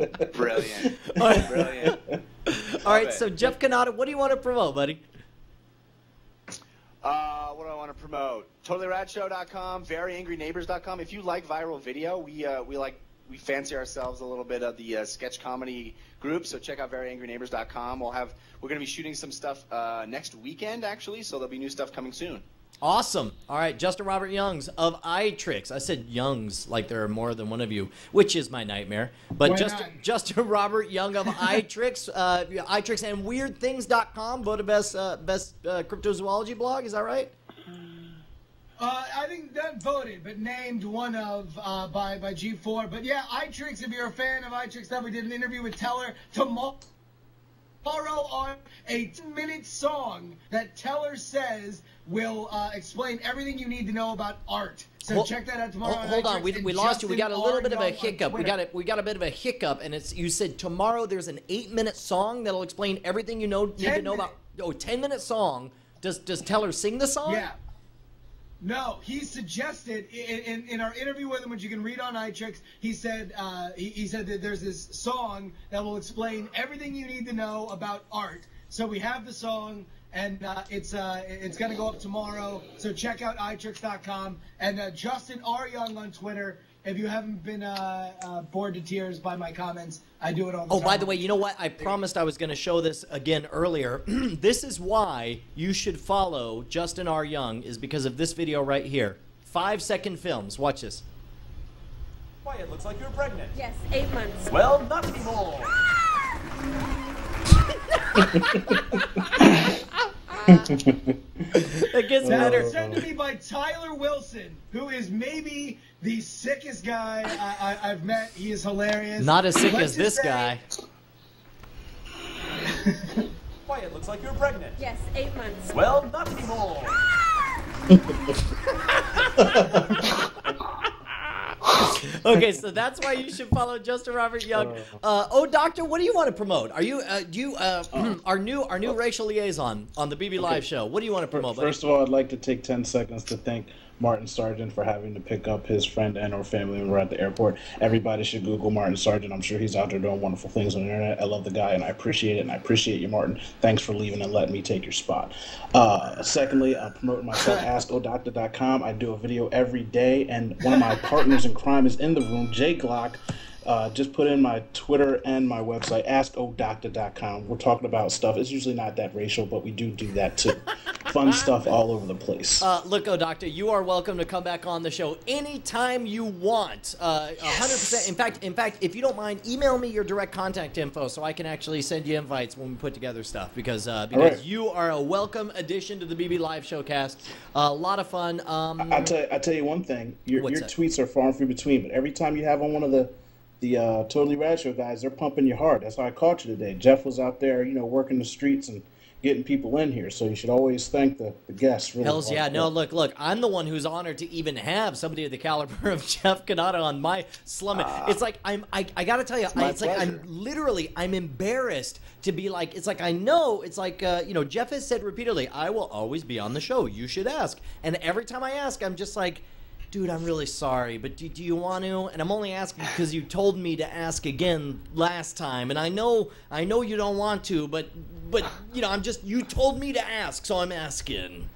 it. Brilliant. Brilliant. All right, so Jeff Cannata, what do you want to promote, buddy? What do I want to promote? TotallyRadShow.com, VeryAngryNeighbors.com. If you like viral video, we fancy ourselves a little bit of the sketch comedy group, so check out VeryAngryNeighbors.com. We're going to be shooting some stuff next weekend, actually, so there'll be new stuff coming soon. Awesome. All right, Justin Robert Youngs of iTricks. I said Youngs like there are more than one of you, which is my nightmare. But Justin Robert Young of iTricks, iTricks and WeirdThings.com, voted best cryptozoology blog. Is that right? I think not voted, but named one of by G4. But yeah, iTricks, if you're a fan of iTricks stuff, we did an interview with Teller tomorrow on a 2-minute song that Teller says will explain everything you need to know about art. So check that out tomorrow. Hold on, we lost you. We got a little bit of a hiccup. We got a bit of a hiccup, and you said tomorrow there's an 8-minute song that'll explain everything you need to know about. 10-minute song. Does Teller sing the song? Yeah. No, he suggested in our interview with him, which you can read on iTricks, he said that there's this song that will explain everything you need to know about art. So we have the song, and it's going to go up tomorrow. So check out iTricks.com and Justin R. Young on Twitter. If you haven't been bored to tears by my comments, I do it all the time. Oh, by the way, you know what? I promised I was going to show this again earlier. This is why you should follow Justin R. Young, is because of this video right here. 5-second films. Watch this. Why, it looks like you're pregnant. Yes, 8 months. Well, not anymore. It gets better. Sent to me by Tyler Wilson, who is maybe the sickest guy I've met. He is hilarious. Not as sick as this guy. Why, it looks like you're pregnant. Yes, 8 months. Well, not anymore. Okay, so that's why you should follow Justin Robert Young. OhDoctah, what do you want to promote? Are you our new racial liaison on the BB Live Show? What do you want to promote? First of all, I'd like to take 10 seconds to thank Martin Sargent for having to pick up his friend and or family member at the airport. Everybody should Google Martin Sargent. I'm sure he's out there doing wonderful things on the internet. I love the guy, and I appreciate it, and I appreciate you, Martin. Thanks for leaving and letting me take your spot. Secondly, I'm promoting myself, AskOhDoctah.com. I do a video every day, and one of my partners in crime is in the room, Jay Glock. Just put in my Twitter and my website, AskOhDoctah.com. We're talking about stuff. It's usually not that racial, but we do that too. Fun stuff all over the place. Look, OhDoctah, you are welcome to come back on the show anytime you want. 100%. In fact, if you don't mind, email me your direct contact info so I can actually send you invites when we put together stuff because right. You are a welcome addition to the BB Live Showcast. A lot of fun. I tell you one thing. Your tweets are far and few between, but every time you have on one of the Totally Rad Show guys, they're pumping you hard. That's how I caught you today. Jeff was out there, working the streets and getting people in here. So you should always thank the guests. Really. Hells yeah. No, look, I'm the one who's honored to even have somebody of the caliber of Jeff Cannata on my slum. It's like I got to tell you, it's like I'm embarrassed to be like, it's like I know, it's like, Jeff has said repeatedly, I will always be on the show. You should ask. And every time I ask, I'm just like, dude, I'm really sorry, but do you want to? And I'm only asking because you told me to ask again last time, and I know you don't want to, but you told me to ask, so I'm asking.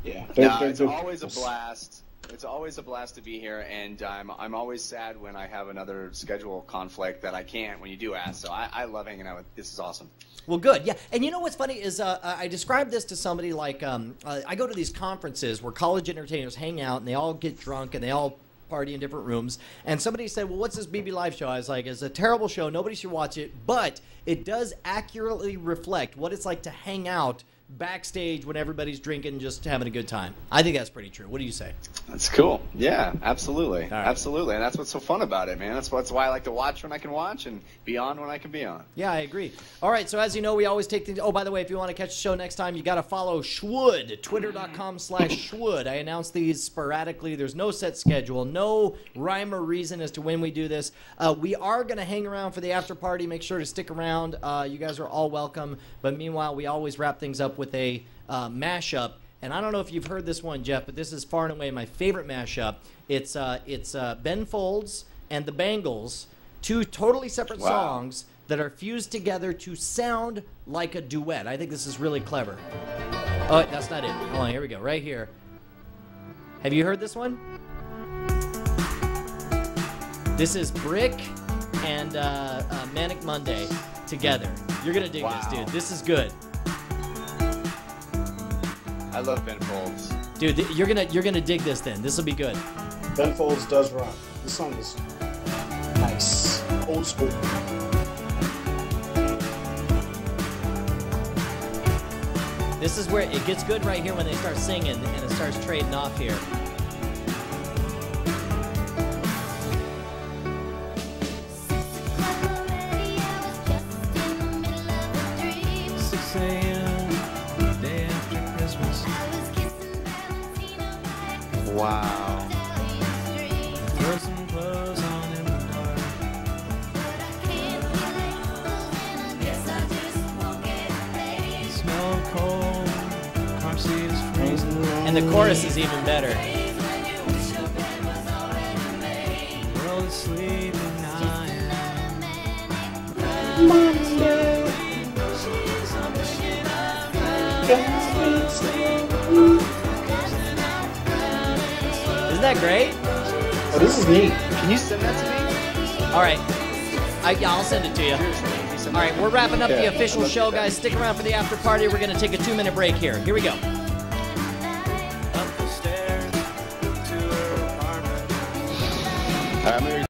Yeah, it's always a blast. It's always a blast to be here, and I'm always sad when I have another schedule conflict that I can't when you do ask. So I love hanging out with. This is awesome. Well, good, yeah. And you know what's funny is I described this to somebody like I go to these conferences where college entertainers hang out and they all get drunk and they all party in different rooms. And somebody said, well, what's this BB Live show? I was like, it's a terrible show. Nobody should watch it. But it does accurately reflect what it's like to hang out backstage when everybody's drinking, just having a good time. I think that's pretty true. What do you say? That's cool. Yeah, absolutely. Right. Absolutely. And that's what's so fun about it, man. That's why I like to watch when I can watch and be on when I can be on. Yeah, I agree. All right, so as you know, we always take things... Oh, by the way, if you want to catch the show next time, you got to follow Schwood, twitter.com/Schwood. I announce these sporadically. There's no set schedule, no rhyme or reason as to when we do this. We are going to hang around for the after party. Make sure to stick around. You guys are all welcome. But meanwhile, we always wrap things up with a mashup. And I don't know if you've heard this one, Jeff, but this is far and away my favorite mashup. It's Ben Folds and the Bangles, two totally separate songs that are fused together to sound like a duet. I think this is really clever. Oh, that's not it. Hold on, here we go. Right here. Have you heard this one? This is Brick and Manic Monday together. You're going to dig this, dude. This is good. I love Ben Folds. Dude, you're gonna dig this then. This will be good. Ben Folds does rock. This song is nice. Old school. This is where it gets good right here when they start singing and it starts trading off here. Wow. Throw some clothes on in the dark. Smell cold. Car seat is freezing. And the chorus is even better. The world is sleeping. I Isn't that great? Oh, this is neat. Can you send that to me? All right. Yeah, I'll send it to you. All right, we're wrapping up the official show, guys. Stick around for the after party. We're going to take a 2-minute break here. Here we go. up the stairs to her apartment. I'm